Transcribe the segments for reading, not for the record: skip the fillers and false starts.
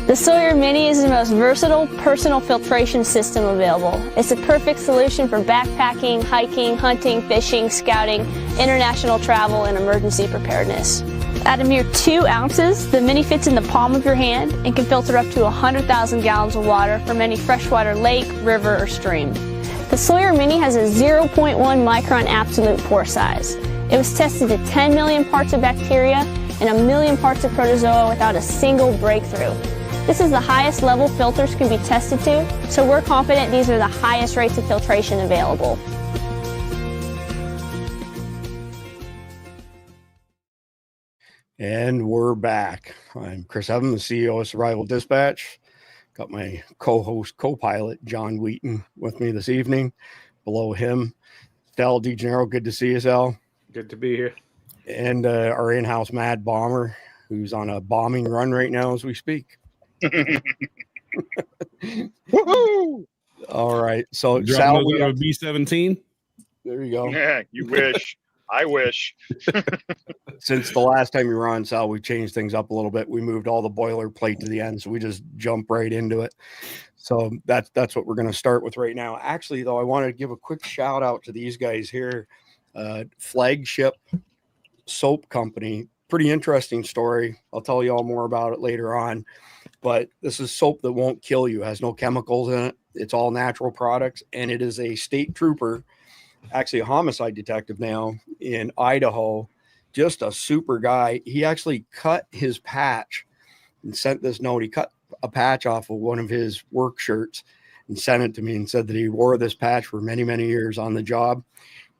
The Sawyer Mini is the most versatile personal filtration system available. It's a perfect solution for backpacking, hiking, hunting, fishing, scouting, international travel, and emergency preparedness. At a mere 2 ounces, the Mini fits in the palm of your hand and can filter up to 100,000 gallons of water from any freshwater lake, river, or stream. The Sawyer Mini has a 0.1 micron absolute pore size. It was tested to 10 million parts of bacteria and 1 million parts of protozoa without a single breakthrough. This is the highest level filters can be tested to, so we're confident these are the highest rates of filtration available. And we're back. I'm Chris Evans, the CEO of Survival Dispatch. Got my co-host, co-pilot, John Wheaton, with me this evening. Below him, Sal DeGennaro. Good to see you, Sal. Good to be here. And our in-house mad bomber, who's on a bombing run right now as we speak. Woohoo! All right. So Sal, we have B-17. There you go. Yeah, you wish. I wish. Since the last time you were on, Sal, we changed things up a little bit. We moved all the boilerplate to the end, so we just jump right into it. So that's what we're going to start with right now. Actually, though, I wanted to give a quick shout out to these guys here. Flagship Soap Company. Pretty interesting story. I'll tell you all more about it later on. But this is soap that won't kill you. It has no chemicals in it. It's all natural products. And it is a state trooper, actually a homicide detective now in Idaho. Just a super guy. He actually cut his patch and sent this note. He cut a patch off of one of his work shirts and sent it to me and said that he wore this patch for many, many years on the job.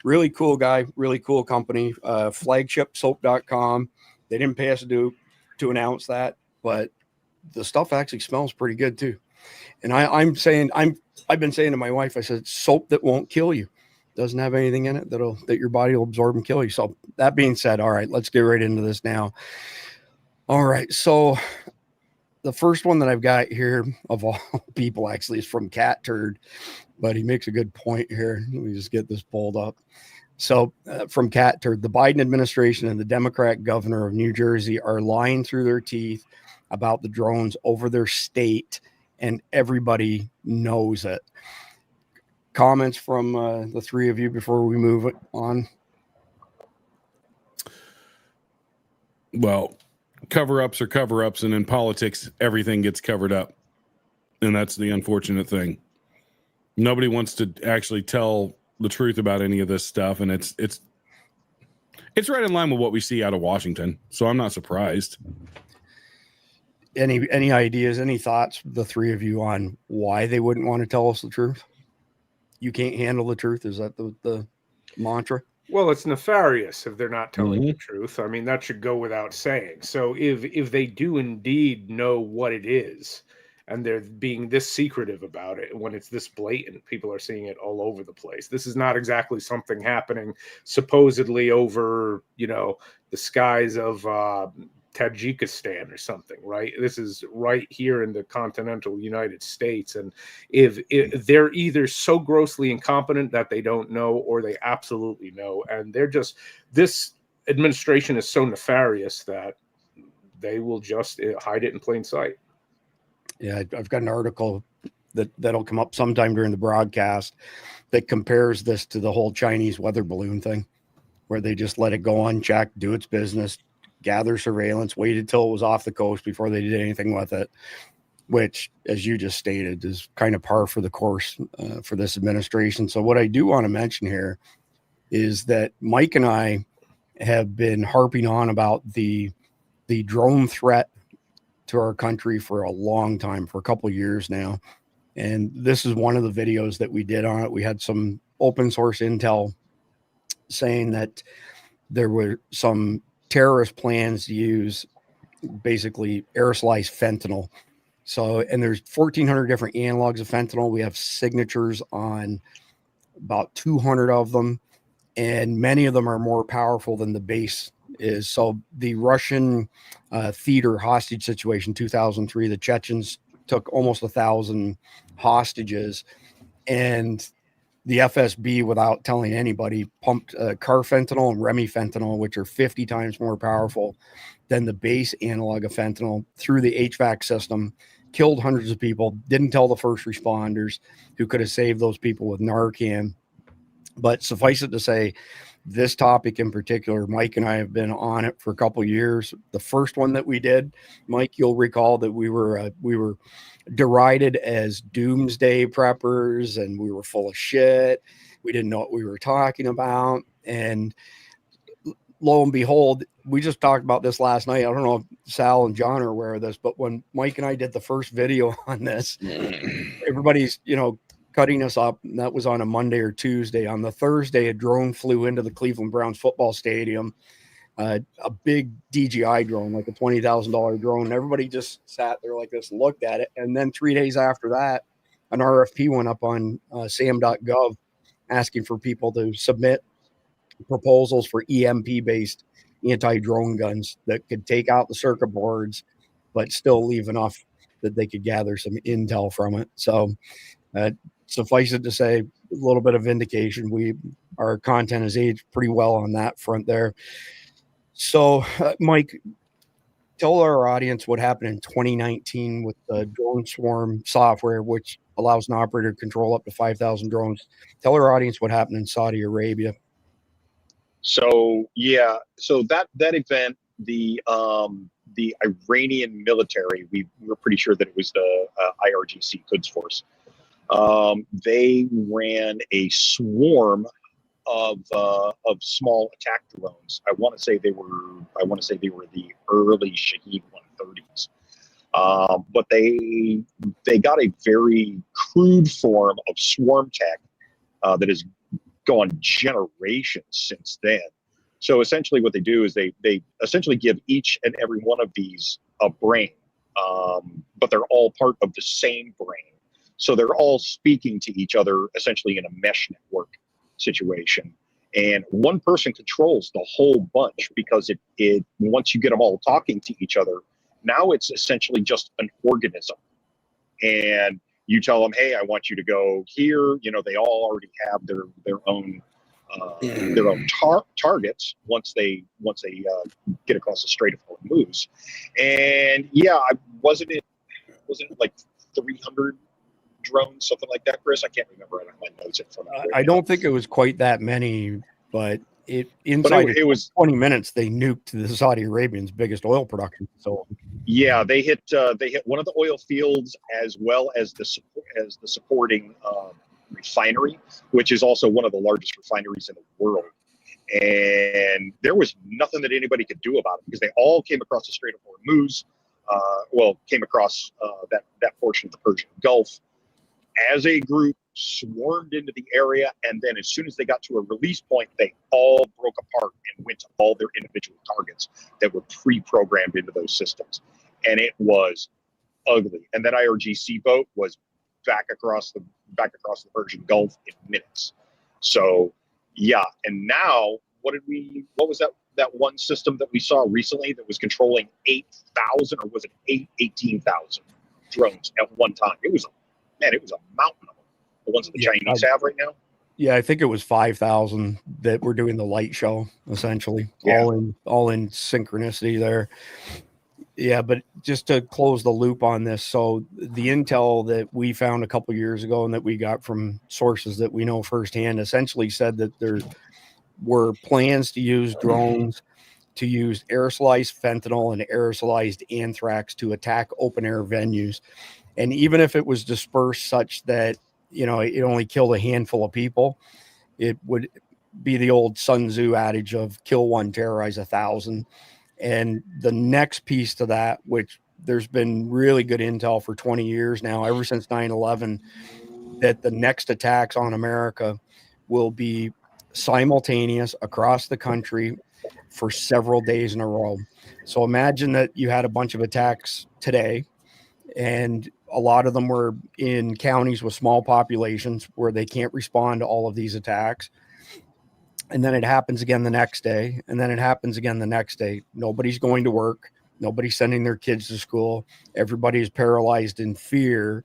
Really cool guy, really cool company. Flagshipsoap.com. They didn't pay us to announce that, but the stuff actually smells pretty good too. And I've been saying to my wife, I said, soap that won't kill you. Doesn't have anything in it that your body will absorb and kill you. So that being said, all right, let's get right into this now. All right. So the first one that I've got here of all people actually is from Cat Turd, but he makes a good point here. Let me just get this pulled up. So from Cat Turd, the Biden administration and the Democrat governor of New Jersey are lying through their teeth about the drones over their state, and everybody knows it. Comments from the three of you before we move it on? Well, cover-ups are cover-ups, and in politics, everything gets covered up. And that's the unfortunate thing. Nobody wants to actually tell the truth about any of this stuff, and it's right in line with what we see out of Washington. So I'm not surprised. Any ideas, any thoughts, the three of you, on why they wouldn't want to tell us the truth? You can't handle the truth? Is that the mantra? Well, it's nefarious if they're not telling the truth. I mean, that should go without saying. So if they do indeed know what it is, and they're being this secretive about it, when it's this blatant, people are seeing it all over the place. This is not exactly something happening supposedly over, the skies of Tajikistan or something, right? This is right here in the continental United States. And if they're either so grossly incompetent that they don't know, or they absolutely know, and this administration is so nefarious that they will just hide it in plain sight. Yeah, I've got an article that'll come up sometime during the broadcast that compares this to the whole Chinese weather balloon thing, where they just let it go unchecked, do its business, gather surveillance, waited till it was off the coast before they did anything with it, which, as you just stated, is kind of par for the course for this administration. So what I do want to mention here is that Mike and I have been harping on about the drone threat to our country for a long time, for a couple of years now. And this is one of the videos that we did on it. We had some open source intel saying that there were some terrorist plans to use basically aerosolized fentanyl. So, and there's 1,400 different analogs of fentanyl. We have signatures on about 200 of them, and many of them are more powerful than the base is. So the Russian theater hostage situation, 2003, the Chechens took almost 1,000 hostages, and the FSB, without telling anybody, pumped carfentanil and remifentanil, which are 50 times more powerful than the base analog of fentanyl, through the HVAC system killed hundreds of people, didn't tell the first responders who could have saved those people with Narcan. But suffice it to say, this topic in particular, Mike and I have been on it for a couple of years. The first one that we did, Mike, you'll recall that we were derided as doomsday preppers, and we were full of shit. We didn't know what we were talking about. And lo and behold, we just talked about this last night. I don't know if Sal and John are aware of this, but when Mike and I did the first video on this, everybody's, cutting us up. And that was on a Monday or Tuesday. On the Thursday, a drone flew into the Cleveland Browns football stadium, a big DJI drone, like a $20,000 drone. And everybody just sat there like this and looked at it. And then 3 days after that, an RFP went up on sam.gov asking for people to submit proposals for EMP-based anti-drone guns that could take out the circuit boards, but still leave enough that they could gather some intel from it. So suffice it to say, a little bit of vindication. Our content has aged pretty well on that front there. So, Mike, tell our audience what happened in 2019 with the drone swarm software, which allows an operator to control up to 5,000 drones. Tell our audience what happened in Saudi Arabia. So that event, the Iranian military, we were pretty sure that it was the IRGC Quds Force. They ran a swarm of small attack drones. I want to say they were the early Shahed 130s. But they got a very crude form of swarm tech that has gone generations since then. So essentially what they do is they essentially give each and every one of these a brain, but they're all part of the same brain. So they're all speaking to each other essentially in a mesh network situation. And one person controls the whole bunch because it once you get them all talking to each other, now it's essentially just an organism. And you tell them, hey, I want you to go here. They all already have their own targets once they get across the Strait of Hormuz. And wasn't it like 300 drones, something like that, Chris? I can't remember. I don't have my notes in front of me. I don't think it was quite that many, but it was 20 minutes. They nuked the Saudi Arabians' biggest oil production facility. Yeah, they hit one of the oil fields as well as the supporting refinery, which is also one of the largest refineries in the world. And there was nothing that anybody could do about it because they all came across the Strait of Hormuz. Came across that portion of the Persian Gulf as a group, swarmed into the area, and then as soon as they got to a release point, they all broke apart and went to all their individual targets that were pre-programmed into those systems. And it was ugly. And that IRGC boat was back across the Persian Gulf in minutes. So and now what was that one system that we saw recently that was controlling 8,000 or was it 18,000 drones at one time? It was a mountain of them. The ones that the Chinese have right now. Yeah, I think it was 5,000 that were doing the light show, essentially, all in synchronicity there. Yeah, but just to close the loop on this, so the intel that we found a couple years ago and that we got from sources that we know firsthand essentially said that there were plans to use drones to use aerosolized fentanyl and aerosolized anthrax to attack open air venues. And even if it was dispersed such that, it only killed a handful of people, it would be the old Sun Tzu adage of kill one, terrorize 1,000. And the next piece to that, which there's been really good intel for 20 years now, ever since 9/11, that the next attacks on America will be simultaneous across the country for several days in a row. So imagine that you had a bunch of attacks today, and a lot of them were in counties with small populations where they can't respond to all of these attacks. And then it happens again the next day. And then it happens again the next day. Nobody's going to work. Nobody's sending their kids to school. Everybody is paralyzed in fear.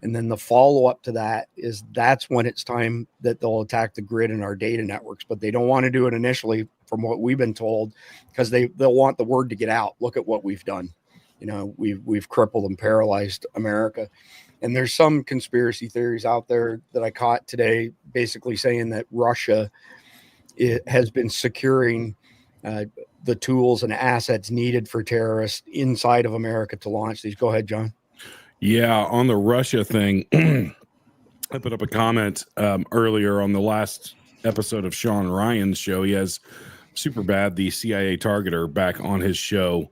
And then the follow-up to that is that's when it's time that they'll attack the grid and our data networks. But they don't want to do it initially, from what we've been told, because they'll want the word to get out. Look at what we've done. we've crippled and paralyzed America. And there's some conspiracy theories out there that I caught today, basically saying that Russia has been securing the tools and assets needed for terrorists inside of America to launch these. Go ahead, John. Yeah, on the Russia thing, I put up a comment earlier on the last episode of Sean Ryan's show. He has Superbad, the CIA targeter, back on his show.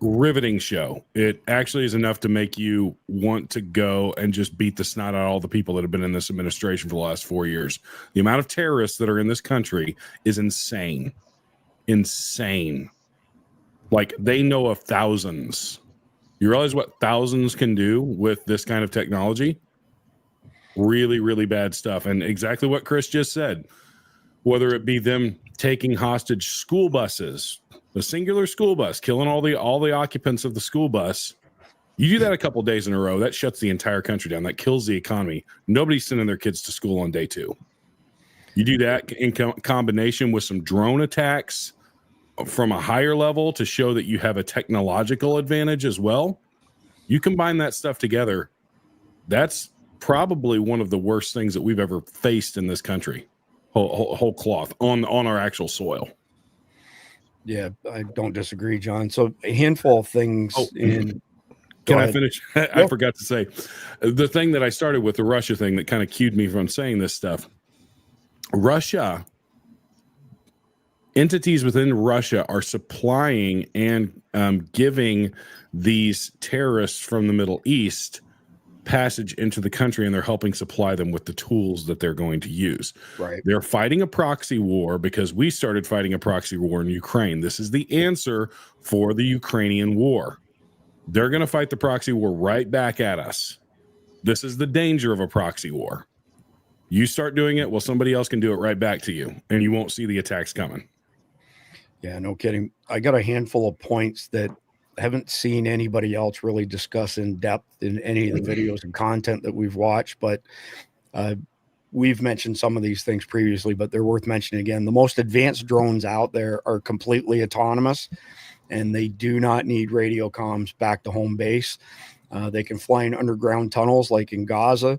Riveting show. It actually is enough to make you want to go and just beat the snot out of all the people that have been in this administration for the last 4 years. The amount of terrorists that are in this country is insane. Insane. Like, they know of thousands. You realize what thousands can do with this kind of technology? Really, really bad stuff. And exactly what Chris just said, whether it be them taking hostage school buses, a singular school bus, killing all the occupants of the school bus. You do that a couple days in a row, that shuts the entire country down. That kills the economy. Nobody's sending their kids to school on day 2. You do that in combination with some drone attacks from a higher level to show that you have a technological advantage as well. You combine that stuff together, that's probably one of the worst things that we've ever faced in this country. Whole cloth on our actual soil. Yeah, I don't disagree, John. So a handful of things Can I finish? I forgot to say the thing that I started with, the Russia thing, that kind of cued me from saying this stuff. Russia, entities within Russia are supplying and giving these terrorists from the Middle East passage into the country, and they're helping supply them with the tools that they're going to use. Right. They're fighting a proxy war because we started fighting a proxy war in Ukraine. This is the answer for the Ukrainian war. They're going to fight the proxy war right back at us. This is the danger of a proxy war. You start doing it, well, somebody else can do it right back to you, and you won't see the attacks coming. Yeah, no kidding. I got a handful of points that haven't seen anybody else really discuss in depth in any of the videos and content that we've watched, but we've mentioned some of these things previously, but they're worth mentioning again. The most advanced drones out there are completely autonomous, and they do not need radio comms back to home base. They can fly in underground tunnels like in Gaza,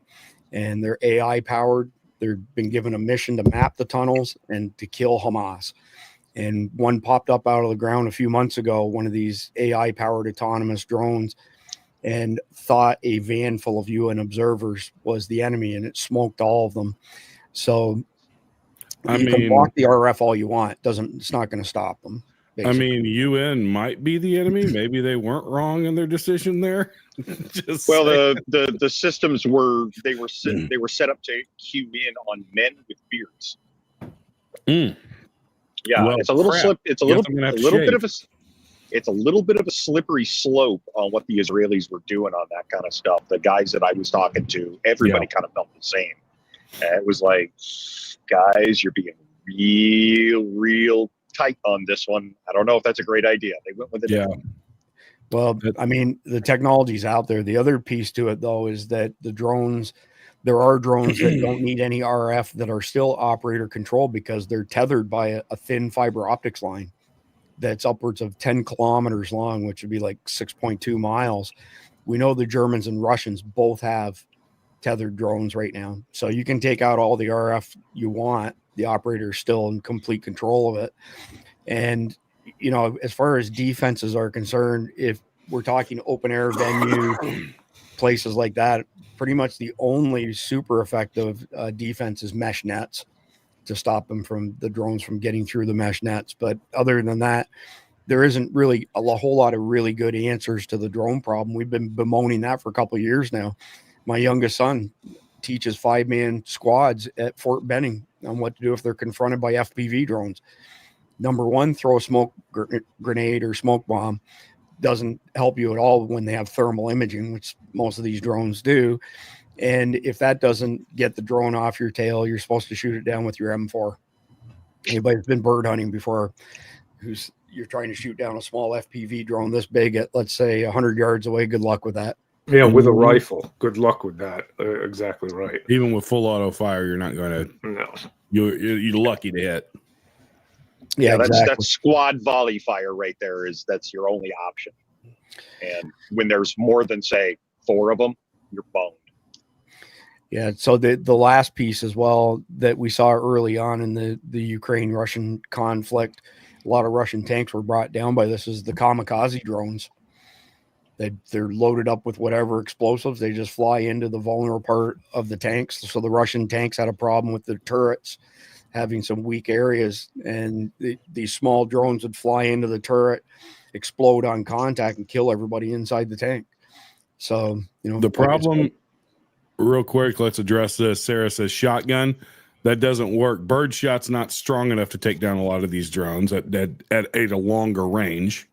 and they're AI powered. They've been given a mission to map the tunnels and to kill Hamas. And one popped up out of the ground a few months ago, one of these AI-powered autonomous drones, and thought a van full of UN observers was the enemy, and it smoked all of them. So you can block the RF all you want. It's not going to stop them. Basically. I mean, UN might be the enemy. Maybe they weren't wrong in their decision there. The systems were set up to cue in on men with beards. Yeah, well, it's a little slip. It's a little bit of a slippery slope on what the Israelis were doing on that kind of stuff. The guys that I was talking to, everybody kind of felt the same. It was like, guys, you're being real tight on this one. I don't know if that's a great idea. They went with it. Yeah. Well, I mean, the technology's out there. The other piece to it, though, is that the drones. There are drones that don't need any RF that are still operator controlled because they're tethered by a thin fiber optics line that's upwards of 10 kilometers long, which would be like 6.2 miles. We know the Germans and Russians both have tethered drones right now. So you can take out all the RF you want. The operator is still in complete control of it. And, you know, as far as defenses are concerned, if we're talking open air venue, places like that, pretty much the only super effective defense is mesh nets to stop them from the drones from getting through the mesh nets. But other than that, there isn't really a whole lot of really good answers to the drone problem. We've been bemoaning that for a couple of years now. My youngest son teaches 5-man squads at Fort Benning on what to do if they're confronted by FPV drones. Number one, throw a smoke grenade or smoke bomb. Doesn't help you at all when they have thermal imaging, which most of these drones do. And if that doesn't get the drone off your tail, you're supposed to shoot it down with your M4. Anybody that's been bird hunting before, you're trying to shoot down a small FPV drone this big at, let's say, 100 yards away, good luck with that. Yeah, with a rifle. Good luck with that. Exactly right. Even with full auto fire, you're not going to. No. You're lucky to hit. Yeah, exactly. That's squad volley fire right there. That's your only option. And when there's more than, say, 4 of them, you're boned. Yeah. So the last piece as well that we saw early on in the Ukraine-Russian conflict, a lot of Russian tanks were brought down by this, is the kamikaze drones. They're loaded up with whatever explosives. They just fly into the vulnerable part of the tanks. So the Russian tanks had a problem with the turrets having some weak areas, and these small drones would fly into the turret, explode on contact, and kill everybody inside the tank. So, the problem, real quick, let's address this. Sarah says shotgun. That doesn't work. Bird shot's not strong enough to take down a lot of these drones at a longer range.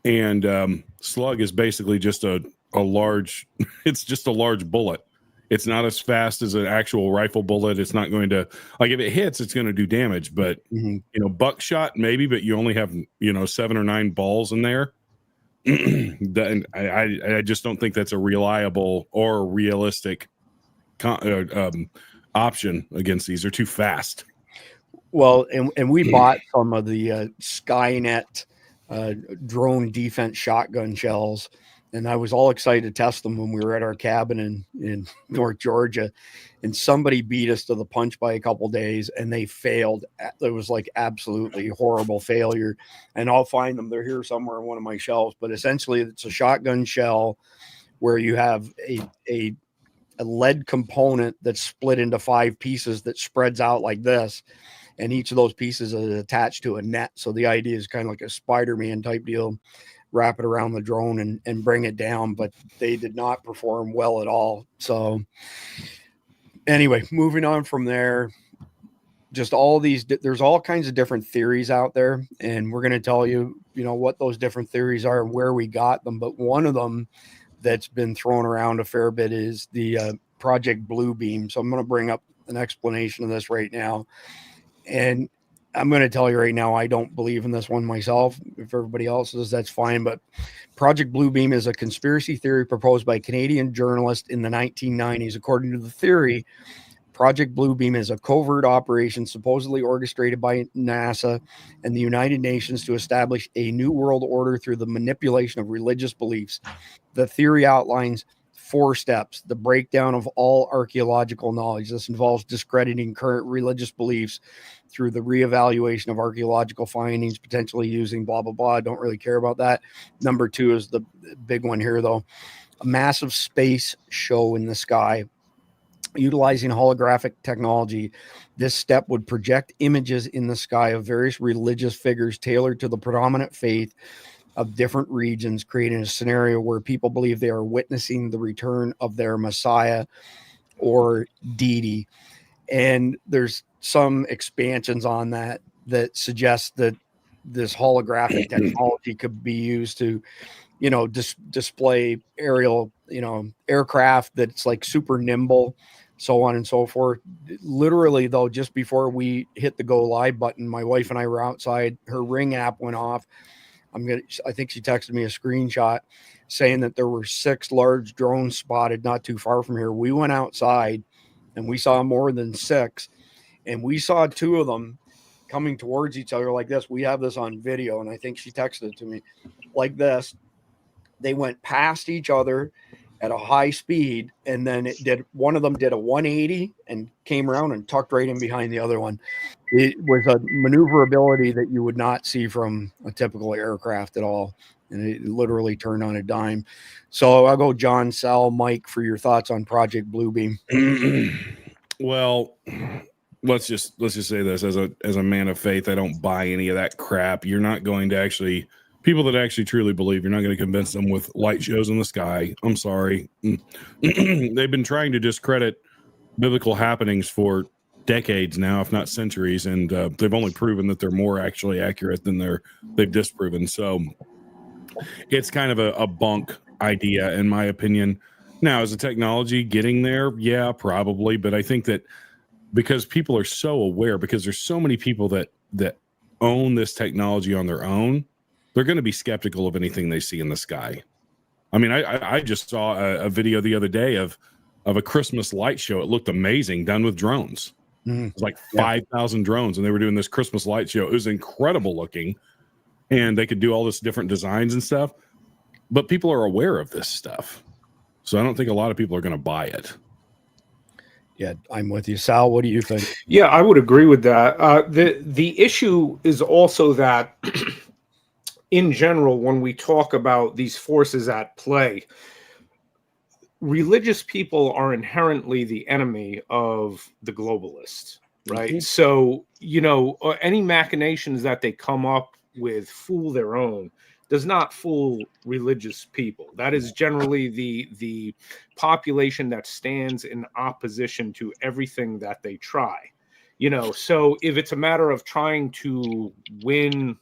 And slug is basically just a large, it's just a large bullet. It's not as fast as an actual rifle bullet. It's not going to, like, if it hits, it's going to do damage. But, buckshot, maybe, but you only have, 7 or 9 balls in there. I just don't think that's a reliable or realistic option against these. They're too fast. Well, and we bought some of the Skynet drone defense shotgun shells, and I was all excited to test them when we were at our cabin in North Georgia, and somebody beat us to the punch by a couple days, and they failed. It was like absolutely horrible failure, and I'll find them. They're here somewhere on one of my shelves, but essentially it's a shotgun shell where you have a lead component that's split into 5 pieces that spreads out like this. And each of those pieces is attached to a net. So the idea is kind of like a Spider-Man type deal, wrap it around the drone and bring it down. But they did not perform well at all. So anyway, moving on from there, just all these, there's all kinds of different theories out there. And we're going to tell you, what those different theories are and where we got them. But one of them that's been thrown around a fair bit is the Project Bluebeam. So I'm going to bring up an explanation of this right now. And I'm going to tell you right now, I don't believe in this one myself. If everybody else does, that's fine. But Project Bluebeam is a conspiracy theory proposed by a Canadian journalist in the 1990s. According to the theory, Project Bluebeam is a covert operation supposedly orchestrated by NASA and the United Nations to establish a new world order through the manipulation of religious beliefs. The theory outlines 4 steps: the breakdown of all archaeological knowledge. This involves discrediting current religious beliefs through the reevaluation of archaeological findings, potentially using blah, blah, blah. I don't really care about that. Number 2 is the big one here, though. A massive space show in the sky. Utilizing holographic technology, this step would project images in the sky of various religious figures tailored to the predominant faith of different regions, creating a scenario where people believe they are witnessing the return of their Messiah or Diddy. And there's some expansions on that suggest that this holographic technology could be used to, display aerial, aircraft that's like super nimble, so on and so forth. Literally, though, just before we hit the go live button, my wife and I were outside. Her Ring app went off. I think she texted me a screenshot saying that there were 6 large drones spotted not too far from here. We went outside and we saw more than 6, and we saw 2 of them coming towards each other like this. We have this on video, and I think she texted it to me like this. They went past each other at a high speed, and then one of them did a 180 and came around and tucked right in behind the other one. It was a maneuverability that you would not see from a typical aircraft at all, and it literally turned on a dime. So I'll go John, Sal, Mike for your thoughts on Project Bluebeam. Well, let's just say this as a man of faith, I don't buy any of that crap. You're not going to actually, people that actually truly believe, you're not going to convince them with light shows in the sky. I'm sorry. They've been trying to discredit biblical happenings for decades now, if not centuries, and they've only proven that they're more actually accurate than they've disproven. So it's kind of a bunk idea, in my opinion. Now, is the technology getting there? Yeah, probably. But I think that because people are so aware, because there's so many people that own this technology on their own, they're going to be skeptical of anything they see in the sky. I mean, I just saw a video the other day of a Christmas light show. It looked amazing, done with drones. It was like 5,000 drones, and they were doing this Christmas light show. It was incredible looking, and they could do all this different designs and stuff. but people are aware of this stuff. So I don't think a lot of people are going to buy it. Yeah, I'm with you. Sal, what do you think? Yeah, I would agree with that. The issue is also that in general, when we talk about these forces at play, religious people are inherently the enemy of the globalists, right? Mm-hmm. So, any machinations that they come up with fool their own does not fool religious people. That is generally the population that stands in opposition to everything that they try. So if it's a matter of trying to win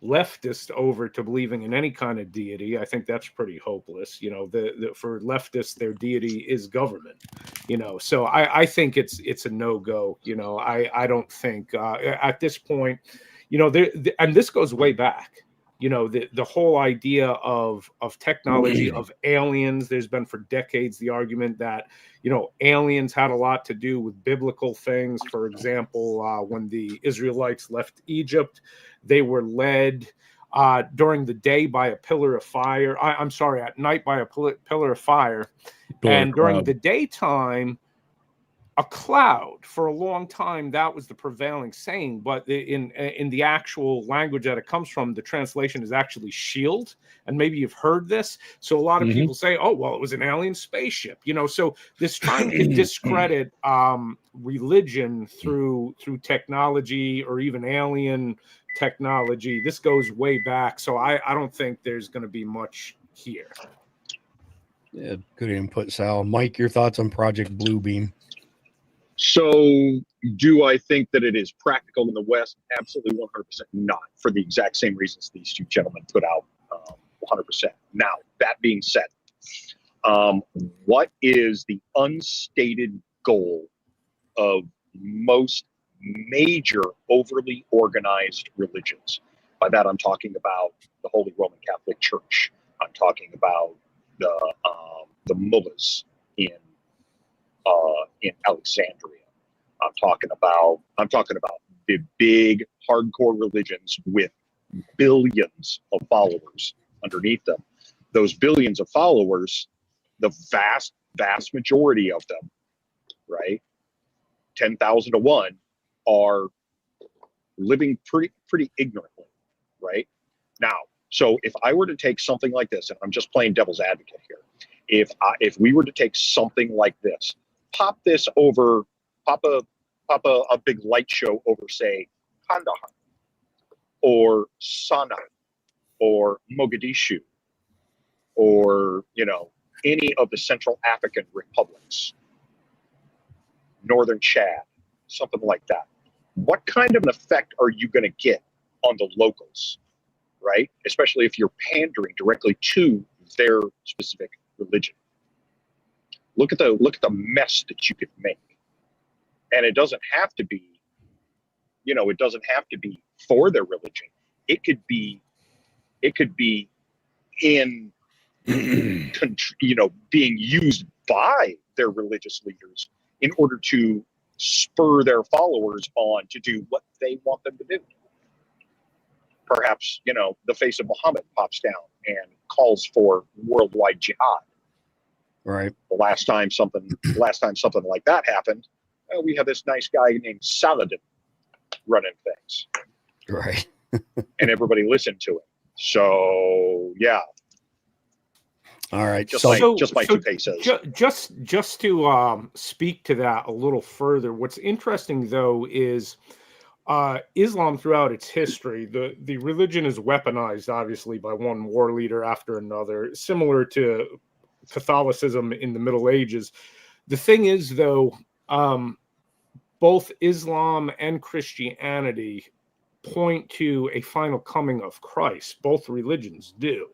leftist over to believing in any kind of deity, I think that's pretty hopeless. For leftists, their deity is government. So I think it's a no-go. I don't think at this point, and this goes way back. The whole idea of technology, of aliens. There's been for decades the argument that aliens had a lot to do with biblical things. For example, when the Israelites left Egypt, they were led during the day by a pillar of fire. At night by a pillar of fire, and during the daytime, a cloud. For a long time, that was the prevailing saying. But in the actual language that it comes from, the translation is actually shield. And maybe you've heard this. So a lot of people say, "Oh, well, it was an alien spaceship." So this trying to discredit religion through technology or even alien technology. This goes way back. So I don't think there's going to be much here. Yeah, good input, Sal. Mike, your thoughts on Project Bluebeam? So do I think that it is practical in the West? Absolutely 100% not, for the exact same reasons these two gentlemen put out. 100%. Now, that being said, what is the unstated goal of most major overly organized religions? By that, I'm talking about the Holy Roman Catholic Church. I'm talking about the mullahs in Alexandria. I'm talking about the big hardcore religions with billions of followers underneath them. Those billions of followers, the vast majority of them, right, 10,000 to 1, are living pretty ignorantly, right? Now, so if I were to take something like this, and I'm just playing devil's advocate here, if we were to take something like this, pop a big light show over, say, Kandahar or Sana'a or Mogadishu or any of the Central African republics, Northern Chad, something like that. What kind of an effect are you going to get on the locals, right? Especially if you're pandering directly to their specific religion. Look at the mess that you could make. And it doesn't have to be, it doesn't have to be for their religion. It could be in, being used by their religious leaders in order to spur their followers on to do what they want them to do. Perhaps, the face of Muhammad pops down and calls for worldwide jihad. Right. The last time something like that happened, we have this nice guy named Saladin running things. Right. And everybody listened to him. So yeah. All right. Just my 2 pesos. Just to speak to that a little further, what's interesting though is Islam throughout its history, the religion is weaponized obviously by one war leader after another, similar to Catholicism in the Middle Ages. The thing is though, both Islam and Christianity point to a final coming of Christ. Both religions do,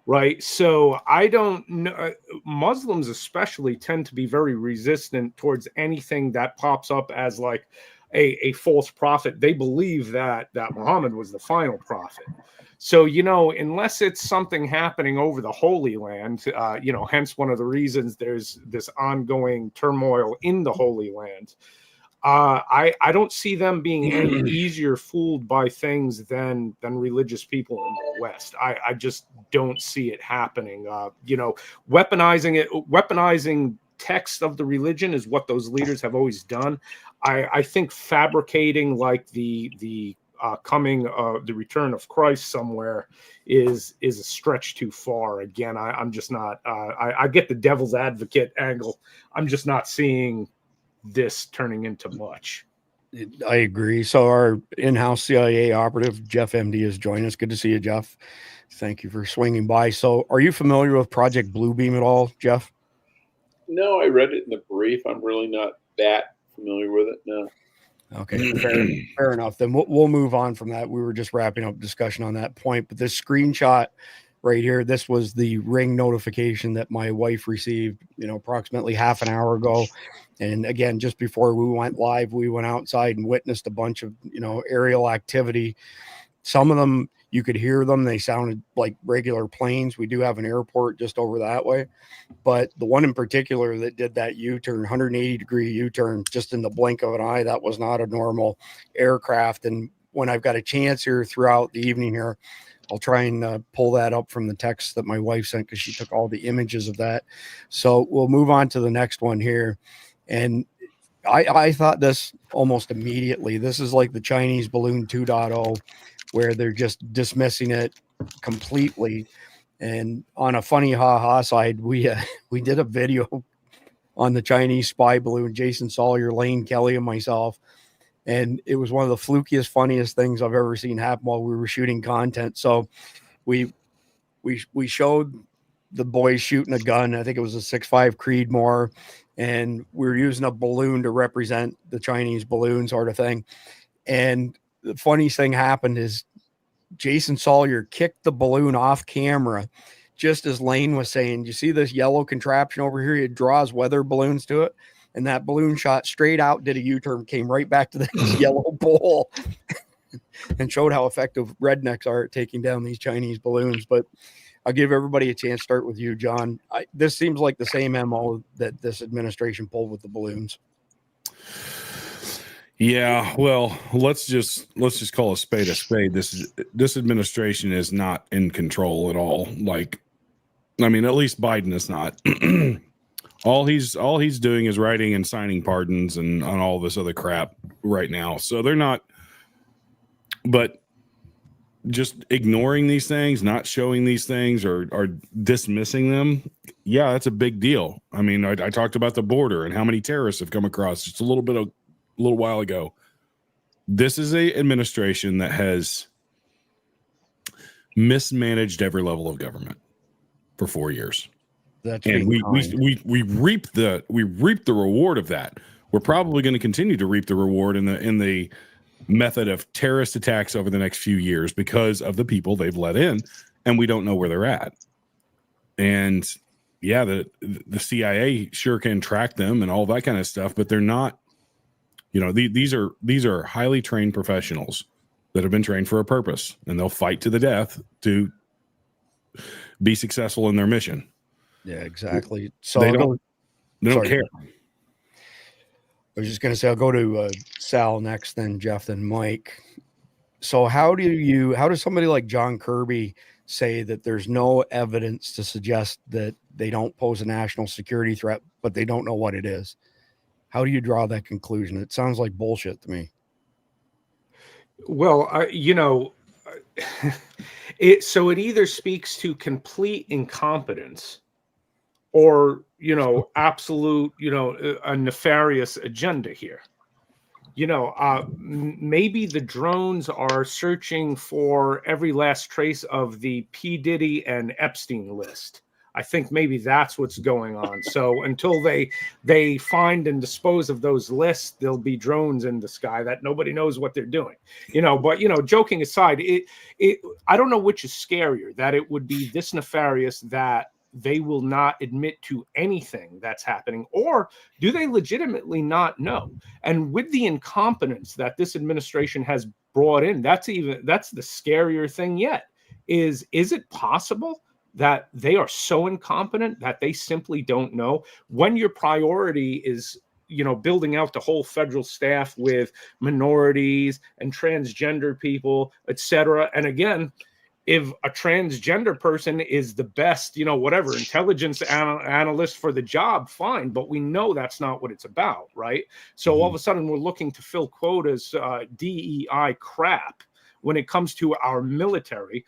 right? So I don't know. Muslims especially tend to be very resistant towards anything that pops up as like a false prophet. They believe that Muhammad was the final prophet. So, unless it's something happening over the Holy Land, hence one of the reasons there's this ongoing turmoil in the Holy Land. I don't see them being any easier fooled by things than religious people in the West. I just don't see it happening. Weaponizing text of the religion is what those leaders have always done. I think fabricating like the return of Christ somewhere is a stretch too far. Again, I'm just not. I get the devil's advocate angle. I'm just not seeing this turning into much. I agree. So our in-house CIA operative, Jeff MD, has joined us. Good to see you, Jeff. Thank you for swinging by. So are you familiar with Project Bluebeam at all, Jeff? No, I read it in the brief. I'm really not that familiar with it. No. Okay, fair enough. Then we'll move on from that. We were just wrapping up discussion on that point, but this screenshot right here, this was the ring notification that my wife received, approximately half an hour ago. And again, just before we went live, we went outside and witnessed a bunch of, aerial activity. Some of them, you could hear them. They sounded like regular planes. We do have an airport just over that way. But the one in particular that did that U-turn, 180-degree U-turn, just in the blink of an eye, that was not a normal aircraft. And when I've got a chance here throughout the evening here, I'll try and pull that up from the text that my wife sent because she took all the images of that. So we'll move on to the next one here. And I thought this almost immediately. This is like the Chinese balloon 2.0, where they're just dismissing it completely. And on a funny ha-ha side, we did a video on the Chinese spy balloon, Jason Sawyer, Lane Kelly, and myself. And it was one of the flukiest, funniest things I've ever seen happen while we were shooting content. So we showed the boys shooting a gun. I think it was a 6.5 Creedmoor, and we were using a balloon to represent the Chinese balloon sort of thing. And the funniest thing happened is Jason Sawyer kicked the balloon off camera just as Lane was saying, you see this yellow contraption over here? It draws weather balloons to it. And that balloon shot straight out, did a U-turn, came right back to this yellow pole and showed how effective rednecks are at taking down these Chinese balloons. But I'll give everybody a chance. Start with you, John. This seems like the same MO that this administration pulled with the balloons. Yeah, well, let's just call a spade a spade. This administration is not in control at all. At least Biden is not. All he's doing is writing and signing pardons and on all this other crap right now. So they're not, but just ignoring these things, not showing these things or dismissing them. Yeah, that's a big deal. I talked about the border and how many terrorists have come across just a little while ago. This is a administration that has mismanaged every level of government for 4 years. That's and we reap the reward of that. We're probably going to continue to reap the reward in the method of terrorist attacks over the next few years because of the people they've let in, and we don't know where they're at. And yeah, the CIA sure can track them and all that kind of stuff, but they're not. These are highly trained professionals that have been trained for a purpose, and they'll fight to the death to be successful in their mission. Yeah, exactly. So they don't care. I was just going to say, I'll go to Sal next, then Jeff, then Mike. So how does somebody like John Kirby say that there's no evidence to suggest that they don't pose a national security threat, but they don't know what it is? How do you draw that conclusion? It sounds like bullshit to me. Well, so it either speaks to complete incompetence or, absolute, a nefarious agenda here. Maybe the drones are searching for every last trace of the P. Diddy and Epstein list. I think maybe that's what's going on. So until they find and dispose of those lists, there'll be drones in the sky that nobody knows what they're doing. But joking aside, I don't know which is scarier, that it would be this nefarious that they will not admit to anything that's happening, or do they legitimately not know? And with the incompetence that this administration has brought in, that's the scarier thing yet. Is it possible that they are so incompetent that they simply don't know when your priority is, building out the whole federal staff with minorities and transgender people, etc. And again, if a transgender person is the best, whatever, intelligence analyst for the job, fine. But we know that's not what it's about, right? So all of a sudden we're looking to fill quotas, DEI crap when it comes to our military.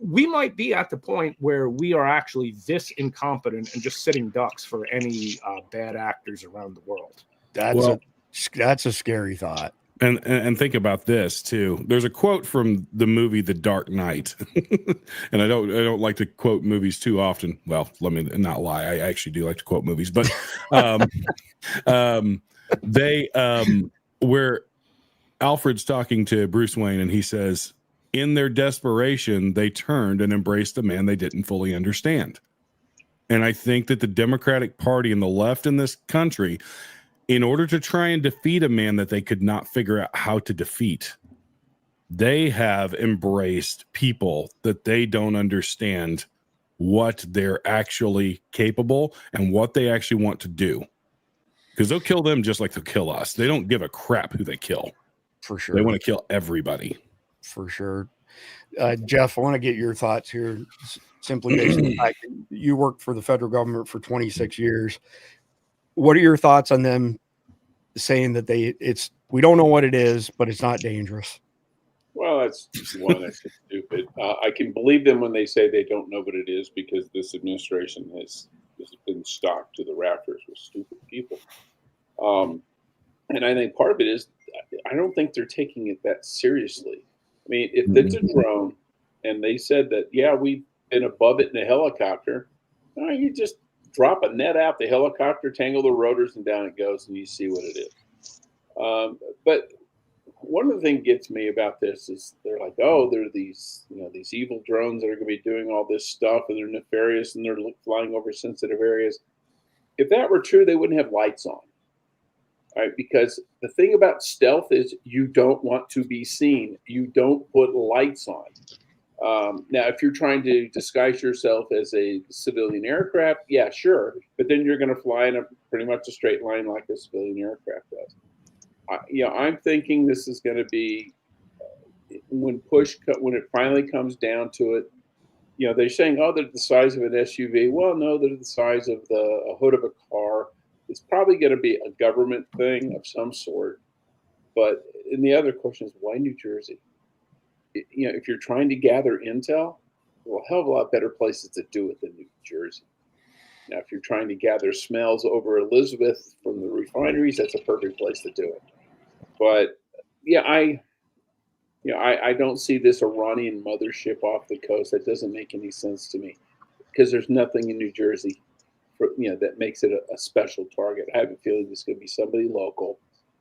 We might be at the point where we are actually this incompetent and just sitting ducks for any bad actors around the world. That's a scary thought. And think about this too. There's a quote from the movie The Dark Knight, and I don't like to quote movies too often. Well, let me not lie. I actually do like to quote movies, but where Alfred's talking to Bruce Wayne, and he says, in their desperation, they turned and embraced a man they didn't fully understand. And I think that the Democratic Party and the left in this country, in order to try and defeat a man that they could not figure out how to defeat, they have embraced people that they don't understand what they're actually capable and what they actually want to do. Because they'll kill them just like they'll kill us. They don't give a crap who they kill. For sure. They want to kill everybody. For sure. Jeff, I want to get your thoughts here, simply based on the fact that you worked for the federal government for 26 years. What are your thoughts on them saying that we don't know what it is, but it's not dangerous? Well, that's just stupid. I can believe them when they say they don't know what it is, because this administration has been stocked to the rafters with stupid people. And I think part of it is, I don't think they're taking it that seriously. I mean, if it's a drone and they said that, yeah, we've been above it in a helicopter, you just drop a net out the helicopter, tangle the rotors, and down it goes, and you see what it is. But one of the things gets me about this is they're like, oh, there are these evil drones that are going to be doing all this stuff, and they're nefarious, and they're flying over sensitive areas. If that were true, they wouldn't have lights on. Right? Because the thing about stealth is you don't want to be seen. You don't put lights on. Now, if you're trying to disguise yourself as a civilian aircraft, yeah, sure. But then you're going to fly in pretty much a straight line like a civilian aircraft does. I'm thinking this is going to be, when it finally comes down to it, they're saying, oh, they're the size of an SUV. Well, no, they're the size of a hood of a car. It's probably going to be a government thing of some sort. And the other question is, why New Jersey? If you're trying to gather intel, well, a hell of a lot better places to do it than New Jersey. Now, if you're trying to gather smells over Elizabeth from the refineries, that's a perfect place to do it. But yeah, I don't see this Iranian mothership off the coast. That doesn't make any sense to me, because there's nothing in New Jersey that makes it a special target. I have a feeling this could be somebody local,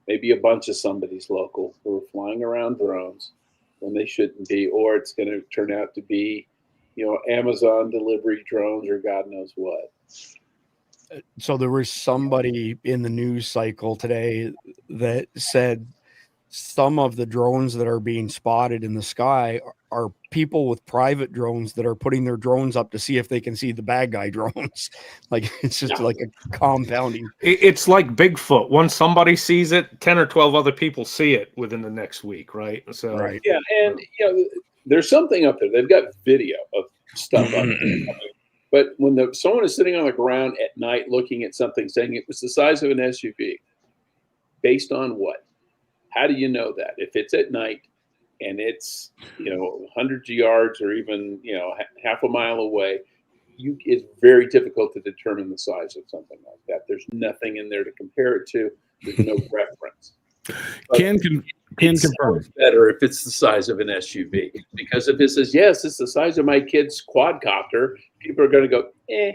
maybe a bunch of somebody's local who are flying around drones when they shouldn't be, or it's going to turn out to be, Amazon delivery drones or God knows what. So there was somebody in the news cycle today that said some of the drones that are being spotted in the sky are people with private drones that are putting their drones up to see if they can see the bad guy drones. Like, it's just like a compounding. It's like Bigfoot. Once somebody sees it, 10 or 12 other people see it within the next week, right? So right. Yeah, and there's something up there. They've got video of stuff up there. But when someone is sitting on the ground at night looking at something, saying it was the size of an SUV, based on what? How do you know that? If it's at night and it's, hundreds of yards or even, half a mile away, it's very difficult to determine the size of something like that. There's nothing in there to compare it to. There's no reference. Can confirm. Better if it's the size of an SUV, because if it says, yes, it's the size of my kid's quadcopter, people are going to go, eh.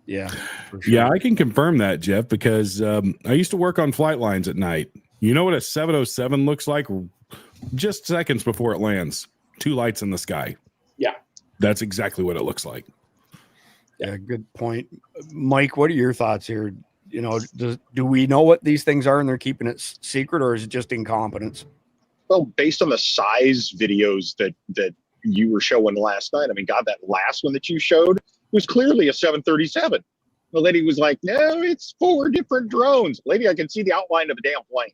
Yeah. For sure. Yeah, I can confirm that, Jeff, because I used to work on flight lines at night. You know what a 707 looks like just seconds before it lands? 2 lights in the sky. Yeah. That's exactly what it looks like. Yeah, good point. Mike, what are your thoughts here? Do we know what these things are and they're keeping it secret, or is it just incompetence? Well, based on the size videos that you were showing last night, I mean, God, that last one that you showed was clearly a 737. The lady was like, no, it's 4 different drones. Lady, I can see the outline of a damn plane.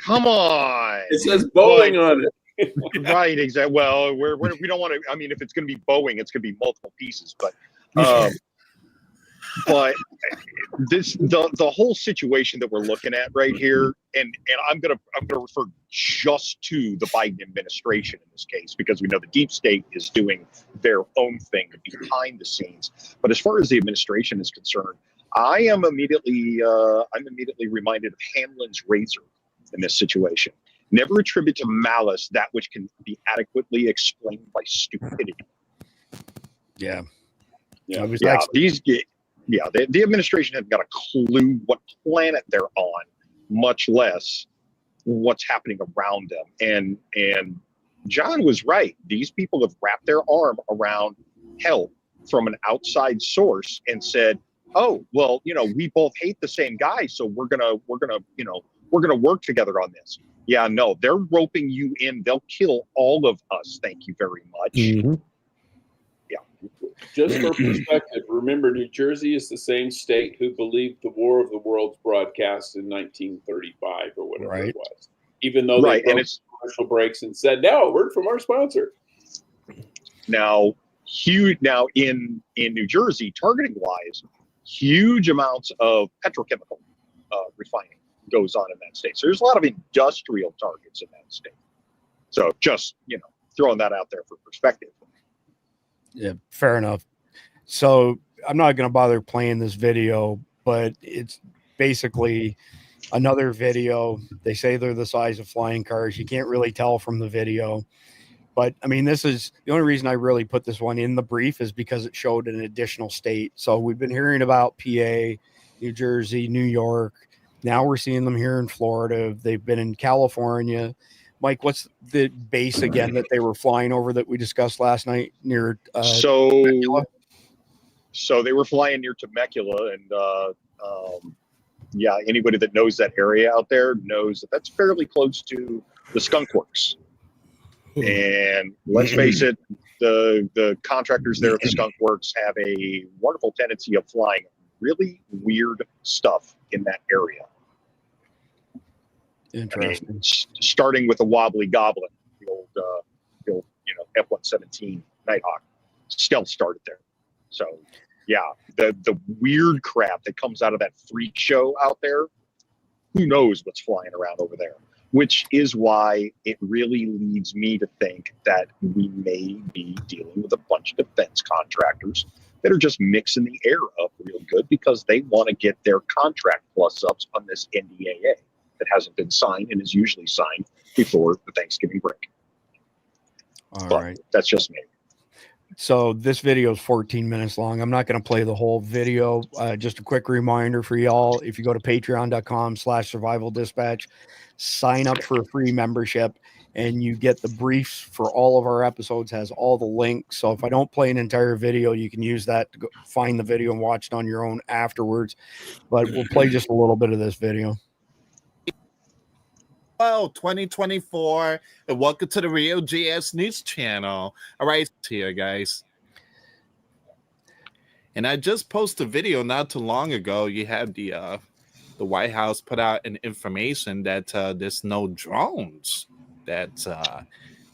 Come on. It says Boeing on it. Right, exactly. Well, we don't want to. I mean, if it's going to be Boeing, it's going to be multiple pieces. But the whole situation that we're looking at right here, and I'm gonna refer just to the Biden administration in this case, because we know the deep state is doing their own thing behind the scenes. But as far as the administration is concerned, I'm immediately reminded of Hanlon's razor in this situation. Never attribute to malice that which can be adequately explained by stupidity. Yeah. The administration hasn't got a clue what planet they're on, much less what's happening around them. And John was right. These people have wrapped their arm around help from an outside source and said, "Oh, well, we both hate the same guy, so we're gonna work together on this." Yeah, no, they're roping you in. They'll kill all of us. Thank you very much. Mm-hmm. Yeah. Just for perspective, remember, New Jersey is the same state who believed the War of the Worlds broadcast in 1935 or whatever it was. Even though they broke commercial breaks and said, "No, word from our sponsor." Now in New Jersey, targeting wise, huge amounts of petrochemical refining goes on in that state. So there's a lot of industrial targets in that state. So just, throwing that out there for perspective. Yeah, fair enough. So I'm not going to bother playing this video, but it's basically another video. They say they're the size of flying cars. You can't really tell from the video. But I mean, this is the only reason I really put this one in the brief is because it showed an additional state. So we've been hearing about PA, New Jersey, New York. Now we're seeing them here in Florida. They've been in California. Mike, what's the base again that they were flying over that we discussed last night near Temecula? So they were flying near Temecula, and anybody that knows that area out there knows that that's fairly close to the Skunk Works. And let's face it, the contractors there at the Skunk Works have a wonderful tendency of flying really weird stuff in that area. Interesting. I mean, starting with a wobbly goblin, the old F-117 Nighthawk, stealth started there. So yeah, the weird crap that comes out of that freak show out there, who knows what's flying around over there? Which is why it really leads me to think that we may be dealing with a bunch of defense contractors that are just mixing the air up real good because they want to get their contract plus ups on this NDAA that hasn't been signed and is usually signed before the Thanksgiving break. All right. That's just me. So this video is 14 minutes long. I'm not going to play the whole video. Just a quick reminder for y'all. If you go to patreon.com/survivaldispatch, sign up for a free membership and you get the briefs for all of our episodes, has all the links. So if I don't play an entire video, you can use that to go find the video and watch it on your own afterwards. But we'll play just a little bit of this video. Hello, 2024, and welcome to the Real GS News Channel. All right, here, guys. And I just posted a video not too long ago. You had the White House put out an information that there's no drones. That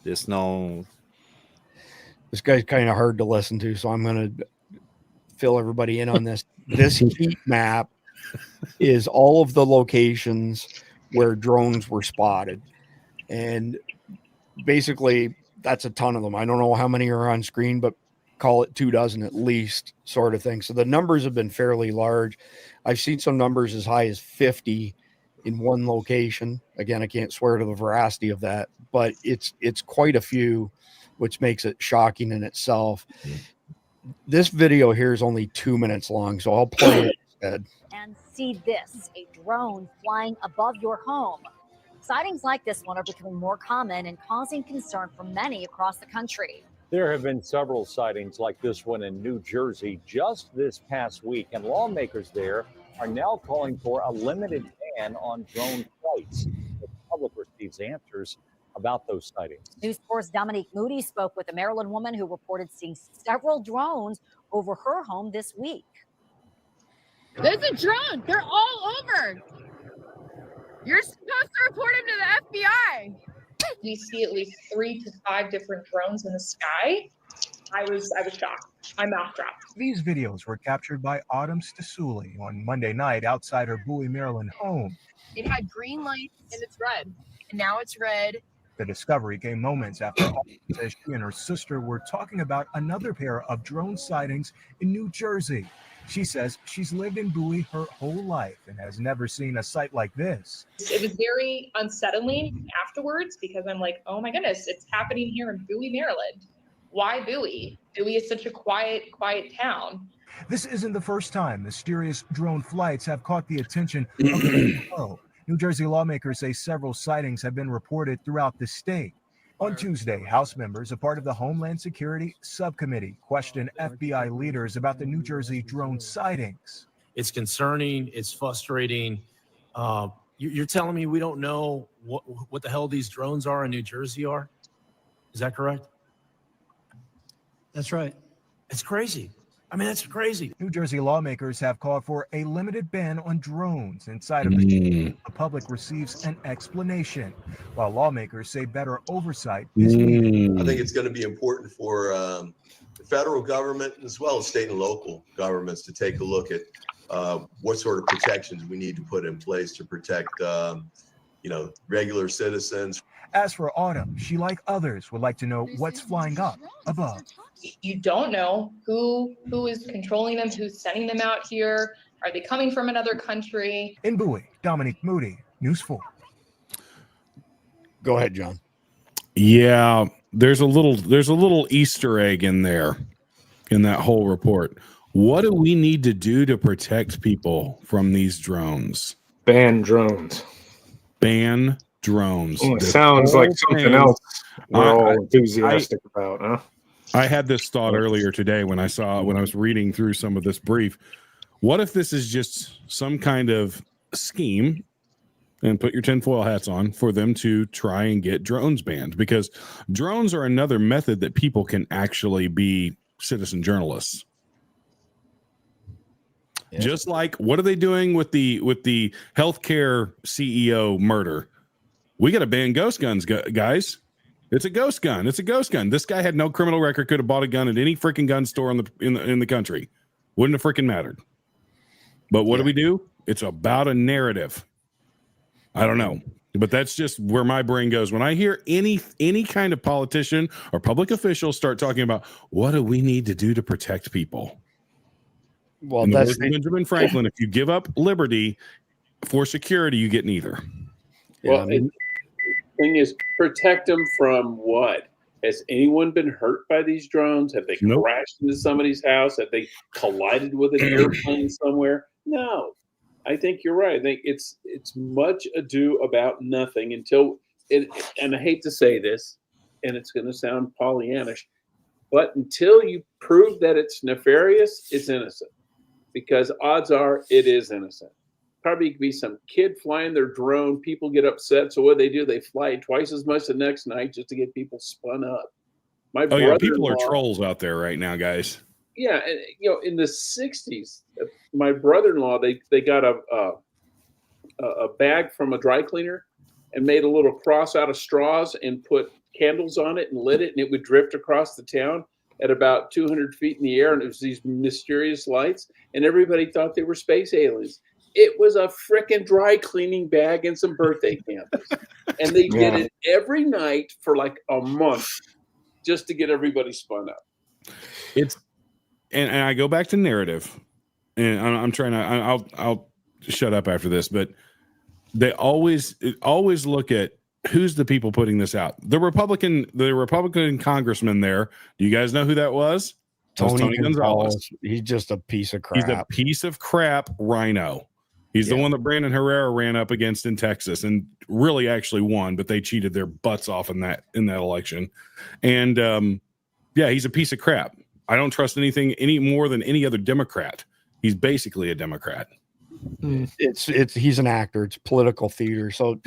there's no. This guy's kind of hard to listen to, so I'm going to fill everybody in on this. This heat map is all of the locations where drones were spotted, and basically that's a ton of them. I don't know how many are on screen, but call it 24 at least, sort of thing. So the numbers have been fairly large. I've seen some numbers as high as 50 in one location. Again, I can't swear to the veracity of that, but it's quite a few, which makes it shocking in itself. This video here is only 2 minutes long, so I'll play it instead. And see this, a drone flying above your home. Sightings like this one are becoming more common and causing concern for many across the country. There have been several sightings like this one in New Jersey just this past week, and lawmakers there are now calling for a limited ban on drone flights. The public receives answers about those sightings. News Corp's Dominique Moody spoke with a Maryland woman who reported seeing several drones over her home this week. There's a drone. They're all over. You're supposed to report him to the FBI. We see at least 3 to 5 different drones in the sky. I was shocked. My mouth dropped. These videos were captured by Autumn Stasuli on Monday night outside her Bowie, Maryland home. It had green lights and it's red. And now it's red. The discovery came moments after Autumn says she and her sister were talking about another pair of drone sightings in New Jersey. She says she's lived in Bowie her whole life and has never seen a sight like this. It was very unsettling afterwards because I'm like, oh my goodness, it's happening here in Bowie, Maryland. Why Bowie? Bowie is such a quiet town. This isn't the first time mysterious drone flights have caught the attention of the world. New Jersey lawmakers say several sightings have been reported throughout the state. On Tuesday, House members, a part of the Homeland Security Subcommittee, questioned FBI leaders about the New Jersey drone sightings. It's concerning. It's frustrating. You're telling me we don't know what the hell these drones are in New Jersey are? Is that correct? That's right. It's crazy. I mean, that's crazy. New Jersey lawmakers have called for a limited ban on drones inside of the public receives an explanation, while lawmakers say better oversight is needed. I think it's going to be important for the federal government as well as state and local governments to take a look at what sort of protections we need to put in place to protect, regular citizens. As for Autumn, she, like others, would like to know what's flying up above. You don't know who is controlling them, who's sending them out here. Are they coming from another country? In Bowie, Dominique Moody, News 4. Go ahead, John. Yeah, there's a little Easter egg in there in that whole report. What do we need to do to protect people from these drones? Ban drones. Ban drones. It sounds like something else we're all enthusiastic about, huh? I had this thought earlier today when I was reading through some of this brief. What if this is just some kind of scheme, and put your tinfoil hats on, for them to try and get drones banned? Because drones are another method that people can actually be citizen journalists. Yeah. Just like, what are they doing with the healthcare CEO murder? We got to ban ghost guns, guys. It's a ghost gun. It's a ghost gun. This guy had no criminal record, could have bought a gun at any freaking gun store in the country. Wouldn't have freaking mattered. But what do we do? It's about a narrative. I don't know. But that's just where my brain goes. When I hear any kind of politician or public official start talking about what do we need to do to protect people? Well, that's Benjamin Franklin. If you give up liberty for security, you get neither. Well, the thing is, protect them from what? Has anyone been hurt by these drones? Have they crashed into somebody's house? Have they collided with an airplane somewhere? No. I think you're right. I think it's much ado about nothing until it, and I hate to say this, and it's going to sound Pollyannish, but until you prove that it's nefarious, it's innocent. Because odds are it is innocent. Probably could be some kid flying their drone. People get upset. So what do? They fly twice as much the next night just to get people spun up. People are trolls out there right now, guys. Yeah, and in the 60s, my brother-in-law, they got a bag from a dry cleaner and made a little cross out of straws and put candles on it and lit it, and it would drift across the town at about 200 feet in the air, and it was these mysterious lights, and everybody thought they were space aliens. It was a frickin' dry cleaning bag and some birthday candles. And they did it every night for like a month just to get everybody spun up. And I go back to narrative, and I'm trying to, I'll shut up after this, but they always look at who's the people putting this out. The Republican congressman there. Do you guys know who that was? Tony Gonzalez. He's just a piece of crap. He's a piece of crap rhino. He's the one that Brandon Herrera ran up against in Texas and really actually won, but they cheated their butts off in that election. And he's a piece of crap. I don't trust anything any more than any other Democrat. He's basically a Democrat. He's an actor. It's political theater. So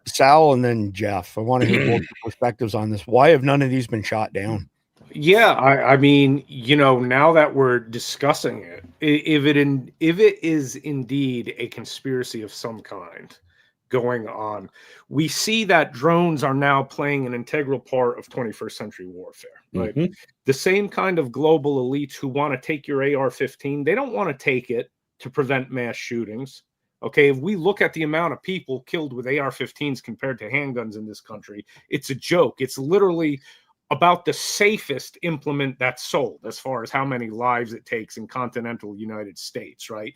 Sal and then Jeff, I want to hear both perspectives on this. Why have none of these been shot down? Yeah, I mean, now that we're discussing it, if it is indeed a conspiracy of some kind going on, we see that drones are now playing an integral part of 21st century warfare, right? Mhm. The same kind of global elites who want to take your AR-15, they don't want to take it to prevent mass shootings. Okay, if we look at the amount of people killed with AR-15s compared to handguns in this country, it's a joke. It's literally about the safest implement that's sold as far as how many lives it takes in continental United States, right?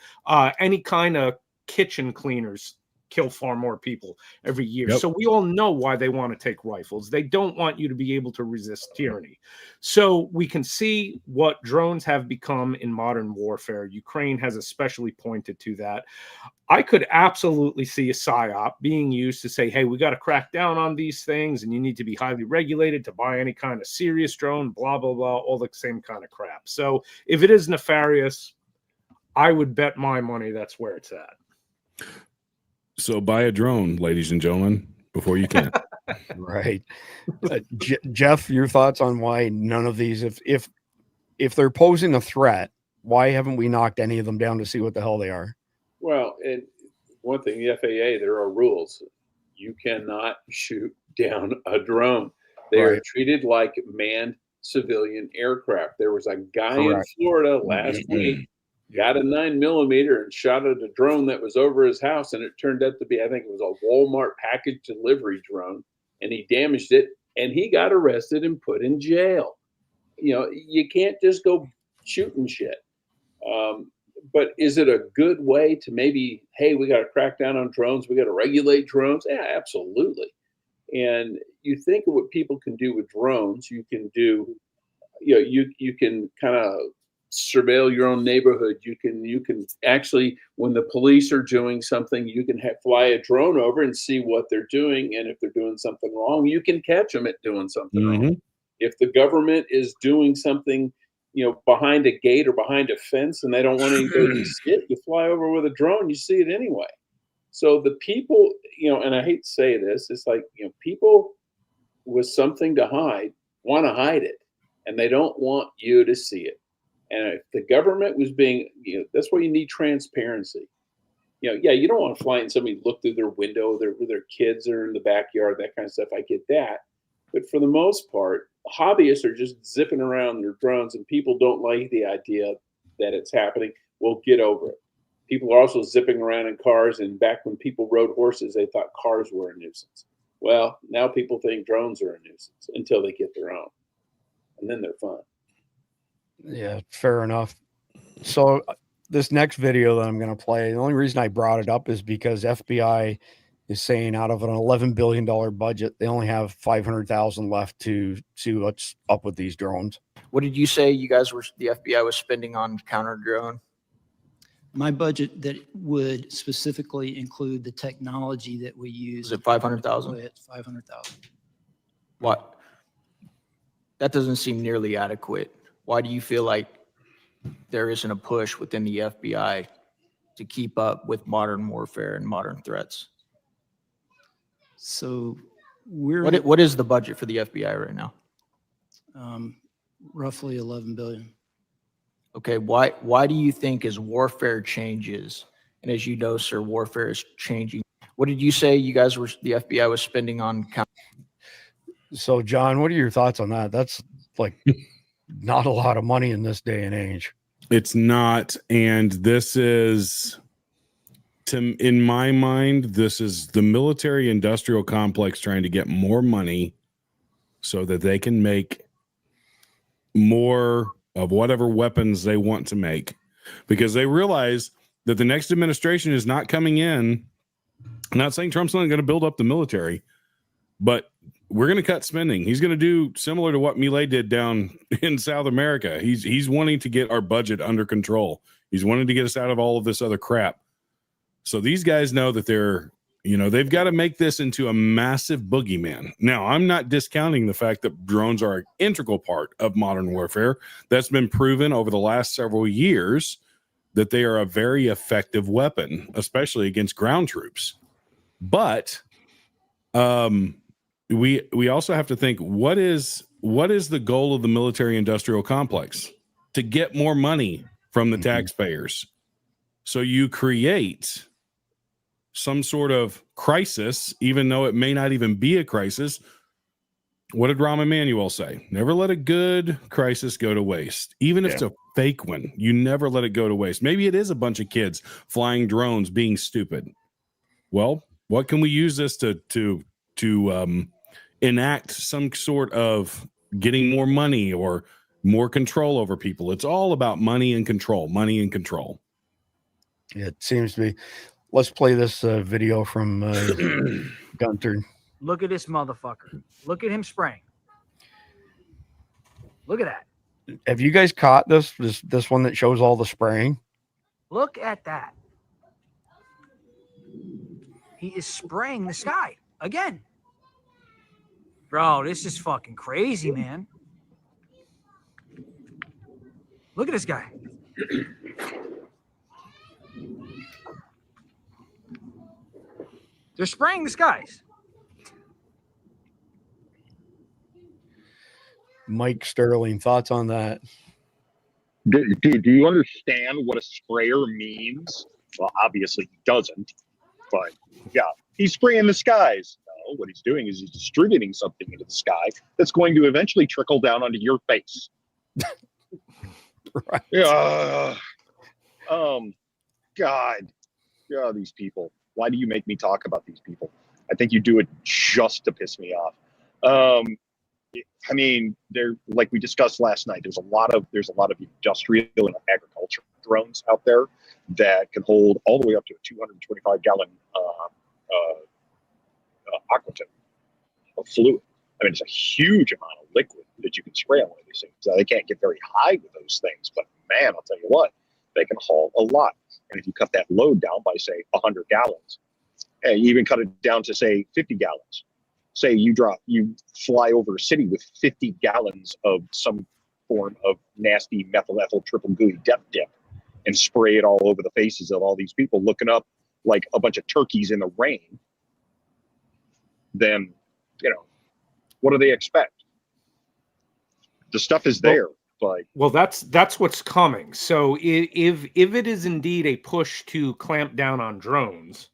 Any kind of kitchen cleaners kill far more people every year. Yep. So we all know why they want to take rifles. They don't want you to be able to resist tyranny. So we can see what drones have become in modern warfare. Ukraine has especially pointed to that. I could absolutely see a PSYOP being used to say, hey, we got to crack down on these things and you need to be highly regulated to buy any kind of serious drone, blah, blah, blah, all the same kind of crap. So if it is nefarious, I would bet my money that's where it's at. So buy a drone, ladies and gentlemen, before you can. Right. Jeff, your thoughts on why none of these, if they're posing a threat, why haven't we knocked any of them down to see what the hell they are? Well, and one thing, the FAA, there are rules. You cannot shoot down a drone. They are treated like manned civilian aircraft. There was a guy in Florida last week, got a 9mm and shot at a drone that was over his house, and it turned out to be, I think it was a Walmart package delivery drone, and he damaged it, and he got arrested and put in jail. You can't just go shooting shit. But is it a good way to maybe, hey, we got to crack down on drones, we got to regulate drones? Yeah, absolutely. And you think of what people can do with drones. You can do, you can kind of surveil your own neighborhood. You can actually, when the police are doing something, you can fly a drone over and see what they're doing. And if they're doing something wrong, you can catch them at doing something wrong. If the government is doing something, behind a gate or behind a fence and they don't want anybody to see it, you fly over with a drone, you see it anyway. So the people, and I hate to say this, it's like, people with something to hide want to hide it, and they don't want you to see it. And if the government was being, that's why you need transparency. Yeah, you don't want to fly and somebody look through their window, their kids are in the backyard, that kind of stuff. I get that. But for the most part, hobbyists are just zipping around their drones, and people don't like the idea that it's happening. Well, get over it. People are also zipping around in cars, and back when people rode horses, they thought cars were a nuisance. Well, now people think drones are a nuisance until they get their own, and then they're fun. Yeah, fair enough. So this next video that I'm going to play, the only reason I brought it up is because FBI is saying out of an $11 billion budget, they only have 500,000 left to see what's up with these drones. What did you say the FBI was spending on counter drone? My budget that would specifically include the technology that we use. Is it 500,000? It's 500,000. What? That doesn't seem nearly adequate. Why do you feel like there isn't a push within the FBI to keep up with modern warfare and modern threats? So we're what is the budget for the FBI right now? Roughly 11 billion. Okay, why do you think as warfare changes, and as you know, sir, warfare is changing? What did you say the FBI was spending on? So, John, what are your thoughts on that? That's like not a lot of money in this day and age. It's not, and this is, in my mind, this is the military industrial complex trying to get more money so that they can make more of whatever weapons they want to make, because they realize that the next administration is not coming in. I'm not saying Trump's not going to build up the military, but we're going to cut spending. He's going to do similar to what Milei did down in South America. He's wanting to get our budget under control. He's wanting to get us out of all of this other crap. So these guys know that they've got to make this into a massive boogeyman. Now, I'm not discounting the fact that drones are an integral part of modern warfare. That's been proven over the last several years that they are a very effective weapon, especially against ground troops. But we also have to think, what is what is the goal of the military industrial complex? To get more money from the taxpayers. So you create some sort of crisis, even though it may not even be a crisis. What did Rahm Emanuel say? Never let a good crisis go to waste. Even if it's a fake one, you never let it go to waste. Maybe it is a bunch of kids flying drones being stupid. Well, what can we use this to enact some sort of getting more money or more control over people? It's all about money and control, money and control. It seems to be. Let's play this video from Gunter. Look at this motherfucker. Look at him spraying. Look at that. Have you guys caught this one that shows all the spraying? Look at that. He is spraying the sky again. Bro, this is fucking crazy, man. Look at this guy. They're spraying the skies. Mike Sterling, thoughts on that? Dude, do you understand what a sprayer means? Well, obviously he doesn't, but yeah, he's spraying the skies. No, what he's doing is he's distributing something into the sky that's going to eventually trickle down onto your face. Right. Yeah. God. Yeah, these people. Why do you make me talk about these people? I think you do it just to piss me off. I mean, they're like we discussed last night. There's a lot of industrial and agriculture drones out there that can hold all the way up to a 225 gallon aquatin of fluid. I mean, it's a huge amount of liquid that you can spray on one of these things. They can't get very high with those things, but man, I'll tell you what, they can haul a lot. And if you cut that load down by say 100 gallons, and you even cut it down to say 50 gallons. Say you fly over a city with 50 gallons of some form of nasty methyl ethyl triple gooey death dip and spray it all over the faces of all these people looking up like a bunch of turkeys in the rain, then, what do they expect? The stuff is there. Well, that's what's coming. So if it is indeed a push to clamp down on drones,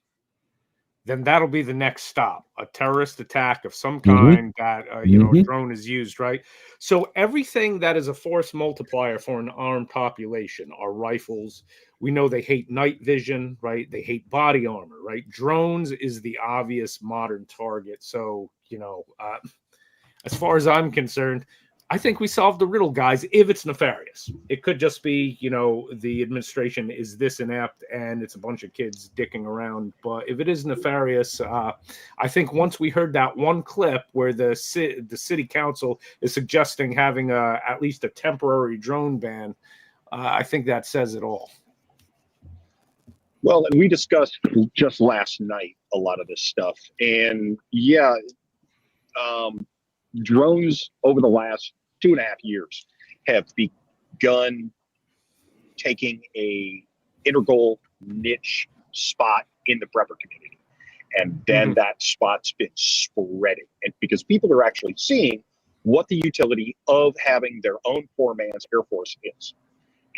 then that'll be the next stop, a terrorist attack of some kind that, a drone is used, right? So everything that is a force multiplier for an armed population are rifles. We know they hate night vision, right? They hate body armor, right? Drones is the obvious modern target. So, as far as I'm concerned, I think we solved the riddle, guys, if it's nefarious. It could just be, the administration is this inept and it's a bunch of kids dicking around. But if it is nefarious, I think once we heard that one clip where the city council is suggesting having at least a temporary drone ban, I think that says it all. Well, and we discussed just last night a lot of this stuff. And drones over the last 2.5 years have begun taking a integral niche spot in the prepper community. And then that spot's been spreading. And because people are actually seeing what the utility of having their own poor man's Air Force is.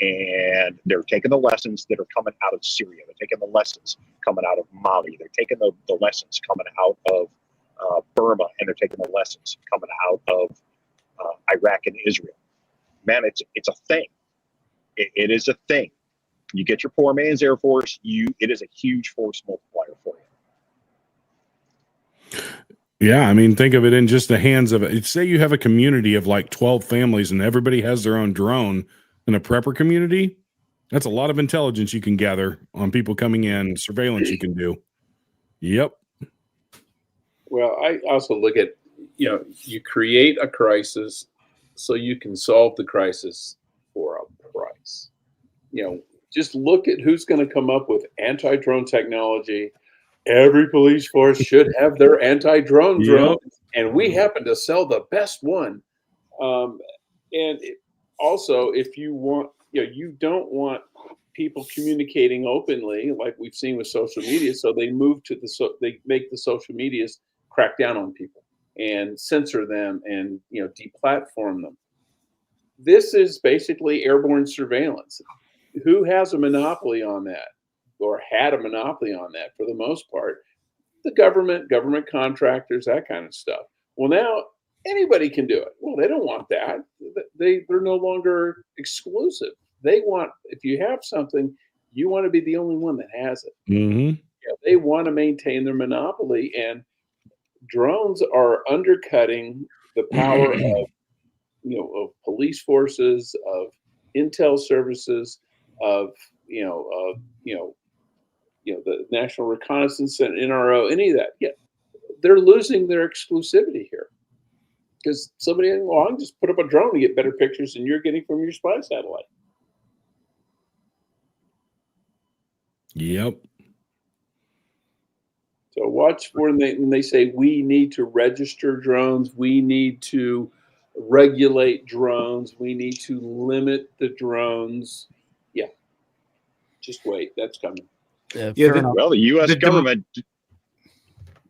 And they're taking the lessons that are coming out of Syria. They're taking the lessons coming out of Mali. They're taking the lessons coming out of Burma, and they're taking the lessons coming out of Iraq and Israel. Man, it's a thing. It is a thing. You get your poor man's Air Force, it is a huge force multiplier for you. Yeah, I mean, think of it in just the hands of it. Say you have a community of like 12 families and everybody has their own drone in a prepper community. That's a lot of intelligence you can gather on people coming in, surveillance you can do. Yep. Well, I also look at, you create a crisis so you can solve the crisis for a price. Just look at who's going to come up with anti-drone technology. Every police force should have their anti-drone drone, and we happen to sell the best one. Also, if you want, you don't want people communicating openly like we've seen with social media. So they move to they make the social medias crack down on people. and censor them and deplatform them. This is basically airborne surveillance. Who has a monopoly on that, or had a monopoly on that for the most part? The government contractors, that kind of stuff. Well, now anybody can do it. Well, they don't want that. They're no longer exclusive. They want, if you have something, you want to be the only one that has it. Mm-hmm. They want to maintain their monopoly, and drones are undercutting the power of police forces, of intel services, of the National Reconnaissance and NRO, any of that. Yeah, they're losing their exclusivity here because somebody, well, I can just put up a drone and get better pictures than you're getting from your spy satellite. Yep. So watch for when they say we need to register drones, we need to regulate drones, we need to limit the drones. Yeah, just wait, that's coming. Well, the U.S. government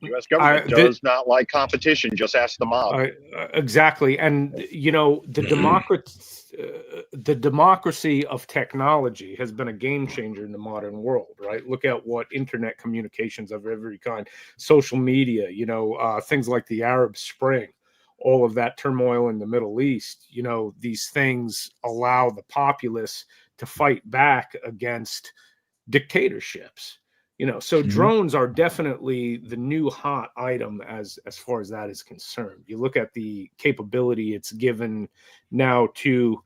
does not like competition. Just ask the mob. Exactly, and the democracy of technology has been a game changer in the modern world, right? Look at what internet communications of every kind, social media, things like the Arab Spring, all of that turmoil in the Middle East. These things allow the populace to fight back against dictatorships. So drones are definitely the new hot item as far as that is concerned. You look at the capability it's given now to,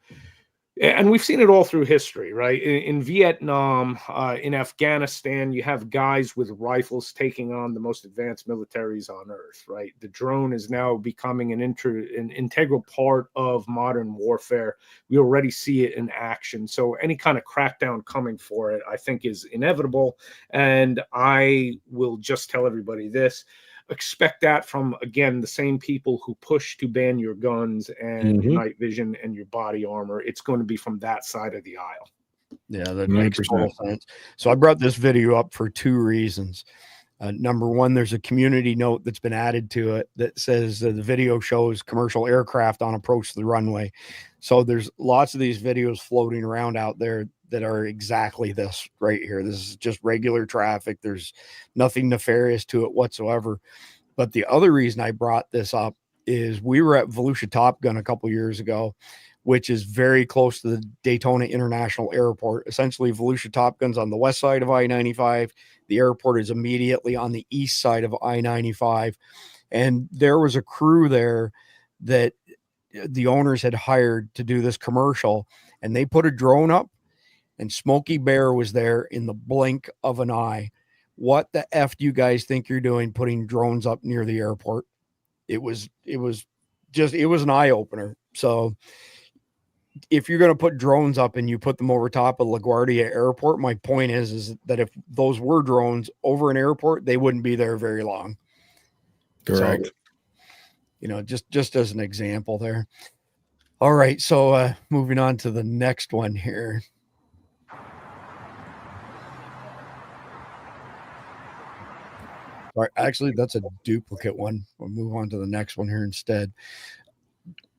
and we've seen it all through history, right? In Vietnam, in Afghanistan, you have guys with rifles taking on the most advanced militaries on earth, right? The drone is now becoming an integral part of modern warfare. We already see it in action. So any kind of crackdown coming for it, I think, is inevitable. And I will just tell everybody this. Expect that from, again, the same people who push to ban your guns and your night vision and your body armor. It's going to be from that side of the aisle. Yeah, that makes total sense. So I brought this video up for two reasons. Number one, there's a community note that's been added to it that says the video shows commercial aircraft on approach to the runway. So there's lots of these videos floating around out there that are exactly this right here. This is just regular traffic. There's nothing nefarious to it whatsoever. But the other reason I brought this up is we were at Volusia Top Gun a couple years ago, which is very close to the Daytona International Airport. Essentially, Volusia Top Gun's on the west side of I-95. The airport is immediately on the east side of I-95. And there was a crew there that the owners had hired to do this commercial, and they put a drone up, and Smokey Bear was there in the blink of an eye. What the F do you guys think you're doing putting drones up near the airport? It was an eye opener. So if you're going to put drones up and you put them over top of LaGuardia Airport, my point is that if those were drones over an airport, they wouldn't be there very long. Correct. So, just as an example there. All right. So moving on to the next one here. All right, actually, that's a duplicate one. We'll move on to the next one here instead.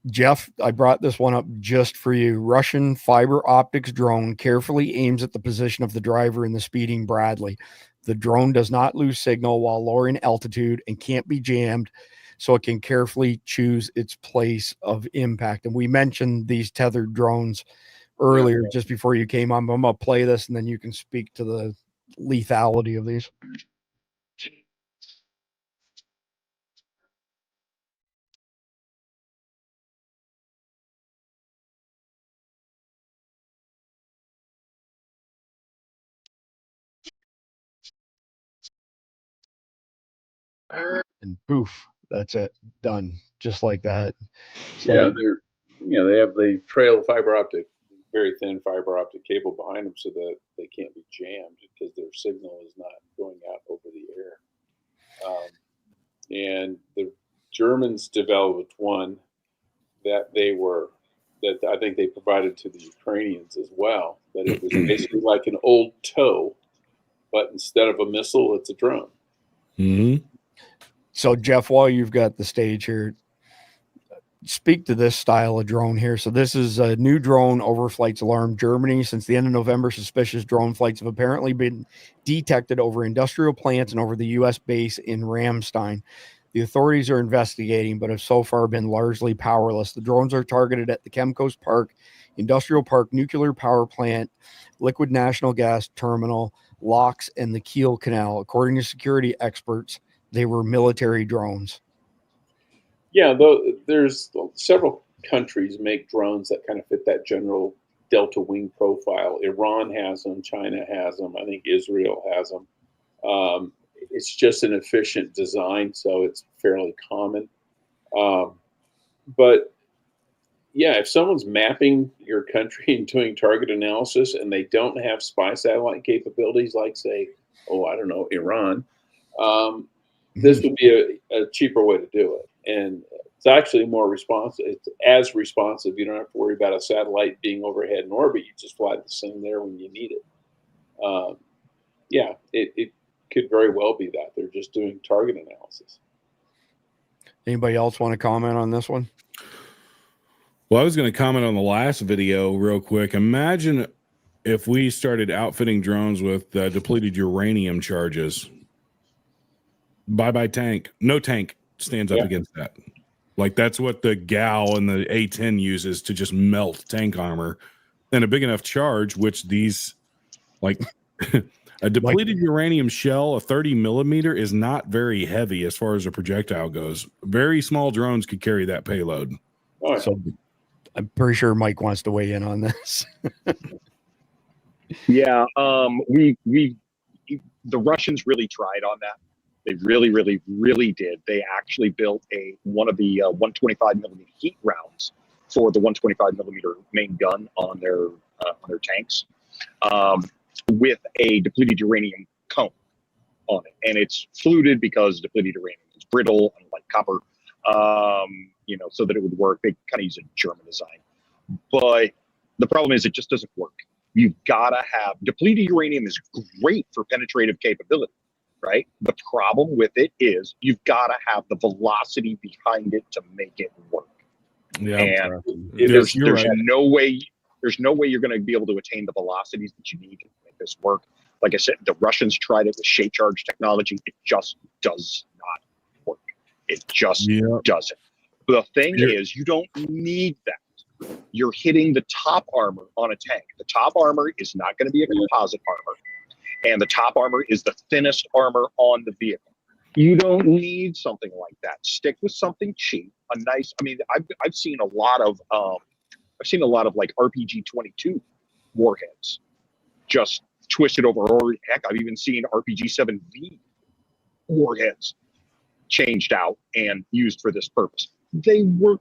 Jeff, I brought this one up just for you. Russian fiber optics drone carefully aims at the position of the driver in the speeding Bradley. The drone does not lose signal while lowering altitude and can't be jammed, so it can carefully choose its place of impact. And we mentioned these tethered drones earlier just before you came on. I'm going to play this, and then you can speak to the lethality of these. And poof, that's it, done, just like that. So, They have the trail of fiber optic, very thin fiber optic cable behind them so that they can't be jammed because their signal is not going out over the air. And the Germans developed one that I think they provided to the Ukrainians as well. That it was basically like an old tow, but instead of a missile, it's a drone. Mm-hmm. So Jeff, while you've got the stage here, speak to this style of drone here. So this is a new drone overflights alarm Germany. Since the end of November, suspicious drone flights have apparently been detected over industrial plants and over the U.S. base in Ramstein. The authorities are investigating, but have so far been largely powerless. The drones are targeted at the Chemcoast Park, Industrial Park, Nuclear Power Plant, Liquid National Gas Terminal, locks, and the Kiel Canal. According to security experts, they were military drones. Yeah, though there's several countries make drones that kind of fit that general delta wing profile. Iran has them, China has them, I think Israel has them. It's just an efficient design, so it's fairly common. But yeah, if someone's mapping your country and doing target analysis and they don't have spy satellite capabilities, like say, I don't know, Iran, this would be a cheaper way to do it. And it's actually more responsive. It's as responsive. You don't have to worry about a satellite being overhead in orbit. You just fly the same there when you need it. It could very well be that. They're just doing target analysis. Anybody else want to comment on this one? Well, I was going to comment on the last video real quick. Imagine if we started outfitting drones with depleted uranium charges. Bye-bye tank. No tank stands up against that. Like, that's what the GAL and the A-10 uses to just melt tank armor. And a big enough charge, which these, like, a depleted uranium shell, a 30 millimeter, is not very heavy as far as a projectile goes. Very small drones could carry that payload. Oh, yeah. So I'm pretty sure Mike wants to weigh in on this. Yeah, the Russians really tried on that. They really, really, really did. They actually built one of the 125 millimeter heat rounds for the 125 millimeter main gun on their tanks, with a depleted uranium cone on it, and it's fluted because depleted uranium is brittle, unlike copper. So that it would work. They kind of use a German design, but the problem is it just doesn't work. You've got to have depleted uranium is great for penetrative capability, right? The problem with it is you've got to have the velocity behind it to make it work. Yeah, and there's no way you're going to be able to attain the velocities that you need to make this work. Like I said, the Russians tried it with shape charge technology. It just does not work. It just doesn't. The thing is, you don't need that. You're hitting the top armor on a tank. The top armor is not going to be a composite armor, and the top armor is the thinnest armor on the vehicle. You don't need something like that. Stick with something cheap, a nice. I mean, I've seen a lot of like RPG-22 warheads just twisted over. Or heck, I've even seen RPG-7V warheads changed out and used for this purpose. They work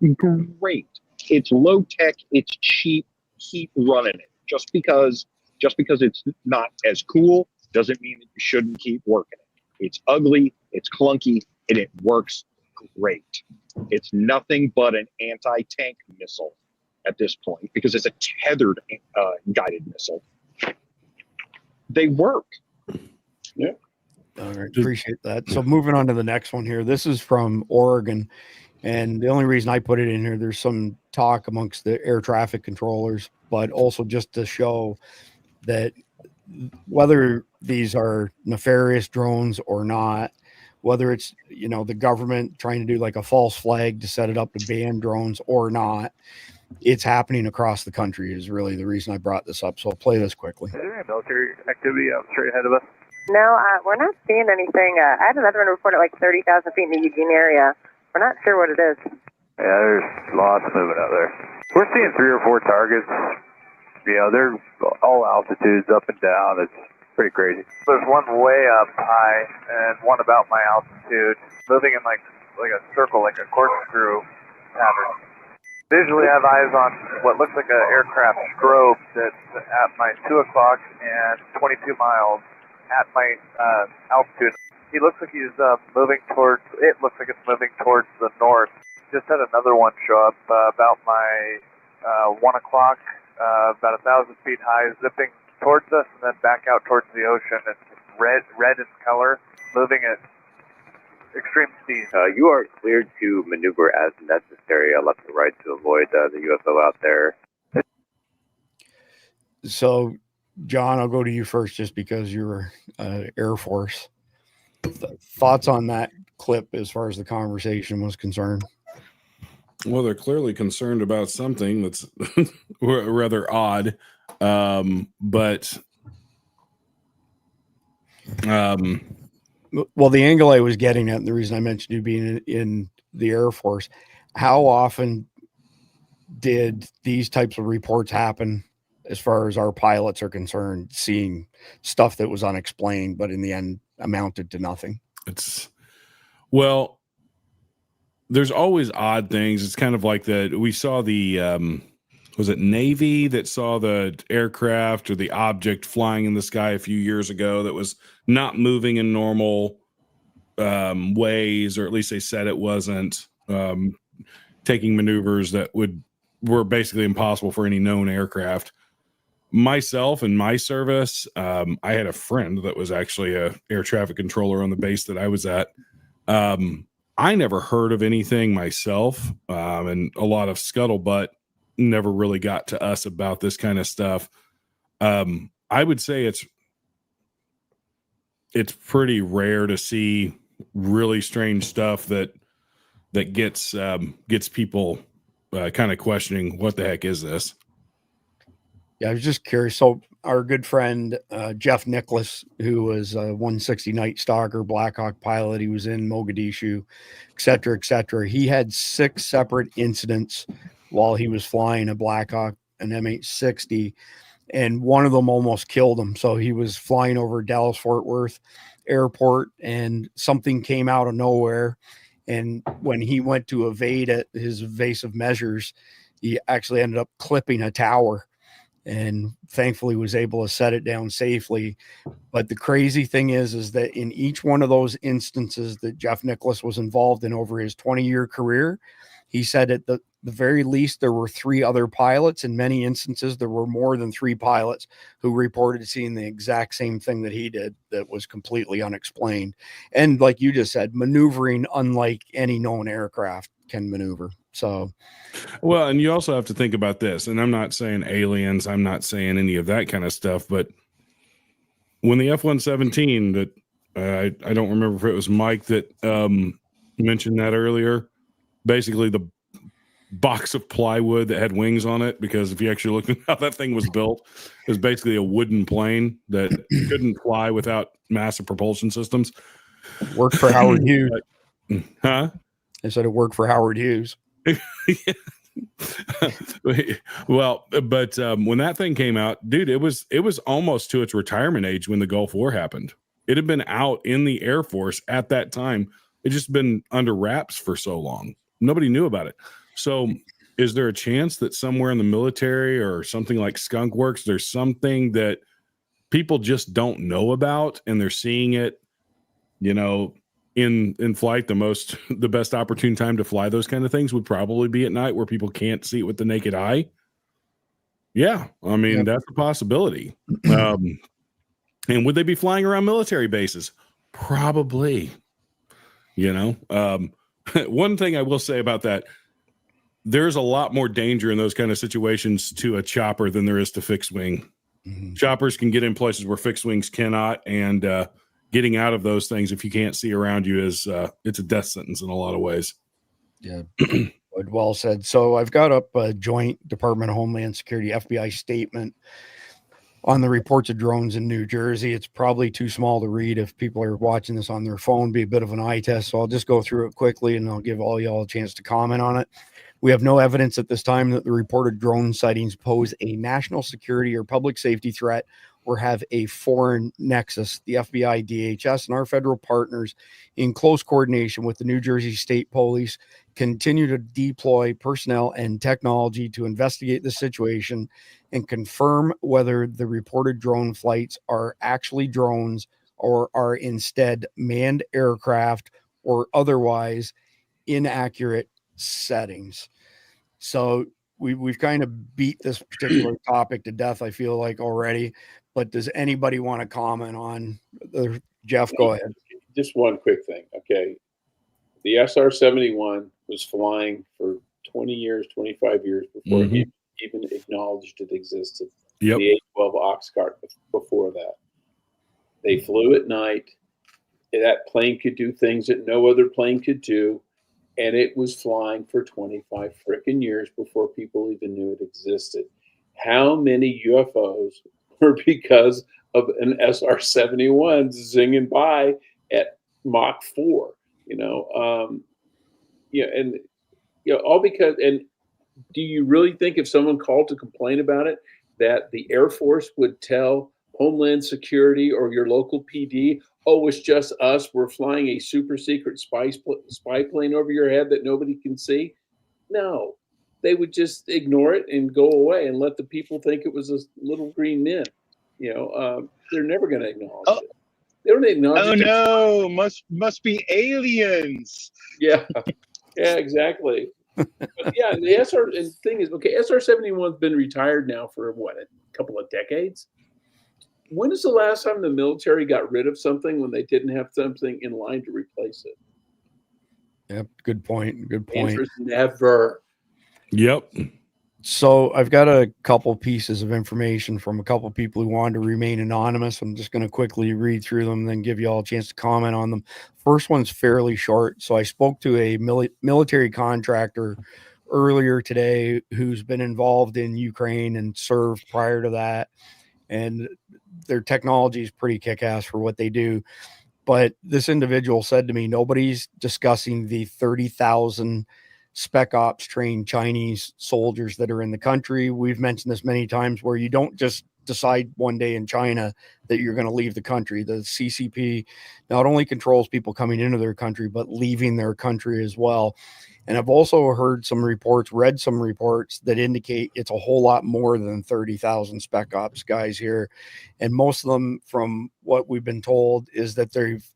great. It's low tech. It's cheap. Keep running it. Just because it's not as cool doesn't mean that you shouldn't keep working it. It's ugly. It's clunky, and it works great. It's nothing but an anti-tank missile at this point because it's a tethered guided missile. They work. Yeah. All right, appreciate that. So moving on to the next one here. This is from Oregon, and the only reason I put it in here, there's some talk amongst the air traffic controllers, but also just to show that whether these are nefarious drones or not, whether it's, the government trying to do like a false flag to set it up to ban drones or not, it's happening across the country is really the reason I brought this up. So I'll play this quickly. Is there any military activity out straight ahead of us? No, we're not seeing anything. I had another one reported like 30,000 feet in the Eugene area. We're not sure what it is. Yeah, there's lots moving out there. We're seeing 3 or 4 targets. They're all altitudes, up and down. It's pretty crazy. There's one way up high and one about my altitude, moving in like a circle, like a corkscrew pattern. Visually, I have eyes on what looks like an aircraft strobe that's at my 2 o'clock and 22 miles at my altitude. He looks like he's moving towards, it looks like it's moving towards the north. Just had another one show up about my 1 o'clock, about 1,000 feet high, zipping towards us and then back out towards the ocean. It's red in color, moving at Extreme speed. You are cleared to maneuver as necessary, left to right, to avoid the UFO out there. So, John, I'll go to you first just because you're Air Force. Thoughts on that clip as far as the conversation was concerned? Well, they're clearly concerned about something that's rather odd. But well, the angle I was getting at, and the reason I mentioned you being in the Air Force, how often did these types of reports happen as far as our pilots are concerned, seeing stuff that was unexplained, but in the end amounted to nothing? Well, there's always odd things. It's kind of like we saw the, was it Navy that saw the aircraft or the object flying in the sky a few years ago that was not moving in normal ways, or at least they said it wasn't, taking maneuvers that were basically impossible for any known aircraft. Myself and my service, I had a friend that was actually a air traffic controller on the base that I was at. I never heard of anything myself, and a lot of scuttlebutt never really got to us about this kind of stuff. I would say it's pretty rare to see really strange stuff that gets people kind of questioning, what the heck is this? Yeah, I was just curious. So our good friend Jeff Nicholas, who was a 160 Night Stalker Black Hawk pilot, he was in Mogadishu, et cetera, et cetera. He had 6 separate incidents while he was flying a Black Hawk, an M860, and one of them almost killed him. So he was flying over Dallas Fort Worth Airport, and something came out of nowhere. And when he went to evade it, his evasive measures, he actually ended up clipping a tower, and thankfully was able to set it down safely. But the crazy thing is that in each one of those instances that Jeff Nicholas was involved in over his 20-year career, he said at the very least there were 3 other pilots. In many instances, there were more than 3 pilots who reported seeing the exact same thing that he did that was completely unexplained. And like you just said, maneuvering unlike any known aircraft can maneuver. So, well, and you also have to think about this, and I'm not saying aliens, I'm not saying any of that kind of stuff, but when the F-117 that I don't remember if it was Mike that mentioned that earlier, basically the box of plywood that had wings on it, because if you actually look at how that thing was built, it was basically a wooden plane that couldn't fly without massive propulsion systems. Worked for Howard Hughes. Huh? I said it worked for Howard Hughes. Well, but when that thing came out, dude, it was almost to its retirement age when the Gulf War happened. It had been out in the Air Force at that time. It just been under wraps for so long. Nobody knew about it. So is there a chance that somewhere in the military or something like Skunk Works, there's something that people just don't know about and they're seeing it, in flight? The best opportune time to fly those kind of things would probably be at night, where people can't see it with the naked eye. Yeah. I mean, That's a possibility. And would they be flying around military bases? Probably. One thing I will say about that, there's a lot more danger in those kind of situations to a chopper than there is to fixed wing. Mm-hmm. Choppers can get in places where fixed wings cannot, and getting out of those things, if you can't see around you, is it's a death sentence in a lot of ways. Yeah. Well said. So I've got up a joint Department of Homeland Security FBI statement on the reports of drones in New Jersey. It's probably too small to read if people are watching this on their phone, be a bit of an eye test. So I'll just go through it quickly and I'll give all y'all a chance to comment on it. We have no evidence at this time that the reported drone sightings pose a national security or public safety threat or have a foreign nexus. The FBI, DHS, and our federal partners, in close coordination with the New Jersey State Police, continue to deploy personnel and technology to investigate the situation and confirm whether the reported drone flights are actually drones or are instead manned aircraft or otherwise inaccurate settings. So we've kind of beat this particular topic to death, I feel like, already. But does anybody want to comment on Jeff? Go ahead. Just one quick thing. Okay. The SR-71 was flying for 20 years, 25 years before it even acknowledged it existed. Yep. The A-12 Oxcart before that. They flew at night. That plane could do things that no other plane could do. And it was flying for 25 frickin' years before people even knew it existed. How many UFOs were because of an SR-71 zinging by at Mach 4? All because, and do you really think if someone called to complain about it, that the Air Force would tell Homeland Security or your local PD, oh, it's just us, we're flying a super secret spy plane over your head that nobody can see? No, they would just ignore it and go away and let the people think it was a little green men. They're never going to acknowledge it. They don't acknowledge it. Oh no, must be aliens. Yeah, yeah, exactly. But yeah, the thing is, okay, SR-71's been retired now for what, a couple of decades? When is the last time the military got rid of something when they didn't have something in line to replace it? Yep, good point. Good point. Answer's never. Yep. So I've got a couple pieces of information from a couple people who wanted to remain anonymous. I'm just going to quickly read through them and then give you all a chance to comment on them. First one's fairly short. So I spoke to a military contractor earlier today who's been involved in Ukraine and served prior to that. And their technology is pretty kick-ass for what they do. But this individual said to me, nobody's discussing the 30,000 spec ops trained Chinese soldiers that are in the country. We've mentioned this many times, where you don't just decide one day in China that you're going to leave the country. The CCP not only controls people coming into their country, but leaving their country as well. And I've also read some reports that indicate it's a whole lot more than 30,000 spec ops guys here. And most of them, from what we've been told, is that they've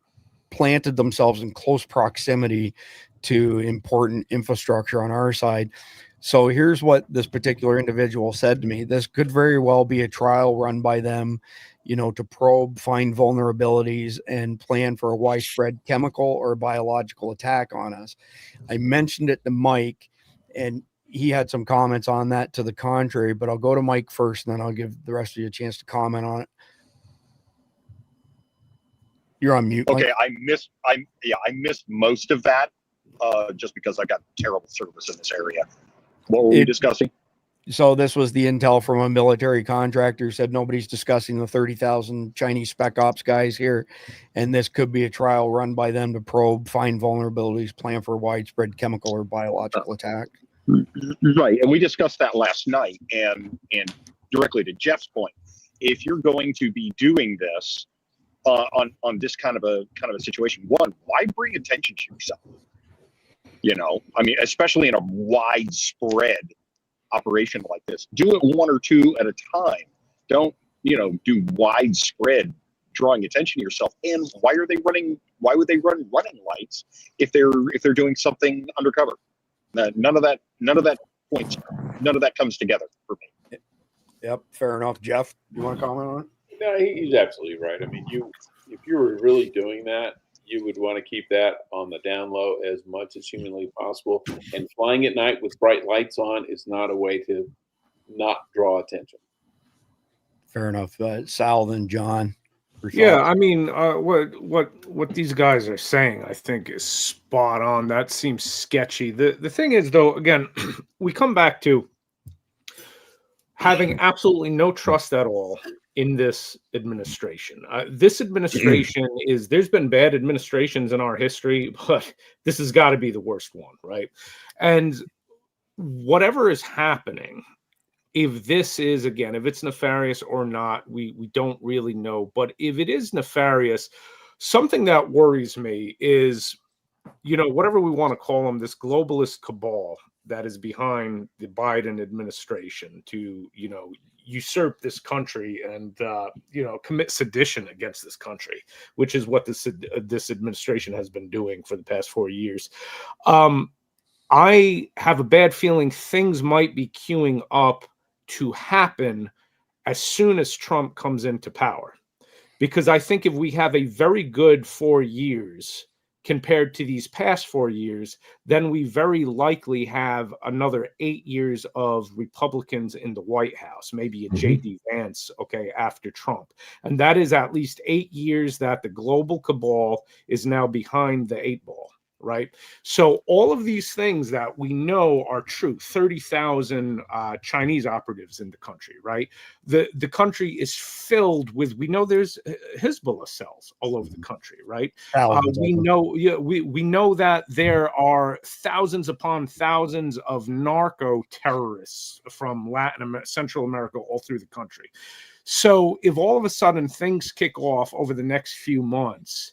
planted themselves in close proximity to important infrastructure on our side. So here's what this particular individual said to me. This could very well be a trial run by them, to probe, find vulnerabilities, and plan for a widespread chemical or biological attack on us. I mentioned it to Mike, and he had some comments on that to the contrary, but I'll go to Mike first, and then I'll give the rest of you a chance to comment on it. You're on mute, Mike. Okay, I missed most of that, just because I got terrible service in this area. What were we discussing? So this was the intel from a military contractor, said nobody's discussing the 30,000 Chinese spec ops guys here, and this could be a trial run by them to probe, find vulnerabilities, plan for a widespread chemical or biological attack. Right, and we discussed that last night. And directly to Jeff's point, if you're going to be doing this on this kind of a situation, one, why bring attention to yourself? Especially in a widespread operation like this, do it one or two at a time. Don't do widespread drawing attention to yourself. And why would they run running lights if they're doing something undercover? None of that comes together for me. Yep, fair enough. Jeff, you want to comment on it? No, he's absolutely right. If you were really doing that, you would want to keep that on the down low as much as humanly possible. And flying at night with bright lights on is not a way to not draw attention. Fair enough. Sal, then John. Yeah, what these guys are saying, I think, is spot on. That seems sketchy. The thing is, though, again, we come back to having absolutely no trust at all in this administration. This administration there's been bad administrations in our history, but this has got to be the worst one, right? And whatever is happening, if this is, again, if it's nefarious or not, we don't really know. But if it is nefarious, something that worries me is, whatever we want to call them, this globalist cabal that is behind the Biden administration to, usurp this country and commit sedition against this country, which is what this administration has been doing for the past 4 years. I have a bad feeling things might be queuing up to happen as soon as Trump comes into power, because I think if we have a very good 4 years compared to these past 4 years, then we very likely have another 8 years of Republicans in the White House, maybe a J.D. Vance, okay, after Trump. And that is at least 8 years that the global cabal is now behind the 8 ball. Right. So all of these things that we know are true, 30,000 Chinese operatives in the country. Right. The country is filled with, we know there's Hezbollah cells all over the country. Right. We know that there are thousands upon thousands of narco terrorists from Central America all through the country. So if all of a sudden things kick off over the next few months,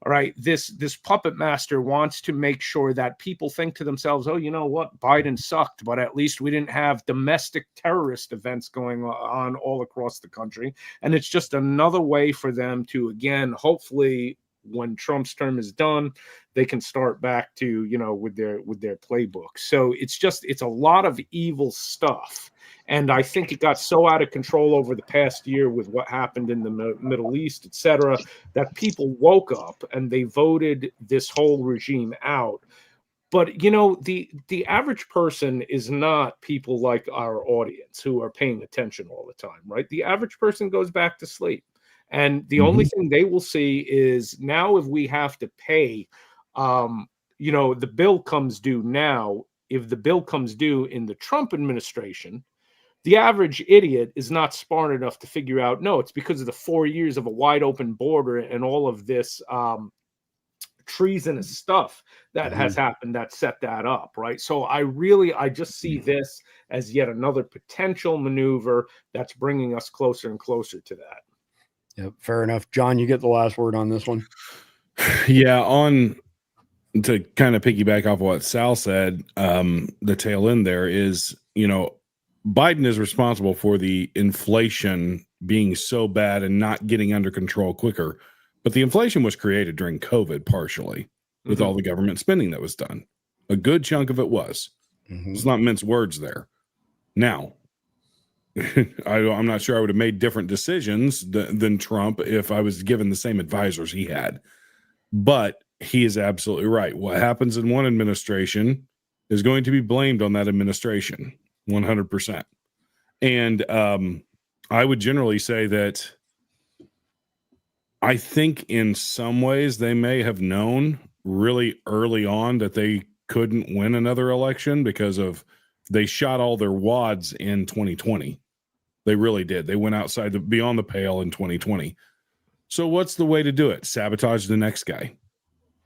all right, this puppet master wants to make sure that people think to themselves, oh, you know what, Biden sucked, but at least we didn't have domestic terrorist events going on all across the country. And it's just another way for them to, again, hopefully when Trump's term is done, they can start back to, with their playbook. So it's a lot of evil stuff. And I think it got so out of control over the past year with what happened in the Middle East, et cetera, that people woke up and they voted this whole regime out. But, the average person is not people like our audience who are paying attention all the time, right? The average person goes back to sleep. And the only thing they will see is now if we have to pay, the bill comes due now. If the bill comes due in the Trump administration, the average idiot is not smart enough to figure out, no, it's because of the 4 years of a wide open border and all of this treasonous stuff that has happened that set that up, right? So I just see this as yet another potential maneuver that's bringing us closer and closer to that. Yep, fair enough. John, you get the last word on this one. Yeah, to kind of piggyback off what Sal said, the tail end there is, Biden is responsible for the inflation being so bad and not getting under control quicker. But the inflation was created during COVID partially with all the government spending that was done. A good chunk of it was. It's not mince words there. Now, I'm not sure I would have made different decisions than Trump if I was given the same advisors he had. But he is absolutely right. What happens in one administration is going to be blamed on that administration. 100%. And I would generally say that I think in some ways they may have known really early on that they couldn't win another election because they shot all their wads in 2020. They really did. They went beyond the pale in 2020. So what's the way to do it? Sabotage the next guy.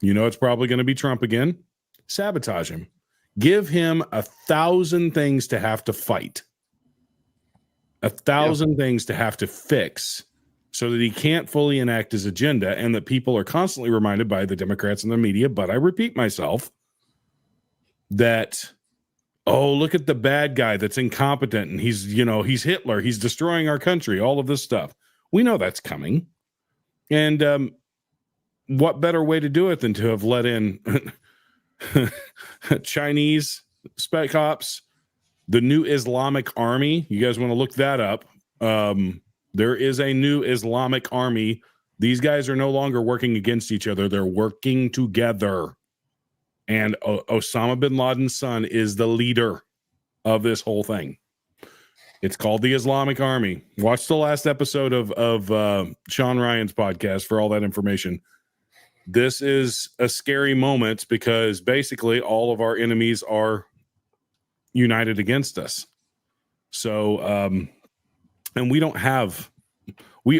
It's probably going to be Trump again. Sabotage him. Give him 1,000 things to have to fight, 1,000 things to have to fix so that he can't fully enact his agenda and that people are constantly reminded by the Democrats and the media. But I repeat myself that, oh, look at the bad guy that's incompetent and he's Hitler. He's destroying our country, all of this stuff. We know that's coming. And what better way to do it than to have let in Chinese spec ops, the new Islamic army. You guys want to look that up? There is a new Islamic army. These guys are no longer working against each other. They're working together. And Osama bin Laden's son is the leader of this whole thing. It's called the Islamic Army. Watch the last episode of Sean Ryan's podcast for all that information. This is a scary moment because basically all of our enemies are united against us. So, and we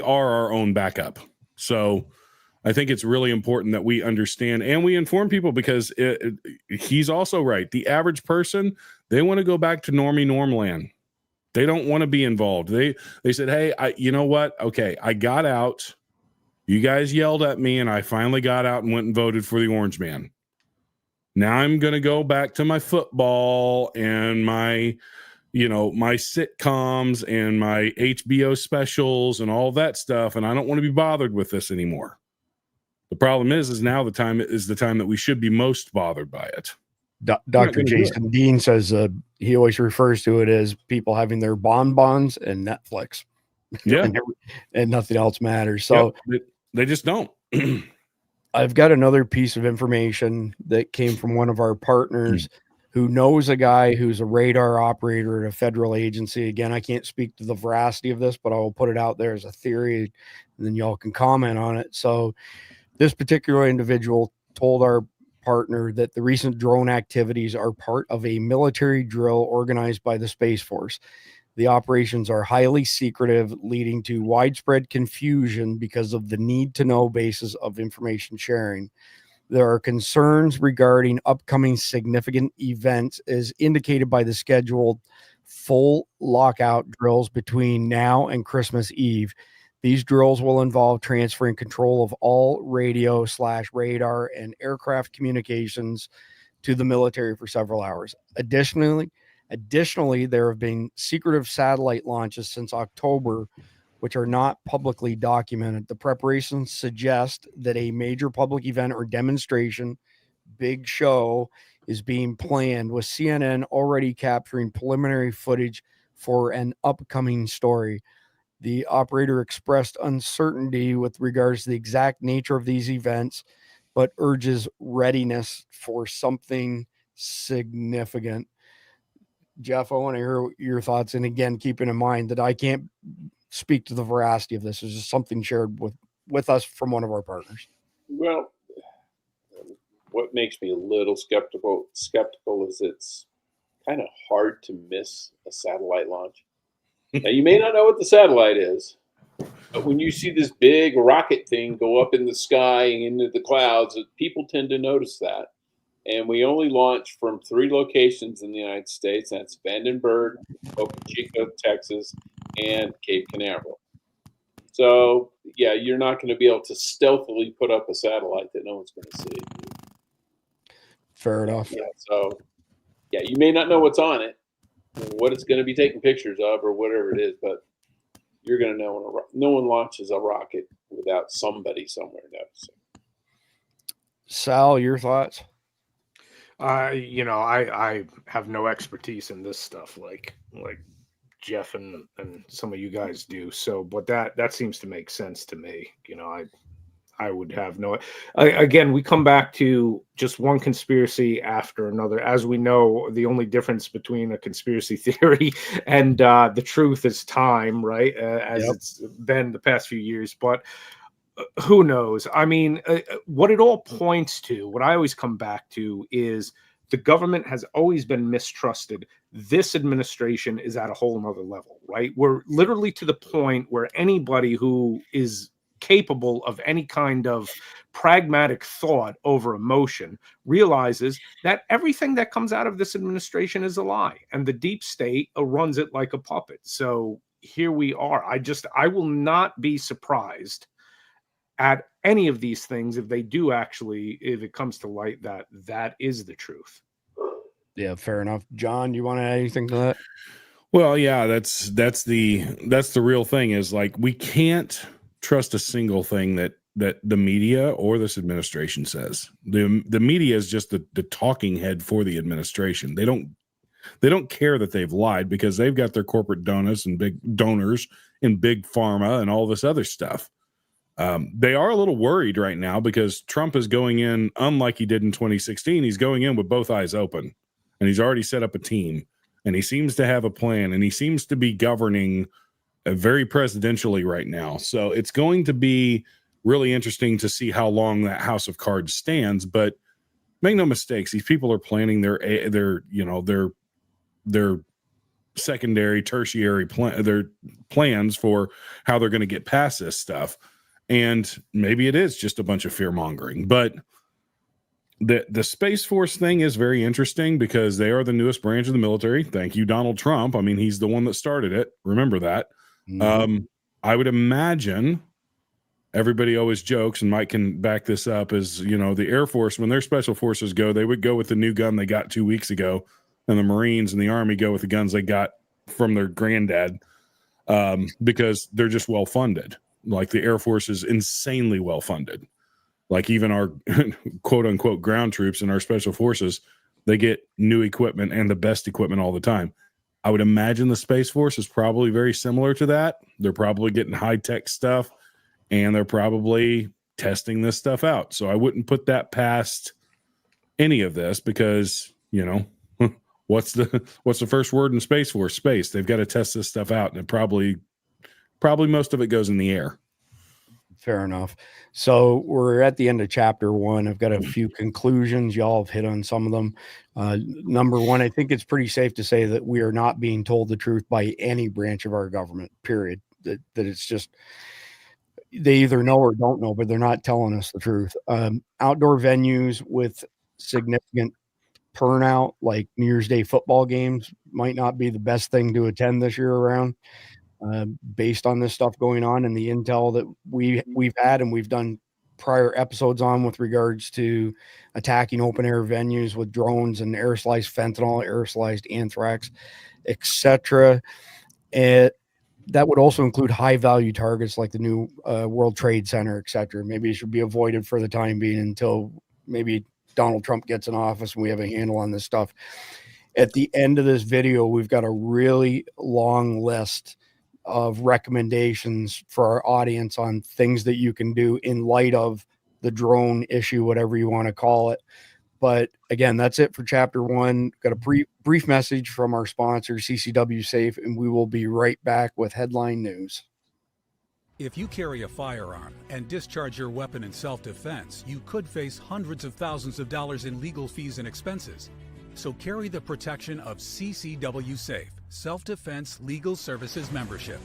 are our own backup. So I think it's really important that we understand and we inform people because he's also right. The average person, they want to go back to normie normland. They don't want to be involved. They said, hey, you know what? Okay, I got out. You guys yelled at me and I finally got out and went and voted for the orange man. Now I'm going to go back to my football and my sitcoms and my HBO specials and all that stuff. And I don't want to be bothered with this anymore. The problem is now the time that we should be most bothered by it. Dr. Jason Dean says he always refers to it as people having their bonbons and Netflix. Yeah. and nothing else matters. So they just don't. I've got another piece of information that came from one of our partners who knows a guy who's a radar operator at a federal agency. Again, I can't speak to the veracity of this, but I will put it out there as a theory, and then y'all can comment on it. So this particular individual told our partner that the recent drone activities are part of a military drill organized by the Space Force. The operations are highly secretive, leading to widespread confusion because of the need to know basis of information sharing. There are concerns regarding upcoming significant events as indicated by the scheduled full lockout drills between now and Christmas Eve. These drills will involve transferring control of all radio/radar and aircraft communications to the military for several hours. Additionally, there have been secretive satellite launches since October, which are not publicly documented. The preparations suggest that a major public event or demonstration, big show, is being planned, with CNN already capturing preliminary footage for an upcoming story. The operator expressed uncertainty with regards to the exact nature of these events, but urges readiness for something significant. Jeff, I want to hear your thoughts. And again, keeping in mind that I can't speak to the veracity of this. It's just something shared with us from one of our partners. Well, what makes me a little skeptical is it's kind of hard to miss a satellite launch. Now, you may not know what the satellite is, but when you see this big rocket thing go up in the sky and into the clouds, people tend to notice that. And we only launch from 3 locations in the United States. That's Vandenberg, Boca Chica, Texas, and Cape Canaveral. So, yeah, you're not going to be able to stealthily put up a satellite that no one's going to see. Fair enough. Yeah, so, yeah, you may not know what's on it, what it's going to be taking pictures of or whatever it is, but you're going to know when no one launches a rocket without somebody somewhere noticing. Sal, your thoughts? I have no expertise in this stuff like Jeff and some of you guys do. So, but that seems to make sense to me. I would have no. Again, we come back to just one conspiracy after another. As we know, the only difference between a conspiracy theory and the truth is time, right? As it's been the past few years, but. Who knows? I mean, what it all points to, what I always come back to is the government has always been mistrusted. This administration is at a whole nother level, right? We're literally to the point where anybody who is capable of any kind of pragmatic thought over emotion realizes that everything that comes out of this administration is a lie, and the deep state runs it like a puppet. So here we are. I will not be surprised at any of these things if they do actually, if it comes to light that is the truth. Yeah, fair enough. John, you want to add anything to that? Well, yeah, that's the real thing is like we can't trust a single thing that the media or this administration says. The media is just the talking head for the administration. They don't care that they've lied because they've got their corporate donors and big pharma and all this other stuff. They are a little worried right now because Trump is going in, unlike he did in 2016, he's going in with both eyes open, and he's already set up a team, and he seems to have a plan, and he seems to be governing very presidentially right now. So it's going to be really interesting to see how long that house of cards stands. But make no mistakes, these people are planning their secondary, tertiary their plans for how they're going to get past this stuff. And maybe it is just a bunch of fear mongering, but the Space Force thing is very interesting because they are the newest branch of the military. Thank you, Donald Trump. I mean, he's the one that started it. Remember that. Mm-hmm. I would imagine everybody always jokes, and Mike can back this up, is, the Air Force, when their special forces go, they would go with the new gun they got 2 weeks ago, and the Marines and the Army go with the guns they got from their granddad because they're just well funded. Like the Air Force is insanely well funded. Like even our quote unquote ground troops and our special forces, they get new equipment and the best equipment all the time. I would imagine the Space Force is probably very similar to that. They're probably getting high tech stuff, and they're probably testing this stuff out. So I wouldn't put that past any of this because, you know, what's the first word in Space Force? Space. They've got to test this stuff out, and it probably most of it goes in the air. Fair enough. So we're at the end of chapter 1. I've got a few conclusions. Y'all have hit on some of them. Number 1, I think it's pretty safe to say that we are not being told the truth by any branch of our government, period. That it's just, they either know or don't know, but they're not telling us the truth. Outdoor venues with significant turnout, like New Year's Day football games, might not be the best thing to attend this year around. Based on this stuff going on and the intel that we've had and we've done prior episodes on with regards to attacking open air venues with drones and aerosolized fentanyl, aerosolized anthrax, etc. And that would also include high value targets like the new World Trade Center, etc. Maybe it should be avoided for the time being until maybe Donald Trump gets in office and we have a handle on this stuff. At the end of this video, we've got a really long list of recommendations for our audience on things that you can do in light of the drone issue, whatever you want to call it. But again, that's it for chapter 1. Got a brief message from our sponsor, CCW Safe, and we will be right back with headline news. If you carry a firearm and discharge your weapon in self-defense, you could face hundreds of thousands of dollars in legal fees and expenses. So carry the protection of CCW Safe, Self-Defense Legal Services membership.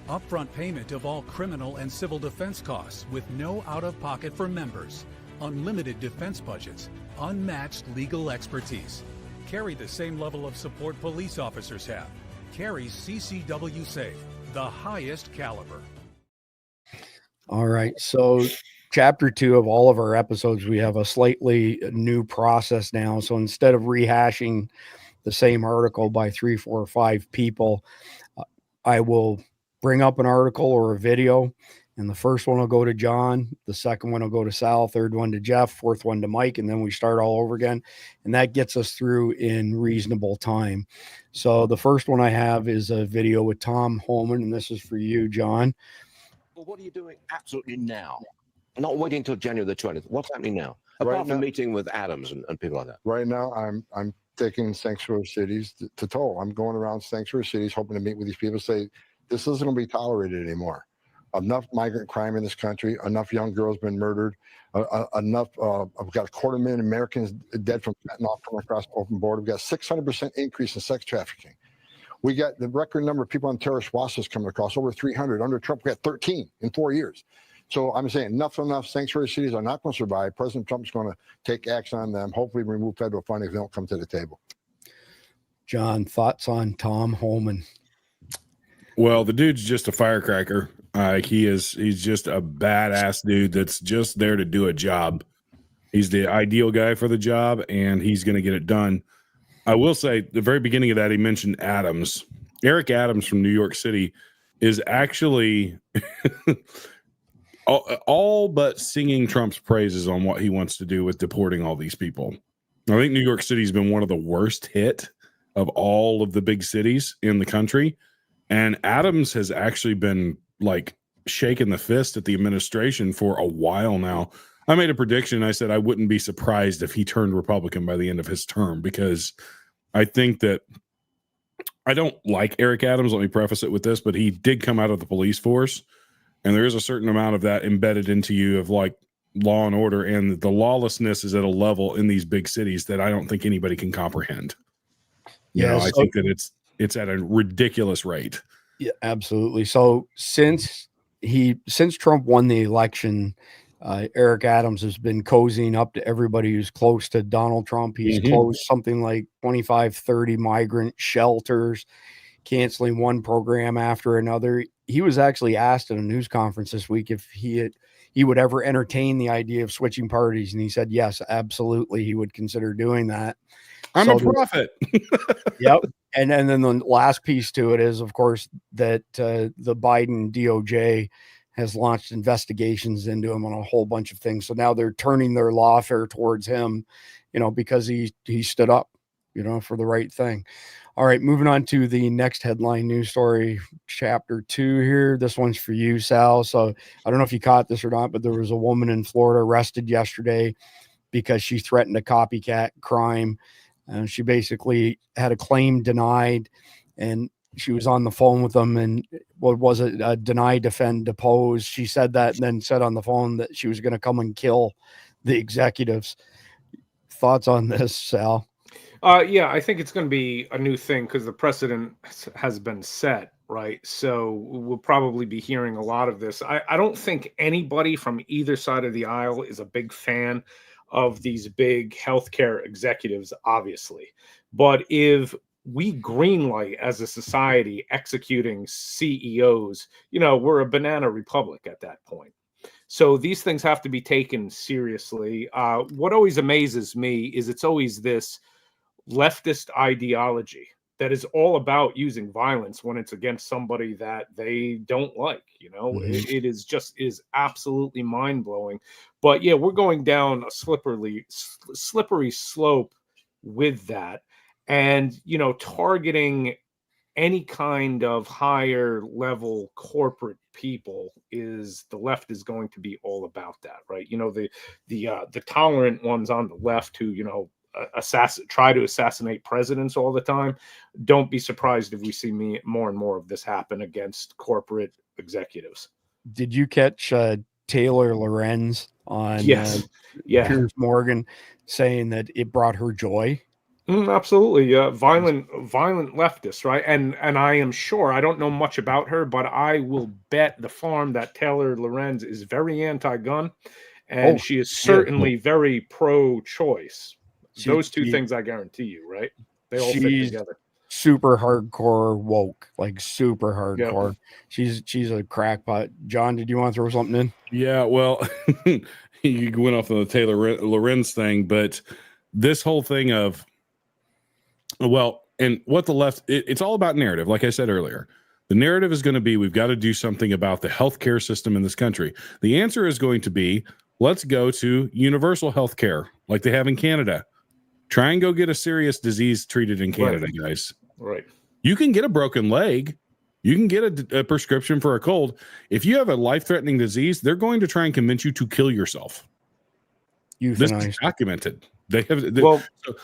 Upfront payment of all criminal and civil defense costs with no out-of-pocket for members. Unlimited defense budgets, unmatched legal expertise. Carry the same level of support police officers have. Carry CCW Safe, the highest caliber. All right, so chapter 2 of all of our episodes, we have a slightly new process now. So instead of rehashing the same article by 3, 4, or 5 people, I will bring up an article or a video, and the first one will go to John, the second one will go to Sal, third one to Jeff, fourth one to Mike, and then we start all over again. And that gets us through in reasonable time. So the first one I have is a video with Tom Holman, and this is for you, John. Well, what are you doing absolutely now? Not waiting until January the 20th. What's happening now? Apart from meeting with Adams and people like that. Right now, I'm taking sanctuary cities to toll. I'm going around sanctuary cities hoping to meet with these people, say, this isn't going to be tolerated anymore. Enough migrant crime in this country, enough young girls been murdered, enough, I've got 250,000 Americans dead from fentanyl coming across the open border. We've got 600% increase in sex trafficking. We got the record number of people on terrorist watches coming across, over 300. Under Trump, we got 13 in 4 years. So I'm saying enough sanctuary cities are not going to survive. President Trump's going to take action on them, hopefully remove federal funding if they don't come to the table. John, thoughts on Tom Holman? Well, the dude's just a firecracker. He's just a badass dude that's just there to do a job. He's the ideal guy for the job, and he's going to get it done. I will say, the very beginning of that, he mentioned Adams. Eric Adams from New York City is actually all but singing Trump's praises on what he wants to do with deporting all these people. I think New York City's been one of the worst hit of all of the big cities in the country. And Adams has actually been like shaking the fist at the administration for a while now. I made a prediction. I said I wouldn't be surprised if he turned Republican by the end of his term, because I think that I don't like Eric Adams. Let me preface it with this, but he did come out of the police force, and there is a certain amount of that embedded into you of like law and order, and the lawlessness is at a level in these big cities that I don't think anybody can comprehend. I think that it's at a ridiculous rate. Yeah, absolutely. So since Trump won the election, Eric Adams has been cozying up to everybody who's close to Donald Trump. He's closed something like 25, 30 migrant shelters, canceling one program after another. He was actually asked at a news conference this week if he would ever entertain the idea of switching parties, and he said yes, absolutely, he would consider doing that. I'm a prophet. Yep. And then the last piece to it is, of course, that the Biden DOJ has launched investigations into him on a whole bunch of things. So now they're turning their lawfare towards him, because he stood up for the right thing. All right, moving on to the next headline news story, chapter 2 here. This one's for you, Sal. So I don't know if you caught this or not, but there was a woman in Florida arrested yesterday because she threatened a copycat crime. She basically had a claim denied, and she was on the phone with them, and what was it? Deny, defend, depose. She said that and then said on the phone that she was going to come and kill the executives. Thoughts on this, Sal? Yeah, I think it's going to be a new thing because the precedent has been set, right? So we'll probably be hearing a lot of this. I don't think anybody from either side of the aisle is a big fan of these big healthcare executives, obviously. But if we greenlight as a society executing CEOs, we're a banana republic at that point. So these things have to be taken seriously. What always amazes me is it's always this leftist ideology that is all about using violence when it's against somebody that they don't like. It is absolutely mind-blowing. But yeah, we're going down a slippery slope with that, and targeting any kind of higher level corporate people the left is going to be all about that, right? The tolerant ones on the left who try to assassinate presidents all the time. Don't be surprised if we see more and more of this happen against corporate executives. Did you catch Taylor Lorenz on Piers Morgan saying that it brought her joy? Absolutely. Violent leftist, right? And I am sure, I don't know much about her, but I will bet the farm that Taylor Lorenz is very anti-gun, and she is certainly very pro-choice. Those two things I guarantee you, right? They all fit together. Super hardcore woke, like super hardcore. Yep. She's a crackpot. John, did you want to throw something in? Yeah, well, you went off on the Taylor Lorenz thing, but this whole thing of, and what the left, it's all about narrative. Like I said earlier, the narrative is going to be, we've got to do something about the healthcare system in this country. The answer is going to be, let's go to universal healthcare like they have in Canada. Try and go get a serious disease treated in Canada, guys. Right. You can get a broken leg. You can get a prescription for a cold. If you have a life-threatening disease, they're going to try and convince you to kill yourself. This is documented. So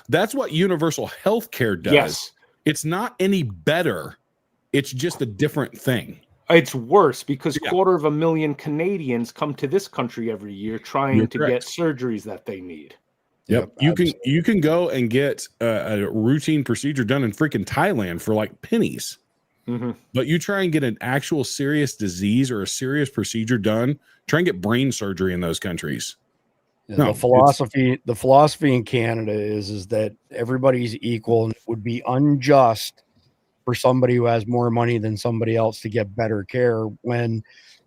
that's what universal health care does. Yes. It's not any better. It's just a different thing. It's worse because 250,000 Canadians come to this country every year trying to get surgeries that they need. Yep. You can go and get a routine procedure done in freaking Thailand for like pennies. Mm-hmm. But you try and get an actual serious disease or a serious procedure done, try and get brain surgery in those countries. Yeah, the philosophy in Canada is that everybody's equal, and it would be unjust for somebody who has more money than somebody else to get better care, when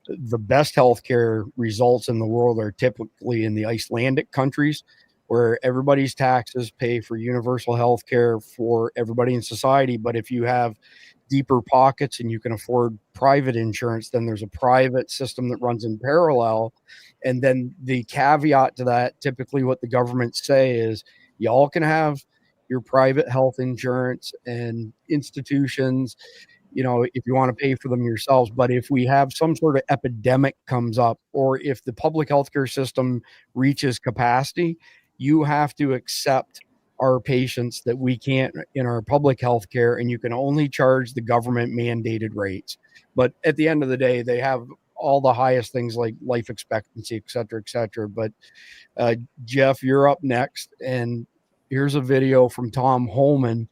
the best healthcare results in the world are typically in the Icelandic countries, where everybody's taxes pay for universal health care for everybody in society. But if you have deeper pockets and you can afford private insurance, then there's a private system that runs in parallel. And then the caveat to that, typically what the governments say is, y'all can have your private health insurance and institutions, if you want to pay for them yourselves. But if we have some sort of epidemic comes up, or if the public healthcare system reaches capacity, you have to accept our patients that we can't in our public health care, and you can only charge the government mandated rates. But at the end of the day, they have all the highest things like life expectancy, et cetera, et cetera. But Jeff, you're up next. And here's a video from Tom Holman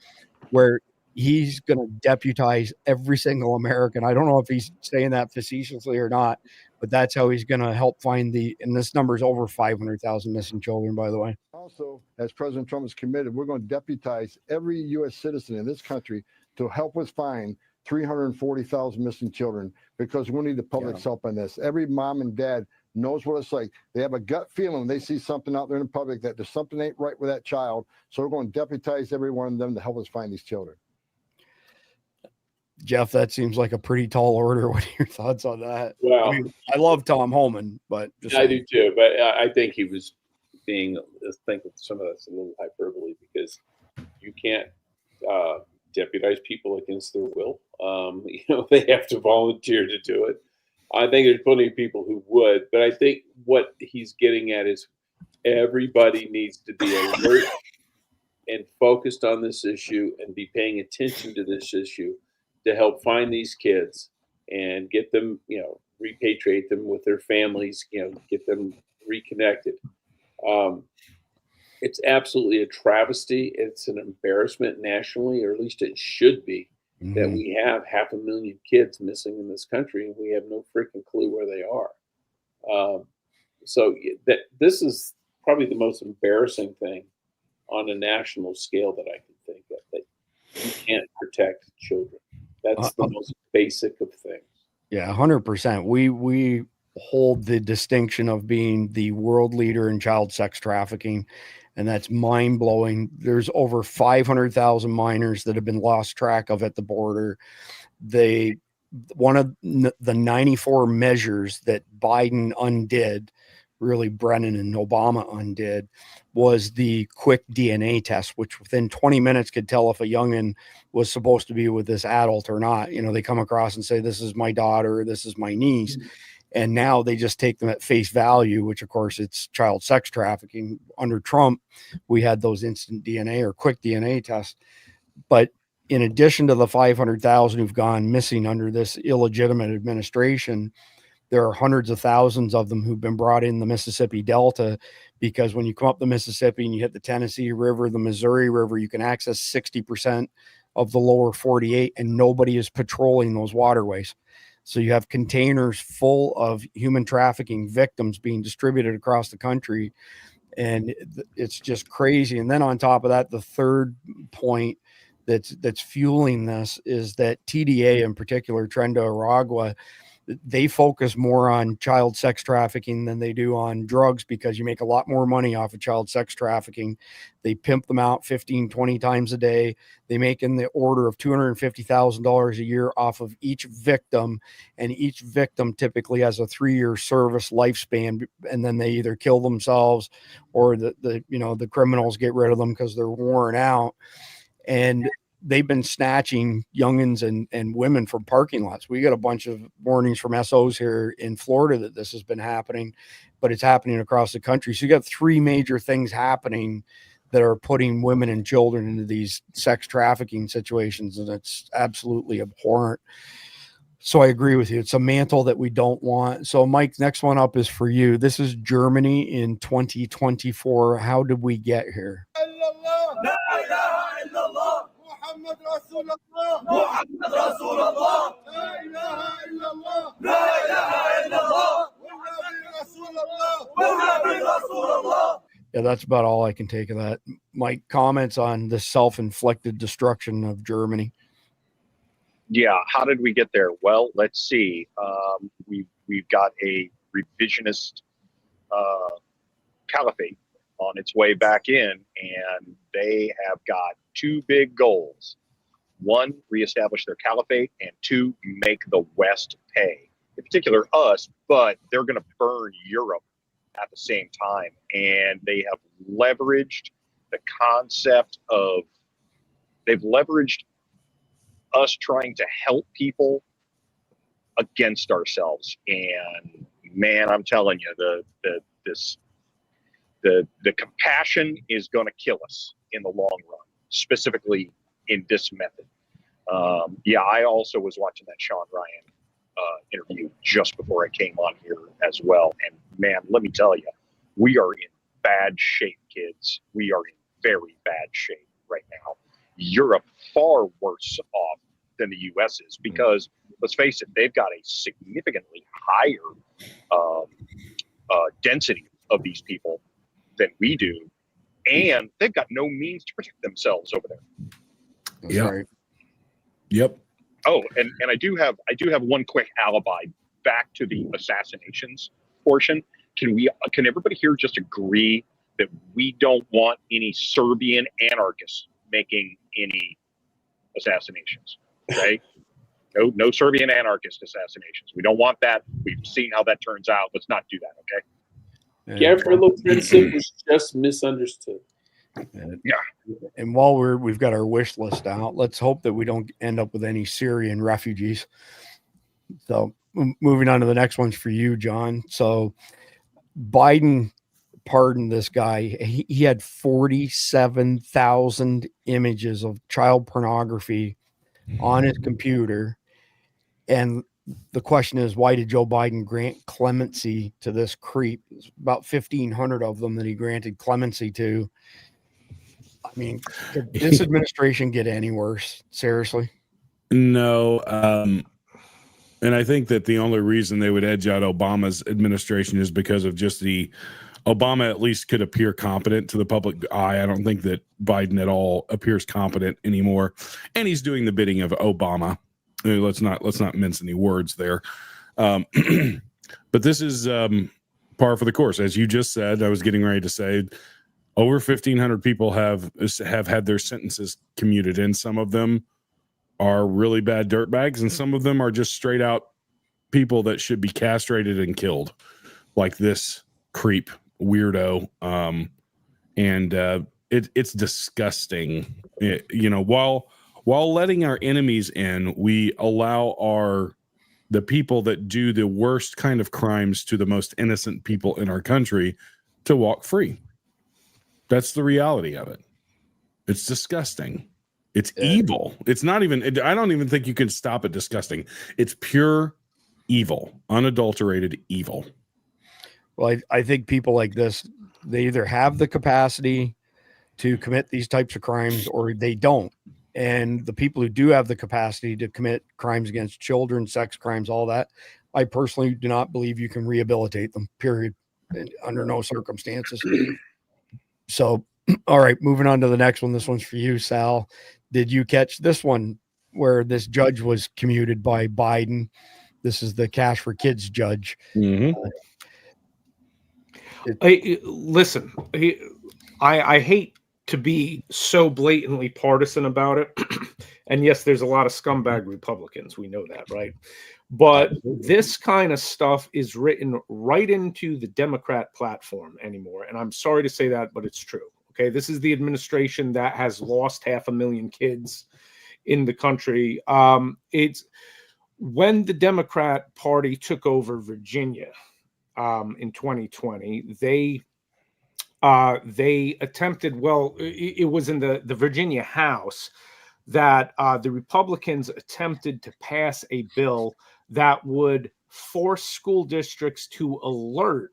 where he's going to deputize every single American. I don't know if he's saying that facetiously or not, but that's how he's going to help find and this number is over 500,000 missing children, by the way. Also, as President Trump is committed, we're going to deputize every U.S. citizen in this country to help us find 340,000 missing children, because we need the public's help on this. Every mom and dad knows what it's like. They have a gut feeling when they see something out there in the public that there's something ain't right with that child. So we're going to deputize every one of them to help us find these children. Jeff, that seems like a pretty tall order. What are your thoughts on that? Well, I love Tom Holman, but I do too. But I think he was I think some of that's a little hyperbole, because You can't deputize people against their will. They have to volunteer to do it. I think there's plenty of people who would, but I think what he's getting at is everybody needs to be alert and focused on this issue and be paying attention to this issue to help find these kids and get them, repatriate them with their families, get them reconnected. It's absolutely a travesty. It's an embarrassment nationally, or at least it should be, that we have 500,000 kids missing in this country and we have no freaking clue where they are. So that this is probably the most embarrassing thing on a national scale that I can think of, that you can't protect children. That's the most basic of things. Yeah, 100%. We hold the distinction of being the world leader in child sex trafficking, and that's mind-blowing. There's over 500,000 minors that have been lost track of at the border. One of the 94 measures that Biden undid, really Brennan and Obama undid, was the quick DNA test, which within 20 minutes could tell if a youngin was supposed to be with this adult or not. They come across and say, this is my daughter, this is my niece. And now they just take them at face value, which of course it's child sex trafficking. Under Trump, we had those instant DNA or quick DNA tests. But in addition to the 500,000 who've gone missing under this illegitimate administration, there are hundreds of thousands of them who've been brought in the Mississippi Delta, because when you come up the Mississippi and you hit the Tennessee River, the Missouri River, you can access 60% of the lower 48, and nobody is patrolling those waterways. So you have containers full of human trafficking victims being distributed across the country. And it's just crazy. And then on top of that, the third point that's fueling this is that TDA, in particular, Trenda Aragua, they focus more on child sex trafficking than they do on drugs, because you make a lot more money off of child sex trafficking. They pimp them out 15, 20 times a day. They make in the order of $250,000 a year off of each victim. And each victim typically has a 3-year service lifespan. And then they either kill themselves or the criminals get rid of them because they're worn out. And they've been snatching youngins and women from parking lots. We got a bunch of warnings from SOs here in Florida that this has been happening, but it's happening across the country. So you got 3 major things happening that are putting women and children into these sex trafficking situations, and it's absolutely abhorrent. So I agree with you. It's a mantle that we don't want. So Mike, next one up is for you. This is Germany in 2024. How did we get here? محمد رسول الله محمد رسول الله لا إله إلا الله لا إله إلا الله والنبي رسول الله والنبي رسول الله. Yeah, that's about all I can take of that. Mike, comments on the self-inflicted destruction of Germany? Yeah, how did we get there? Well, let's see. We've got a revisionist caliphate on its way back in, and they have got 2 big goals. 1, reestablish their caliphate, and 2, make the West pay. In particular, us, but they're going to burn Europe at the same time. And they have leveraged the concept of, they've leveraged us trying to help people against ourselves. And man, I'm telling you, the compassion is going to kill us in the long run, specifically in this method. I also was watching that Sean Ryan interview just before I came on here as well. And man, let me tell you, we are in bad shape, kids. We are in very bad shape right now. Europe far worse off than the U.S. is, because let's face it, they've got a significantly higher density of these people than we do, and they've got no means to protect themselves over there. Yeah. Right. Yep. Oh, and I do have one quick alibi back to the assassinations portion. Can everybody here just agree that we don't want any Serbian anarchists making any assassinations? Okay. No Serbian anarchist assassinations. We don't want that. We've seen how that turns out. Let's not do that. Okay. Gavrilo Princip was just misunderstood. Yeah. And while we've got our wish list out, let's hope that we don't end up with any Syrian refugees. So moving on to the next one's for you, John. So Biden pardoned this guy. He had 47,000 images of child pornography on his computer. And the question is, why did Joe Biden grant clemency to this creep? It's about 1,500 of them that he granted clemency to. I mean, could this administration get any worse? Seriously? No. And I think that the only reason they would edge out Obama's administration is because of just Obama at least could appear competent to the public eye. I don't think that Biden at all appears competent anymore. And he's doing the bidding of Obama. Let's not mince any words there. But this is par for the course. As you just said, I was getting ready to say, over 1,500 people have had their sentences commuted, and some of them are really bad dirtbags, and some of them are just straight out people that should be castrated and killed, like this creep weirdo. It's disgusting. While letting our enemies in, we allow the people that do the worst kind of crimes to the most innocent people in our country to walk free. That's the reality of it. It's disgusting. It's evil. It's not even, I don't even think you can stop it disgusting. It's pure evil, unadulterated evil. Well, I think people like this, they either have the capacity to commit these types of crimes or they don't. And the people who do have the capacity to commit crimes against children, sex crimes, all that, I personally do not believe you can rehabilitate them, period, under no circumstances. So, all right, moving on to the next one. This one's for you, Sal. Did you catch this one where this judge was commuted by Biden? This is the Cash for Kids judge. Mm-hmm. I hate to be so blatantly partisan about it. And yes, there's a lot of scumbag Republicans. We know that, right? But this kind of stuff is written right into the Democrat platform anymore. And I'm sorry to say that, but it's true. Okay. This is the administration that has lost 500,000 kids in the country. It's when the Democrat Party took over Virginia in 2020, they attempted, it was in the Virginia House that the Republicans attempted to pass a bill that would force school districts to alert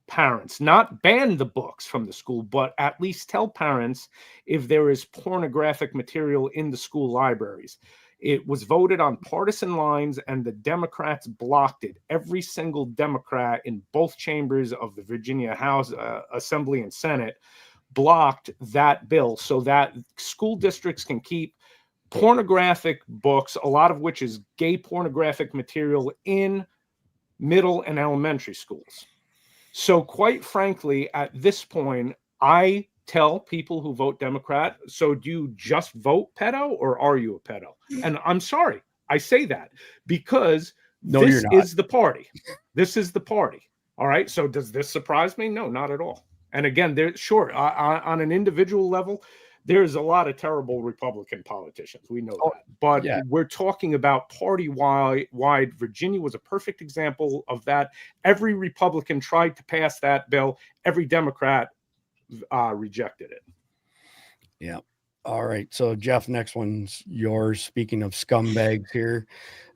parents, not ban the books from the school, but at least tell parents if there is pornographic material in the school libraries. It was voted on partisan lines, and the Democrats blocked it. Every single Democrat in both chambers of the Virginia House Assembly and Senate blocked that bill so that school districts can keep pornographic books, a lot of which is gay pornographic material, in middle and elementary schools. So quite frankly, at this point, I tell people who vote Democrat, so do you just vote pedo or are you a pedo? And I'm sorry, I say that because this is the party. This is the party. All right. So does this surprise me? No, not at all. And again, on an individual level, there's a lot of terrible Republican politicians. We know that. But we're talking about party-wide. Virginia was a perfect example of that. Every Republican tried to pass that bill. Every Democrat rejected it. Yeah. All right. So Jeff, next one's yours. Speaking of scumbags here.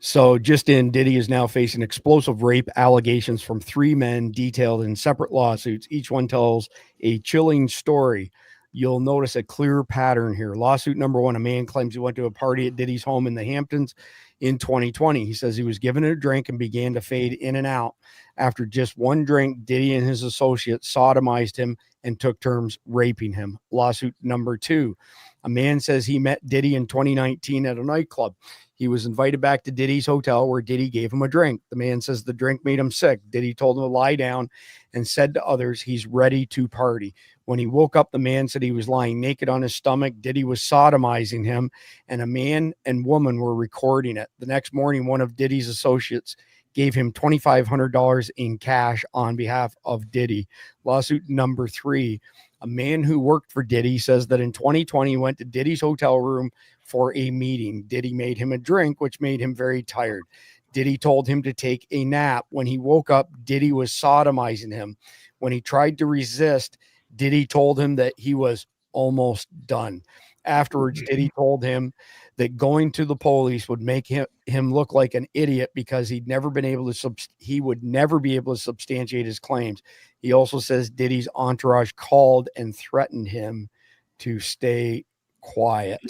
So just in, Diddy is now facing explosive rape allegations from 3 men detailed in separate lawsuits. Each one tells a chilling story. You'll notice a clear pattern here. Lawsuit number 1, a man claims he went to a party at Diddy's home in the Hamptons in 2020. He says he was given a drink and began to fade in and out. After just one drink, Diddy and his associates sodomized him and took turns raping him. Lawsuit number 2, a man says he met Diddy in 2019 at a nightclub. He was invited back to Diddy's hotel where Diddy gave him a drink. The man says the drink made him sick. Diddy told him to lie down and said to others he's ready to party. When he woke up, the man said he was lying naked on his stomach. Diddy was sodomizing him, and a man and woman were recording it. The next morning, one of Diddy's associates gave him $2,500 in cash on behalf of Diddy. Lawsuit number 3, A man who worked for Diddy says that in 2020, he went to Diddy's hotel room for a meeting. Diddy made him a drink, which made him very tired. Diddy told him to take a nap. When he woke up, Diddy was sodomizing him. When he tried to resist, Diddy told him that he was almost done. Afterwards, Diddy told him that going to the police would make him look like an idiot because he would never be able to substantiate his claims. He also says Diddy's entourage called and threatened him to stay quiet.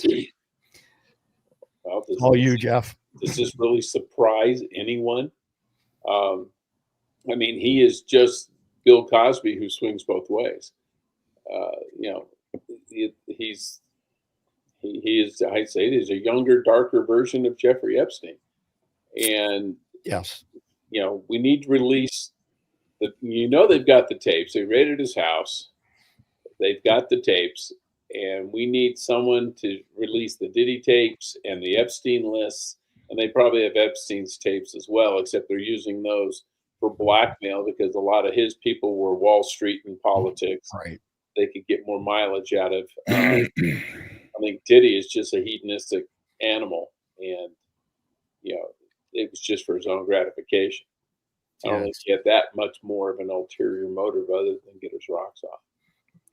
Well, All you, Jeff. Does this really surprise anyone? I mean, he is just Bill Cosby who swings both ways. He is, I'd say, he's a younger, darker version of Jeffrey Epstein. And yes, we need to release they've got the tapes. They raided his house. They've got the tapes, and we need someone to release the Diddy tapes and the Epstein lists. And they probably have Epstein's tapes as well, except they're using those for blackmail because a lot of his people were Wall Street and politics. Right. They could get more mileage out of. I think Diddy is just a hedonistic animal, and it was just for his own gratification. I don't think he had that much more of an ulterior motive other than get his rocks off.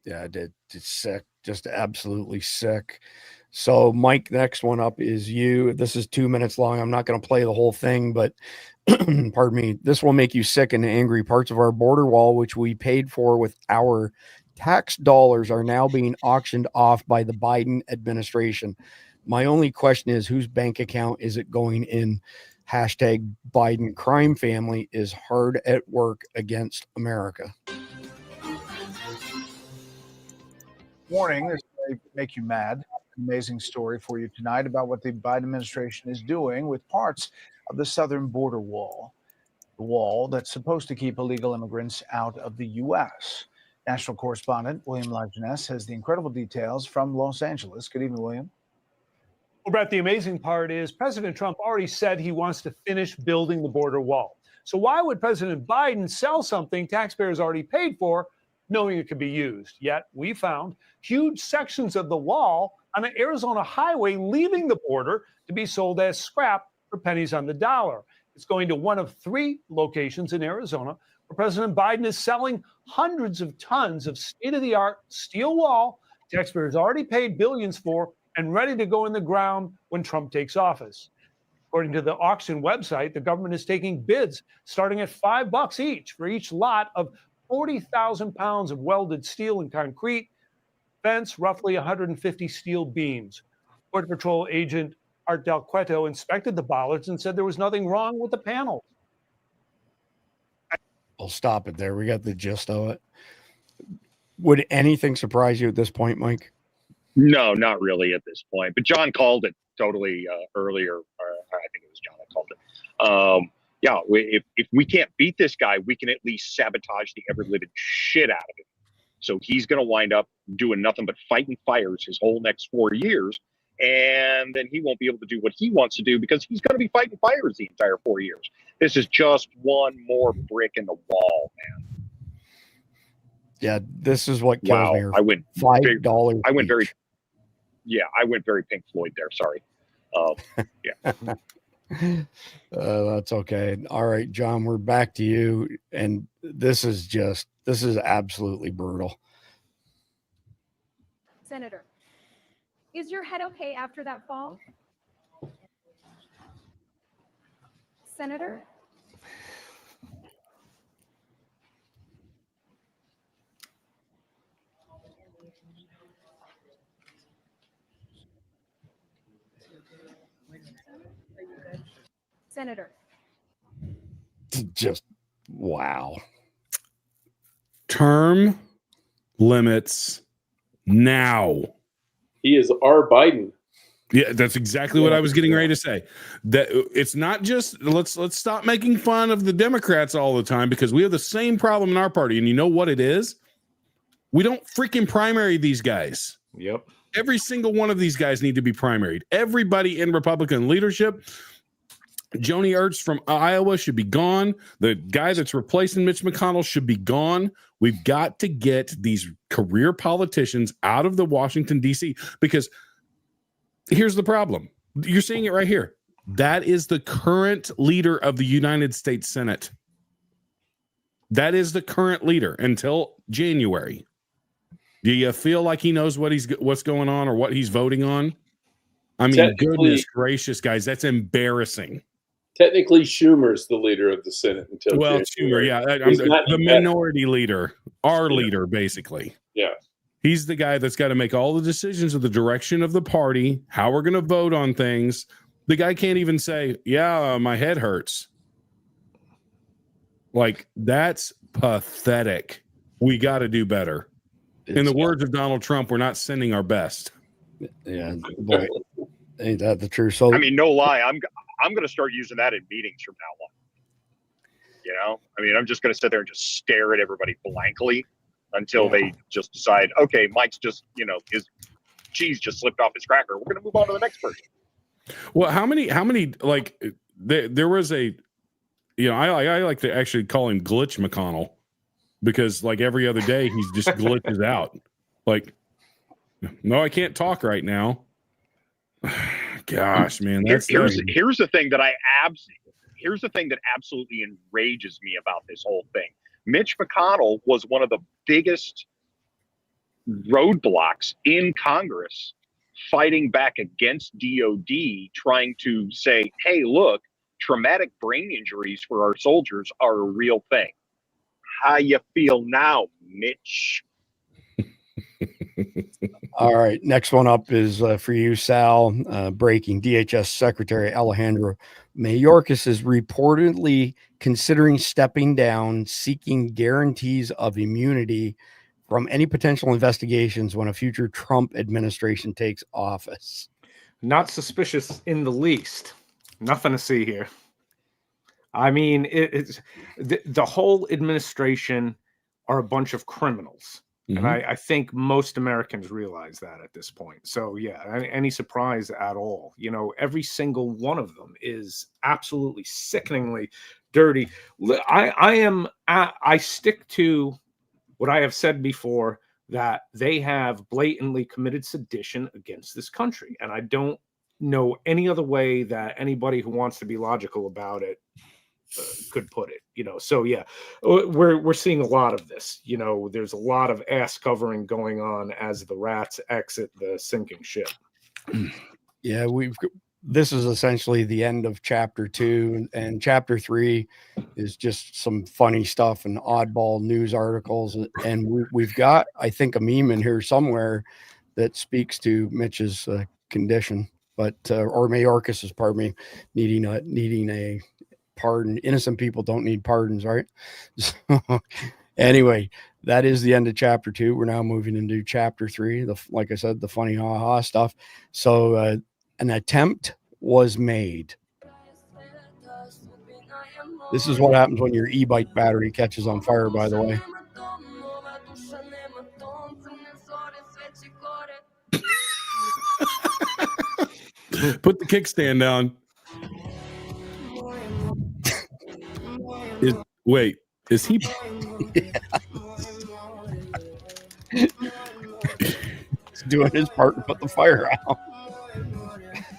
Yeah, it's sick, just absolutely sick. So, Mike, next one up is you. This is 2 minutes long. I'm not going to play the whole thing, but pardon me. This will make you sick and angry. Parts of our border wall, which we paid for with our tax dollars, are now being auctioned off by the Biden administration. My only question is, whose bank account is it going in? Hashtag Biden crime family is hard at work against America. Warning, this may make you mad. Amazing story for you tonight about what the Biden administration is doing with parts of the southern border wall, the wall that's supposed to keep illegal immigrants out of the U.S. National correspondent William Lajeunesse has the incredible details from Los Angeles. Good evening, William. Well, Brett, the amazing part is President Trump already said he wants to finish building the border wall. So why would President Biden sell something taxpayers already paid for, knowing it could be used? Yet we found huge sections of the wall on an Arizona highway leaving the border to be sold as scrap for pennies on the dollar. It's going to one of 3 locations in Arizona where President Biden is selling hundreds of tons of state-of-the-art steel wall taxpayers already paid billions for and ready to go in the ground when Trump takes office. According to the auction website, the government is taking bids starting at $5 each for each lot of 40,000 pounds of welded steel and concrete, fence, roughly 150 steel beams. Border Patrol agent Art Del Cueto inspected the bollards and said there was nothing wrong with the panels. We'll stop it there. We got the gist of it. Would anything surprise you at this point, Mike? No, not really at this point. But John called it totally earlier. I think it was John that called it. If we can't beat this guy, we can at least sabotage the ever-living shit out of him. So he's going to wind up doing nothing but fighting fires his whole next 4 years. And then he won't be able to do what he wants to do because he's going to be fighting fires the entire 4 years. This is just one more brick in the wall, man. Yeah, this is what kills me. I went $5. I went very Pink Floyd there. Sorry. Yeah. That's okay. All right, John, we're back to you. And this is absolutely brutal. Senator, is your head okay after that fall? Senator? Senator. Just wow. Term limits now. He is our Biden. Yeah, that's exactly what I was getting ready to say. That it's not just let's stop making fun of the Democrats all the time because we have the same problem in our party. And you know what it is? We don't freaking primary these guys. Yep. Every single one of these guys need to be primaried. Everybody in Republican leadership Joni Ernst from Iowa should be gone. The guy that's replacing Mitch McConnell should be gone. We've got to get these career politicians out of the Washington, D.C. because here's the problem. You're seeing it right here. That is the current leader of the United States Senate. That is the current leader until January. Do you feel like he knows what's going on or what he's voting on? I mean, goodness gracious, guys, that's embarrassing. Technically, Schumer's the leader of the Senate until Schumer, January. yeah, the minority leader, our leader, basically. Yeah. He's the guy that's got to make all the decisions of the direction of the party, how we're going to vote on things. The guy can't even say, yeah, my head hurts. Like, that's pathetic. We got to do better. In the words of Donald Trump, we're not sending our best. Yeah, boy, ain't that the truth? So, I mean, no lie, I'm going to start using that in meetings from now on. You know, I mean, I'm just going to sit there and just stare at everybody blankly until they just decide, okay, Mike's just, you know, his cheese just slipped off his cracker. We're going to move on to the next person. Well, how many like there was a, you know, I like to actually call him Glitch McConnell because like every other day he's just glitches out. Like, no, I can't talk right now. Gosh, man, here's the thing that here's the thing that absolutely enrages me about this whole thing. Mitch McConnell was one of the biggest roadblocks in Congress fighting back against DOD, trying to say, hey, look, traumatic brain injuries for our soldiers are a real thing. How you feel now, Mitch? all right, next one up is for you, Sal. Breaking: DHS Secretary Alejandro Mayorkas is reportedly considering stepping down, seeking guarantees of immunity from any potential investigations when a future Trump administration takes office. Not suspicious in the least. Nothing to see here. I mean, it's the whole administration are a bunch of criminals. And I think most Americans realize that at this point. So, yeah, any surprise at all? You know, every single one of them is absolutely sickeningly dirty. I stick to what I have said before, that they have blatantly committed sedition against this country. And I don't know any other way that anybody who wants to be logical about it could put it, you know. So yeah, we're seeing a lot of this. You know, there's a lot of ass covering going on as the rats exit the sinking ship. Yeah, this is essentially the end of chapter 2, and chapter 3 is just some funny stuff and oddball news articles, and we've got, I think, a meme in here somewhere that speaks to Mitch's condition, but or Mayorkas's, pardon me, needing a pardon. Innocent people don't need pardons, right? So, anyway, that is the end of chapter 2. We're now moving into chapter 3. Like I said, the funny ha-ha stuff. So an attempt was made. This is what happens when your e-bike battery catches on fire, by the way. Put the kickstand down. Is he? He's doing his part to put the fire out.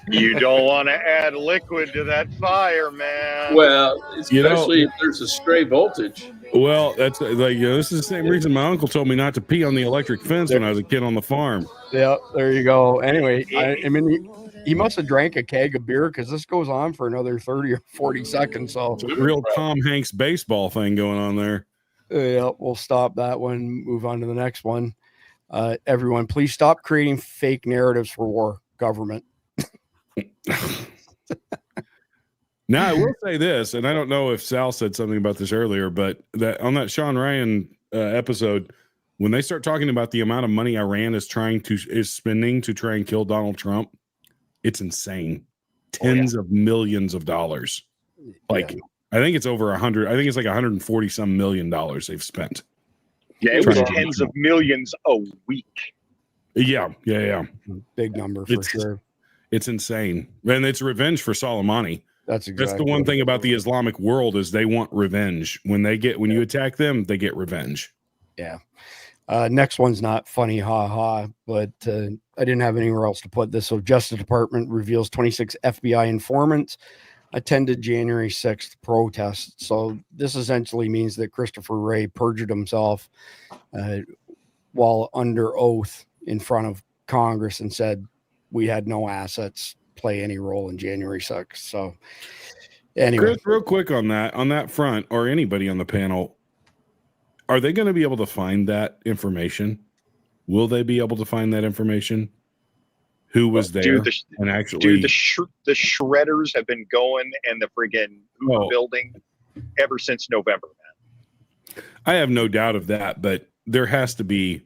You don't want to add liquid to that fire, man. Well, especially if there's a stray voltage. Well, that's like, this is the same reason my uncle told me not to pee on the electric fence when I was a kid on the farm. Yeah, there you go. Anyway, I mean, he must have drank a keg of beer because this goes on for another 30 or 40 seconds. So it's a real Tom Hanks baseball thing going on there. Yeah, we'll stop that one. Move on to the next one. Everyone, please stop creating fake narratives for war, government. Now, I will say this, and I don't know if Sal said something about this earlier, but that on that Sean Ryan episode, when they start talking about the amount of money Iran is spending to try and kill Donald Trump, it's insane. Tens of millions of dollars. Like, I think it's over 100. I think it's like 140 some million dollars they've spent. Yeah, it was tens of millions a week. Yeah. Big number for sure. It's insane. And it's revenge for Soleimani. That's exactly the one thing about the Islamic world is they want revenge. When you attack them, they get revenge. Yeah. Next one's not funny, ha, but I didn't have anywhere else to put this. So Justice Department reveals 26 FBI informants attended January 6th protest. So this essentially means that Christopher Wray perjured himself while under oath in front of Congress and said we had no assets play any role in January 6th. So anyway, Chris, real quick on that front, or anybody on the panel, are they going to be able to find that information? Will they be able to find that information? Who was there? And actually, the shredders have been going and the friggin' building ever since November, man. I have no doubt of that, but there has to be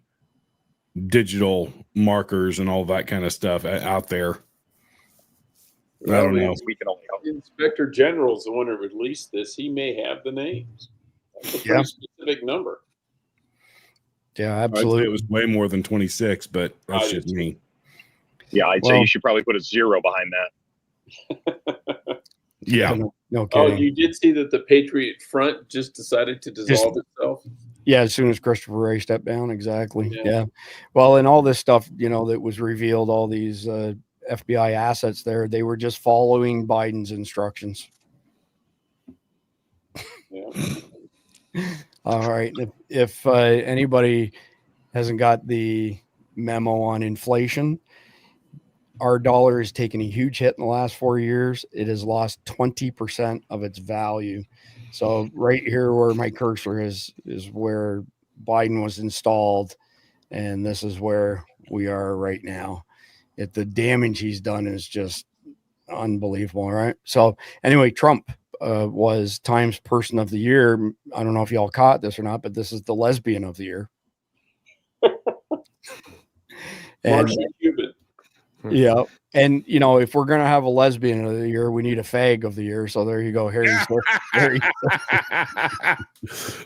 digital markers and all that kind of stuff out there. I don't know. We can only hope. The Inspector General is the one who released this. He may have the names. That's a pretty specific number. Yeah, absolutely. I'd say it was way more than 26, but that's just me. Yeah, I'd say you should probably put a 0 behind that. Yeah. No Oh, kidding. you did see that the Patriot Front just decided to dissolve itself? Yeah, as soon as Christopher Wray stepped down, exactly. Yeah. Well, and all this stuff, that was revealed, all these FBI assets there, they were just following Biden's instructions. Yeah. All right. If anybody hasn't got the memo on inflation, our dollar has taken a huge hit in the last 4 years. It has lost 20% of its value. So right here where my cursor is where Biden was installed. And this is where we are right now. The damage he's done is just unbelievable. Right. So anyway, Trump was Times Person of the Year. I don't know if y'all caught this or not, but this is the lesbian of the year. And, Marcia Cuban. yeah. And, if we're going to have a lesbian of the year, we need a fag of the year. So there you go, Harry.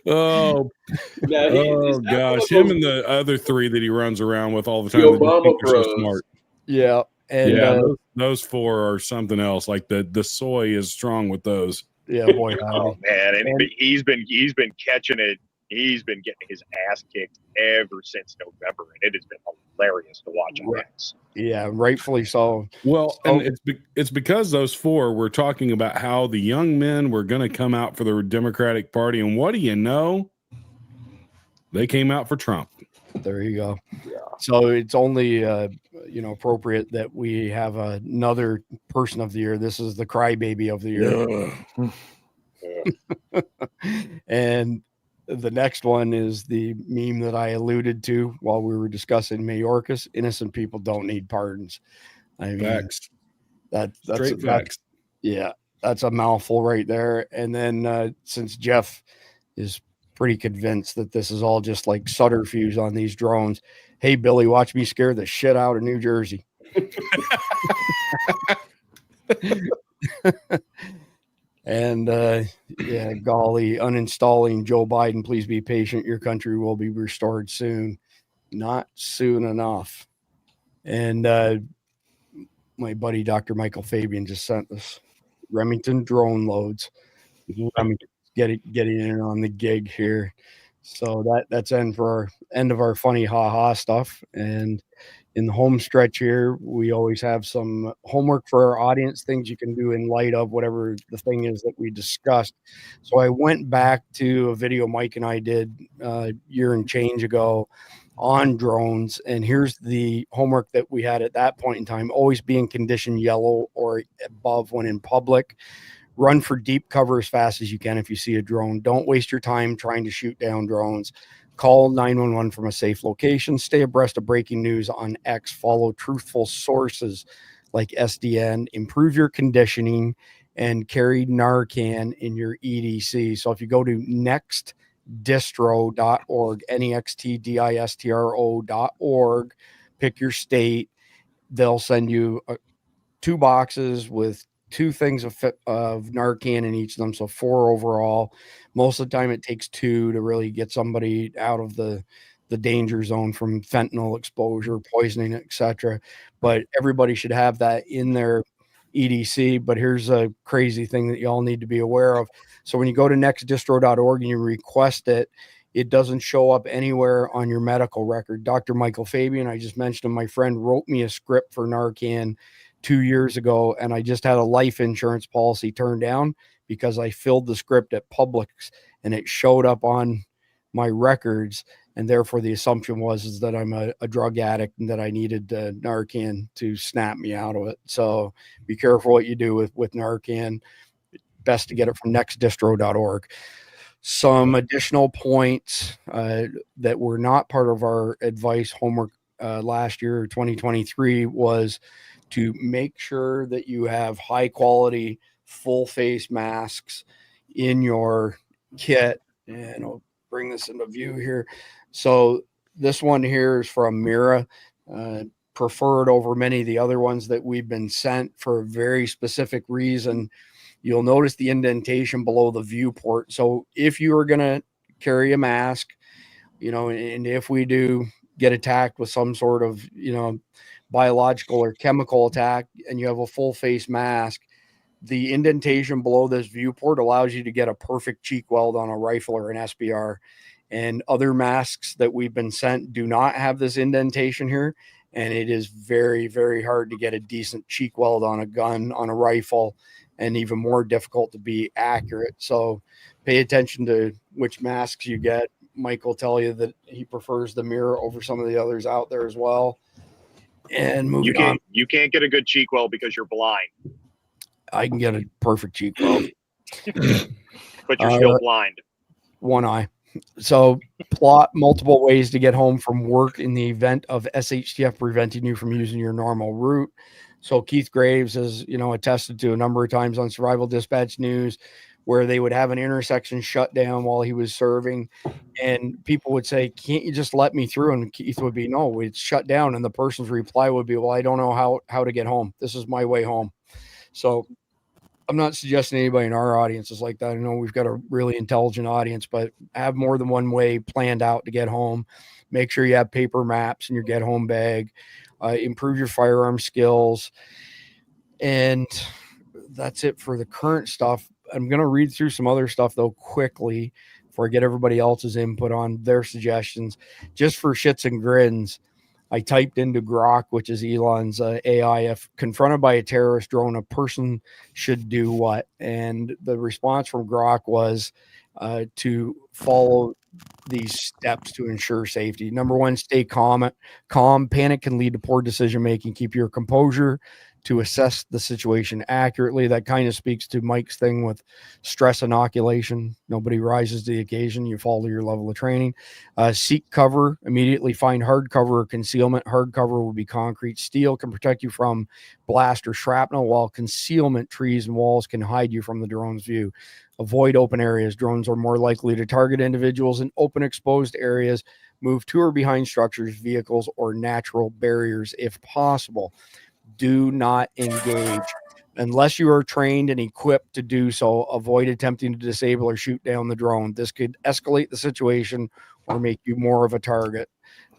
Oh, gosh. Him and the other three that he runs around with all the time. Obama are so smart. Yeah. And those four are something else. Like the soy is strong with those. Yeah, boy. Oh man, and he's been catching it. He's been getting his ass kicked ever since November, and it has been hilarious to watch. Yeah, rightfully so. Well, and it's because those four were talking about how the young men were going to come out for the Democratic Party, and what do you know? They came out for Trump. There you go. Yeah. So it's only appropriate that we have another person of the year. This is the crybaby of the year. And the next one is the meme that I alluded to while we were discussing Mayorkas. Innocent people don't need pardons. I mean, facts. That's facts. Yeah, that's a mouthful right there. And then since Jeff is pretty convinced that this is all just like subterfuge on these drones, hey Billy, watch me scare the shit out of New Jersey. And golly, uninstalling Joe Biden. Please be patient. Your country will be restored soon. Not soon enough. And my buddy Dr. Michael Fabian just sent us Remington drone loads. Remington getting in on the gig here. So that's end of our funny ha stuff. And in the home stretch here, we always have some homework for our audience, things you can do in light of whatever the thing is that we discussed. So I went back to a video Mike and I did a year and change ago on drones. And here's the homework that we had at that point in time. Always be in condition yellow or above when in public. Run for deep cover as fast as you can if you see a drone. Don't waste your time trying to shoot down drones. Call 911 from a safe location. Stay abreast of breaking news on X. Follow truthful sources like SDN. Improve your conditioning and carry Narcan in your EDC. So if you go to nextdistro.org, nextdistro.org, pick your state. They'll send you 2 boxes with 2 things of Narcan in each of them, so 4 overall. Most of the time it takes 2 to really get somebody out of the danger zone from fentanyl exposure, poisoning, etc. But everybody should have that in their EDC. But here's a crazy thing that y'all need to be aware of. So when you go to nextdistro.org and you request it, it doesn't show up anywhere on your medical record. Dr. Michael Fabian, I just mentioned him, my friend, wrote me a script for Narcan 2 years ago, and I just had a life insurance policy turned down because I filled the script at Publix and it showed up on my records, and therefore the assumption was that I'm a drug addict and that I needed Narcan to snap me out of it. So be careful what you do with Narcan. Best to get it from nextdistro.org. Some additional points that were not part of our advice homework last year, 2023, was to make sure that you have high quality full face masks in your kit. And I'll bring this into view here. So this one here is from Mira, preferred over many of the other ones that we've been sent for a very specific reason. You'll notice the indentation below the viewport. So if you are going to carry a mask, and if we do get attacked with some sort of, biological or chemical attack, and you have a full face mask, the indentation below this viewport allows you to get a perfect cheek weld on a rifle or an SBR. And other masks that we've been sent do not have this indentation here. And it is very, very hard to get a decent cheek weld on a gun, on a rifle, and even more difficult to be accurate. So pay attention to which masks you get. Mike will tell you that he prefers the Mirror over some of the others out there as well. And moving on. You can't get a good cheek weld because you're blind. I can get a perfect cheek weld. But you're still blind. One eye. So plot multiple ways to get home from work in the event of SHTF preventing you from using your normal route. So Keith Graves has, attested to a number of times on Survival Dispatch News where they would have an intersection shut down while he was serving, and people would say, "Can't you just let me through?" And Keith would be, "No, it's shut down." And the person's reply would be, "Well, I don't know how to get home. This is my way home." So I'm not suggesting anybody in our audience is like that. I know we've got a really intelligent audience, but have more than one way planned out to get home. Make sure you have paper maps in your get home bag. Improve your firearm skills. And that's it for the current stuff. I'm going to read through some other stuff, though, quickly before I get everybody else's input on their suggestions. Just for shits and grins, I typed into Grok, which is Elon's AI, if confronted by a terrorist drone, a person should do what? And the response from Grok was to follow these steps to ensure safety. Number one, stay calm. Panic can lead to poor decision making. Keep your composure to assess the situation accurately. That kind of speaks to Mike's thing with stress inoculation. Nobody rises to the occasion. You fall to your level of training. Seek cover. Immediately find hard cover or concealment. Hard cover will be concrete. Steel can protect you from blast or shrapnel, while concealment, trees and walls, can hide you from the drone's view. Avoid open areas. Drones are more likely to target individuals in open, exposed areas. Move to or behind structures, vehicles, or natural barriers if possible. Do not engage. Unless you are trained and equipped to do so, avoid attempting to disable or shoot down the drone. This could escalate the situation or make you more of a target.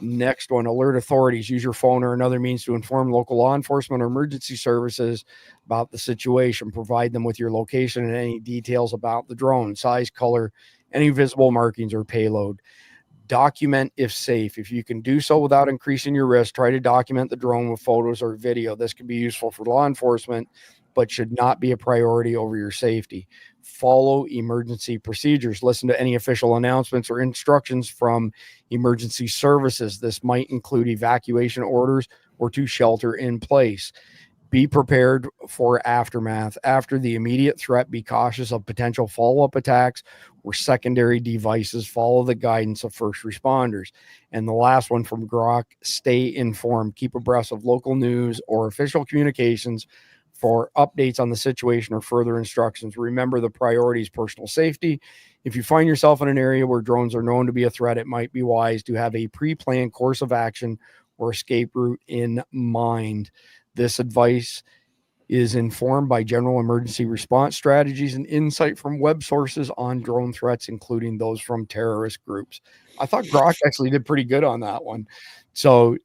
Next one, alert authorities. Use your phone or another means to inform local law enforcement or emergency services about the situation. Provide them with your location and any details about the drone, size, color, any visible markings or payload. Document if safe. If you can do so without increasing your risk, try to document the drone with photos or video. This can be useful for law enforcement, but should not be a priority over your safety. Follow emergency procedures. Listen to any official announcements or instructions from emergency services. This might include evacuation orders or to shelter in place. Be prepared for aftermath. After the immediate threat, be cautious of potential follow-up attacks or secondary devices. Follow the guidance of first responders. And the last one from Grok, stay informed. Keep abreast of local news or official communications for updates on the situation or further instructions. Remember, the priority is personal safety. If you find yourself in an area where drones are known to be a threat, it might be wise to have a pre-planned course of action or escape route in mind. This advice is informed by general emergency response strategies and insight from web sources on drone threats, including those from terrorist groups. I thought Grok actually did pretty good on that one. So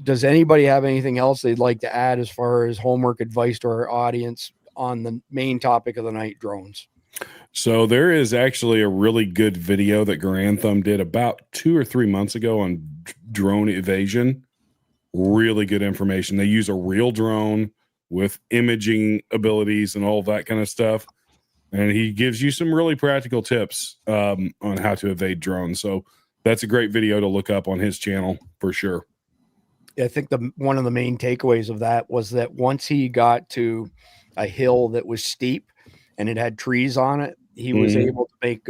does anybody have anything else they'd like to add as far as homework advice to our audience on the main topic of the night, drones? So there is actually a really good video that Grantham did about 2 or 3 months ago on drone evasion. Really good information. They use a real drone with imaging abilities and all that kind of stuff. And he gives you some really practical tips on how to evade drones. So that's a great video to look up on his channel for sure. I think one of the main takeaways of that was that once he got to a hill that was steep and it had trees on it, he was able to make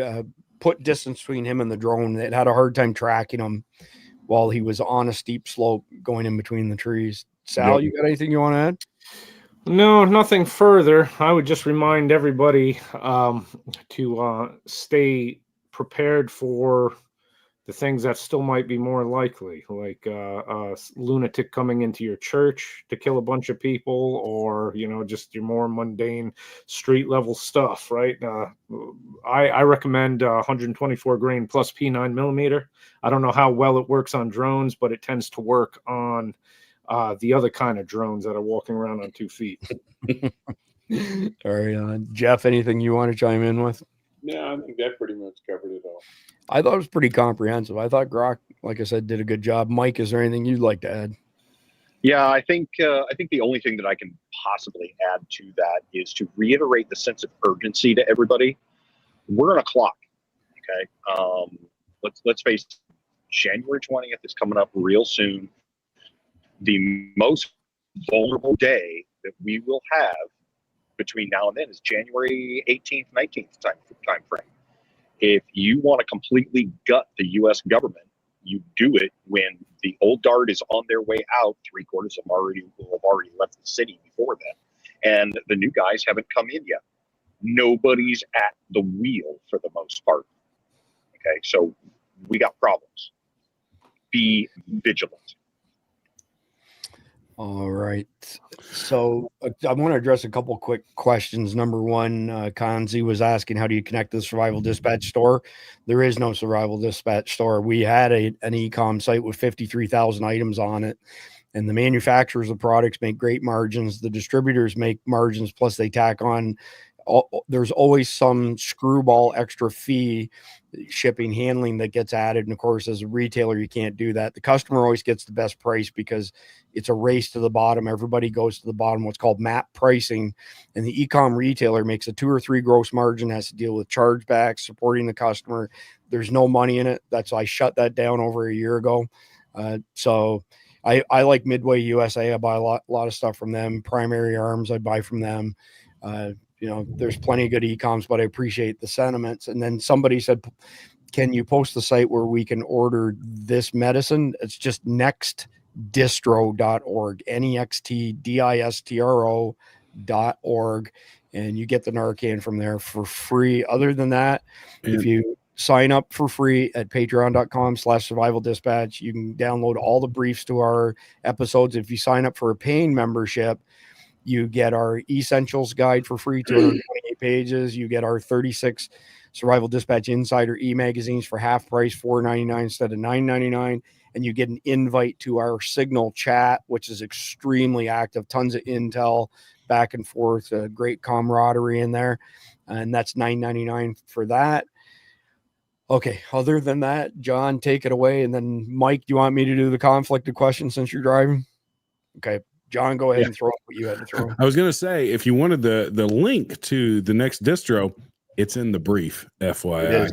put distance between him and the drone. It had a hard time tracking him while he was on a steep slope going in between the trees. Sal, you got anything you want to add? No, nothing further. I would just remind everybody to stay prepared for the things that still might be more likely, like a lunatic coming into your church to kill a bunch of people, or, you know, just your more mundane street level stuff, right? I recommend 124 grain plus P9 millimeter. I don't know how well it works on drones, but it tends to work on the other kind of drones that are walking around on 2 feet. All right, Jeff, anything you want to chime in with? No, I think that pretty much covered it all. I thought it was pretty comprehensive. I thought Grok, like I said, did a good job. Mike, is there anything you'd like to add? Yeah, I think the only thing that I can possibly add to that is to reiterate the sense of urgency to everybody. We're on a clock, okay? Let's face it, January 20th is coming up real soon. The most vulnerable day that we will have between now and then is January 18th, 19th time frame. If you want to completely gut the U.S. government, you do it when the old guard is on their way out. 3/4 of them will have already left the city before then, and the new guys haven't come in yet. Nobody's at the wheel for the most part. Okay, so we got problems. Be vigilant. All right. So I want to address a couple quick questions. Number one, Kanzi was asking, how do you connect to the Survival Dispatch store? There is no Survival Dispatch store. We had an e-com site with 53,000 items on it, and the manufacturers of products make great margins. The distributors make margins, plus they tack on. There's always some screwball extra fee, shipping, handling that gets added. And of course, as a retailer, you can't do that. The customer always gets the best price because it's a race to the bottom. Everybody goes to the bottom, what's called map pricing. And the e-com retailer makes a 2 or 3 gross margin, has to deal with chargebacks, supporting the customer. There's no money in it. I shut that down over a year ago. So I like Midway USA. I buy a lot of stuff from them. Primary Arms, I buy from them. You know, there's plenty of good e-coms, but I appreciate the sentiments. And then somebody said, can you post the site where we can order this medicine? It's just nextdistro.org, nextdistro.org. And you get the Narcan from there for free. Other than that, if you sign up for free at patreon.com/survival dispatch, you can download all the briefs to our episodes. If you sign up for a paying membership, you get our Essentials Guide for free, 228 pages. You get our 36 Survival Dispatch Insider e-magazines for half price, $4.99 instead of $9.99. And you get an invite to our Signal chat, which is extremely active. Tons of intel back and forth, great camaraderie in there. And that's $9.99 for that. Okay, other than that, John, take it away. And then Mike, do you want me to do the conflicted question since you're driving? Okay. John, go ahead and throw up what you had to throw. I was going to say, if you wanted the link to the next distro, it's in the brief, FYI.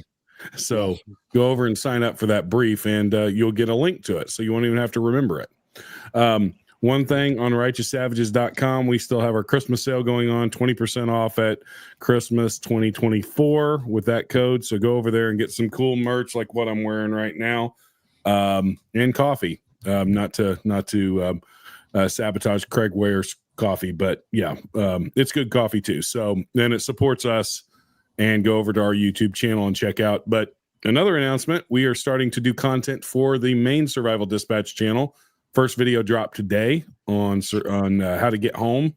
So go over and sign up for that brief, and you'll get a link to it. So you won't even have to remember it. One thing on righteoussavages.com, we still have our Christmas sale going on, 20% off at Christmas 2024 with that code. So go over there and get some cool merch like what I'm wearing right now, and coffee. Not to sabotage Craig Ware's coffee, but yeah, it's good coffee too. So then it supports us, and go over to our YouTube channel and check out. But another announcement, we are starting to do content for the main Survival Dispatch channel. First video dropped today on how to get home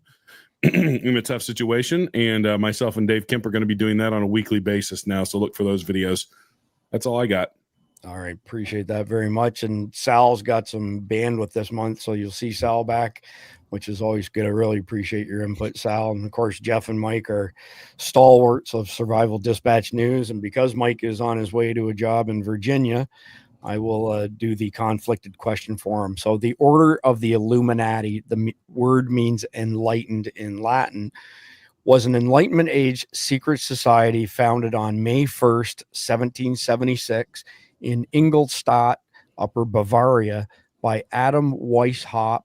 in a tough situation. And myself and Dave Kemp are going to be doing that on a weekly basis now. So look for those videos. That's all I got. All right. Appreciate that very much. And Sal's got some bandwidth this month, so you'll see Sal back, which is always good. I really appreciate your input, Sal. And of course, Jeff and Mike are stalwarts of Survival Dispatch News. And because Mike is on his way to a job in Virginia, I will do the conflicted question for him. So the Order of the Illuminati, the word means enlightened in Latin, was an Enlightenment age secret society founded on May 1st, 1776 in Ingolstadt, Upper Bavaria, by Adam Weishaupt,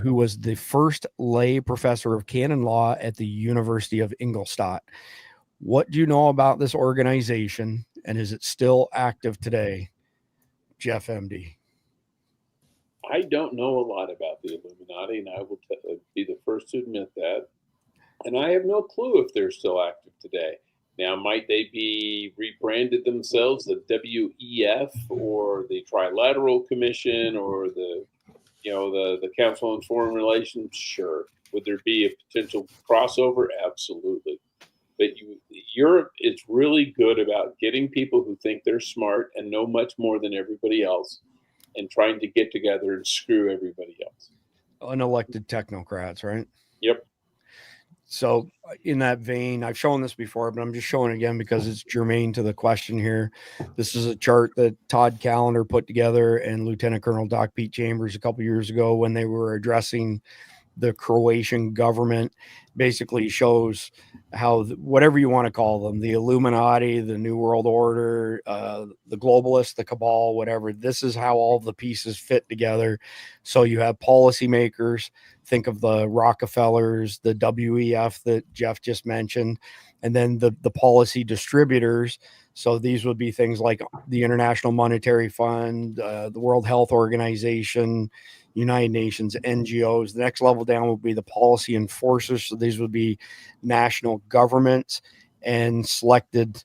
who was the first lay professor of canon law at the University of Ingolstadt. What do you know about this organization, and is it still active today? Jeff, MD. I don't know a lot about the Illuminati, and I will be the first to admit that. And I have no clue if they're still active today. Now, might they be rebranded themselves the WEF or the Trilateral Commission or the Council on Foreign Relations? Sure. Would there be a potential crossover? Absolutely. But Europe is really good about getting people who think they're smart and know much more than everybody else and trying to get together and screw everybody else. Unelected technocrats, right? Yep. So in that vein, I've shown this before, but I'm just showing it again because it's germane to the question here. This is a chart that Todd Callender put together and Lieutenant Colonel Doc Pete Chambers a couple years ago when they were addressing the Croatian government. Basically shows how whatever you want to call them, the Illuminati, the New World Order, the globalists, the cabal, whatever, this is how all the pieces fit together. So you have policymakers, think of the Rockefellers, the WEF that Jeff just mentioned, and then the policy distributors. So these would be things like the International Monetary Fund, the World Health Organization, United Nations, NGOs. The next level down would be the policy enforcers. So these would be national governments and selected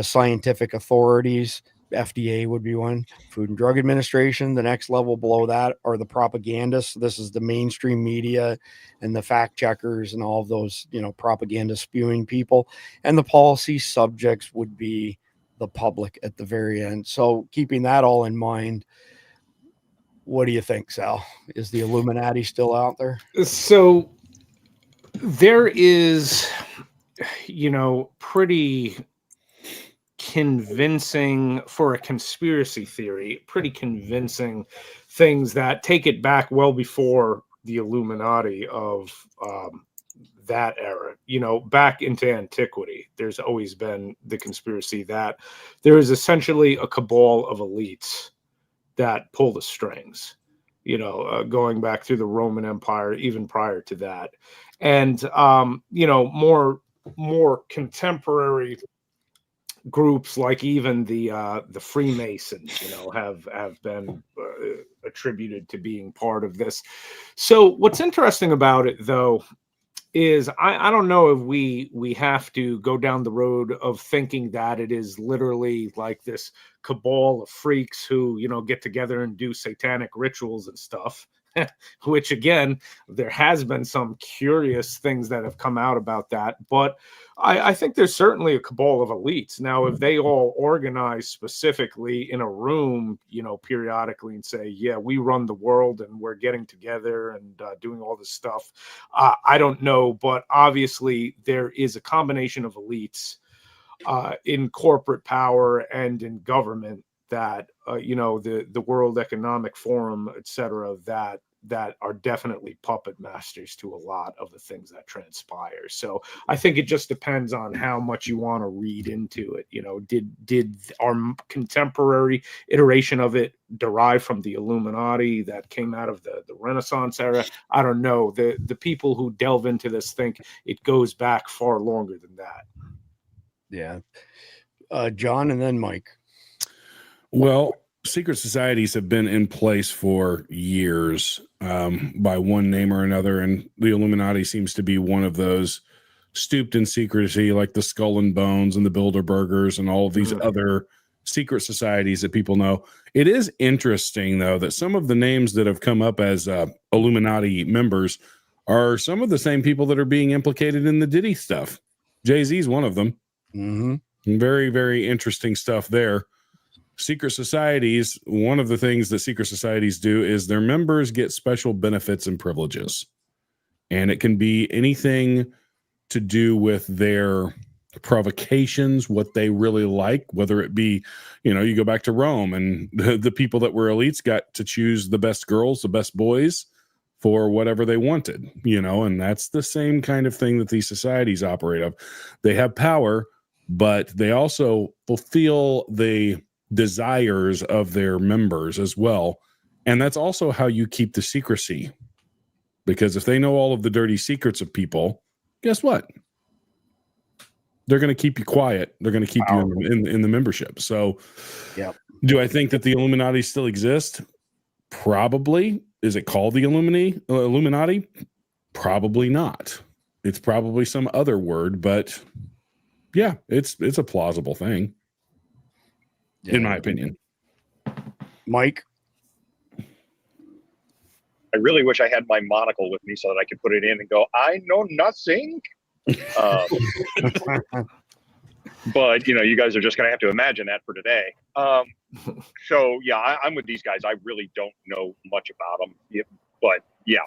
scientific authorities. FDA would be one. Food and Drug Administration. The next level below that are the propagandists. This is the mainstream media and the fact checkers and all of those, propaganda spewing people. And the policy subjects would be the public at the very end. So keeping that all in mind, what do you think, Sal? Is the Illuminati still out there? So there is, pretty convincing, for a conspiracy theory, pretty convincing things that take it back well before the Illuminati of that era, back into antiquity. There's always been the conspiracy that there is essentially a cabal of elites that pull the strings, going back through the Roman Empire, even prior to that. And, more contemporary groups like even the Freemasons, have been attributed to being part of this. So what's interesting about it, though, is I don't know if we have to go down the road of thinking that it is literally like this cabal of freaks who, get together and do satanic rituals and stuff, which again, there has been some curious things that have come out about that. But I think there's certainly a cabal of elites. Now, if they all organize specifically in a room, periodically and say, yeah, we run the world and we're getting together and doing all this stuff, I don't know. But obviously there is a combination of elites in corporate power and in government that, the World Economic Forum, et cetera, that are definitely puppet masters to a lot of the things that transpire. So I think it just depends on how much you want to read into it. Did our contemporary iteration of it derive from the Illuminati that came out of the Renaissance era? I don't know. The people who delve into this think it goes back far longer than that. Yeah. John and then Mike. Well, secret societies have been in place for years by one name or another, and the Illuminati seems to be one of those, stooped in secrecy, like the Skull and Bones and the Bilderbergers and all of these other secret societies that people know. It is interesting, though, that some of the names that have come up as Illuminati members are some of the same people that are being implicated in the Diddy stuff. Jay-Z's one of them. Mm-hmm. Very, very interesting stuff there. secret societies, one of the things that secret societies do is their members get special benefits and privileges. And it can be anything to do with their provocations, what they really like, whether it be, you go back to Rome and the people that were elites got to choose the best girls, the best boys for whatever they wanted, and that's the same kind of thing that these societies operate of. They have power, but they also fulfill the desires of their members as well. And that's also how you keep the secrecy, because if they know all of the dirty secrets of people, guess what? They're going to keep you quiet. They're going to keep you in the membership. So do I think that the Illuminati still exist? Probably. Is it called the Illuminati? Probably not. It's probably some other word, but yeah, it's a plausible thing, in my opinion. Mike? I really wish I had my monocle with me so that I could put it in and go, I know nothing. But you guys are just going to have to imagine that for today. So yeah, I'm with these guys. I really don't know much about them, but yeah,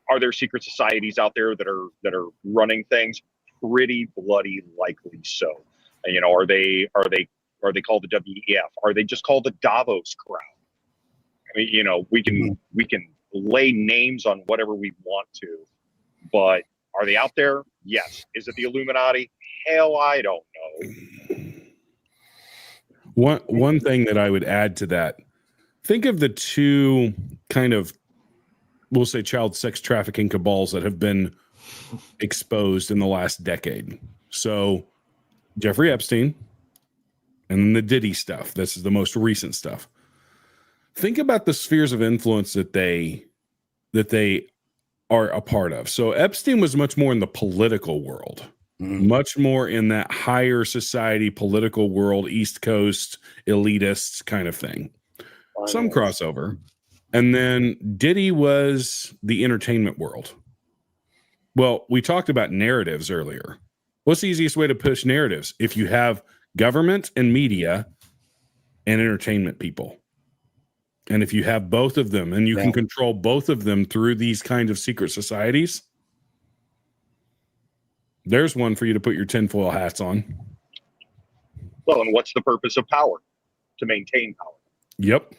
are there secret societies out there that are running things? Pretty bloody likely so. Are they called the WEF? Are they just called the Davos crowd? I mean, we can lay names on whatever we want to, but are they out there? Yes. Is it the Illuminati? Hell, I don't know. One thing that I would add to that, think of the two kind of, we'll say, child sex trafficking cabals that have been exposed in the last decade. So Jeffrey Epstein and then the Diddy stuff. This is the most recent stuff. Think about the spheres of influence that they are a part of. So Epstein was much more in the political world, much more in that higher society, political world, East Coast, elitist kind of thing. Some crossover. And then Diddy was the entertainment world. Well, we talked about narratives earlier. What's the easiest way to push narratives? If you have government and media and entertainment people. And if you have both of them and you can control both of them through these kinds of secret societies, there's one for you to put your tinfoil hats on. Well, and what's the purpose of power? To maintain power. Yep.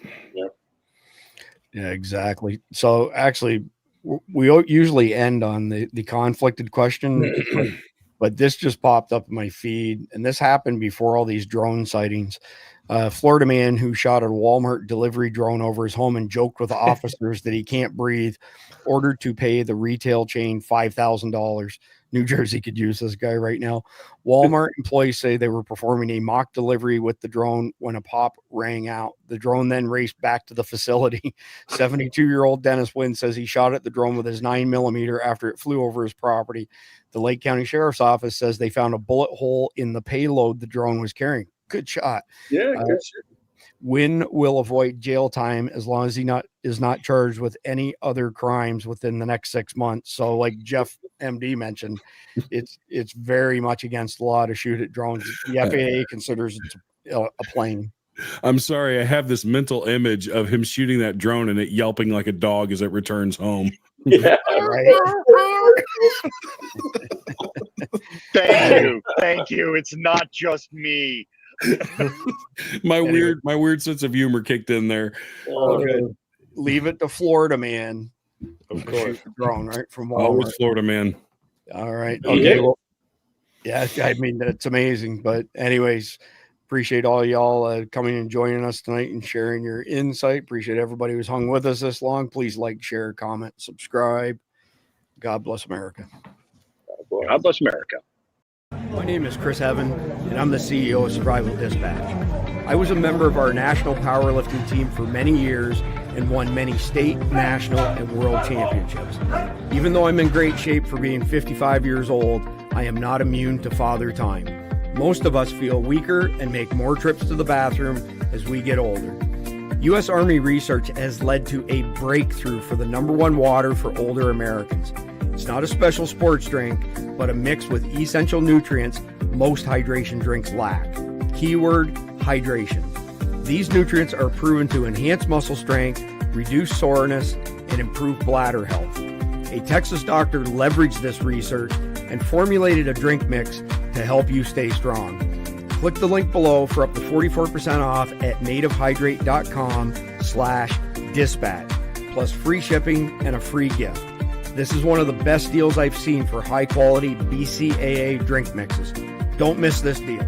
Yeah, exactly. So actually, we usually end on the conflicted question, but this just popped up in my feed, and this happened before all these drone sightings. Florida man who shot a Walmart delivery drone over his home and joked with officers that he can't breathe, ordered to pay the retail chain $5,000. New Jersey could use this guy right now. Walmart employees say they were performing a mock delivery with the drone when a pop rang out. The drone then raced back to the facility. 72-year-old Dennis Wynn says he shot at the drone with his 9mm after it flew over his property. The Lake County Sheriff's Office says they found a bullet hole in the payload the drone was carrying. Good shot. Yeah, good shot. Wynn will avoid jail time as long as he is not charged with any other crimes within the next 6 months. So, like Jeff MD mentioned, it's very much against the law to shoot at drones. The FAA considers it a plane. I'm sorry, I have this mental image of him shooting that drone and it yelping like a dog as it returns home. Yeah, right. Thank you. It's not just me. my weird sense of humor kicked in there. Okay. Leave it to Florida man. Of course, shoot the drone right from Walmart. Always Florida man. All right. Okay. Well, yeah, I mean that's amazing. But anyways, appreciate all y'all coming and joining us tonight and sharing your insight. Appreciate everybody who's hung with us this long. Please like, share, comment, subscribe. God bless America. God bless America. My name is Chris Heaven, and I'm the CEO of Survival Dispatch. I was a member of our national powerlifting team for many years and won many state, national, and world championships. Even though I'm in great shape for being 55 years old, I am not immune to father time. Most of us feel weaker and make more trips to the bathroom as we get older. U.S. Army research has led to a breakthrough for the #1 water for older Americans. It's not a special sports drink, but a mix with essential nutrients most hydration drinks lack. Keyword, hydration. These nutrients are proven to enhance muscle strength, reduce soreness, and improve bladder health. A Texas doctor leveraged this research and formulated a drink mix to help you stay strong. Click the link below for up to 44% off at nativehydrate.com/dispatch, plus free shipping and a free gift. This is one of the best deals I've seen for high quality BCAA drink mixes. Don't miss this deal.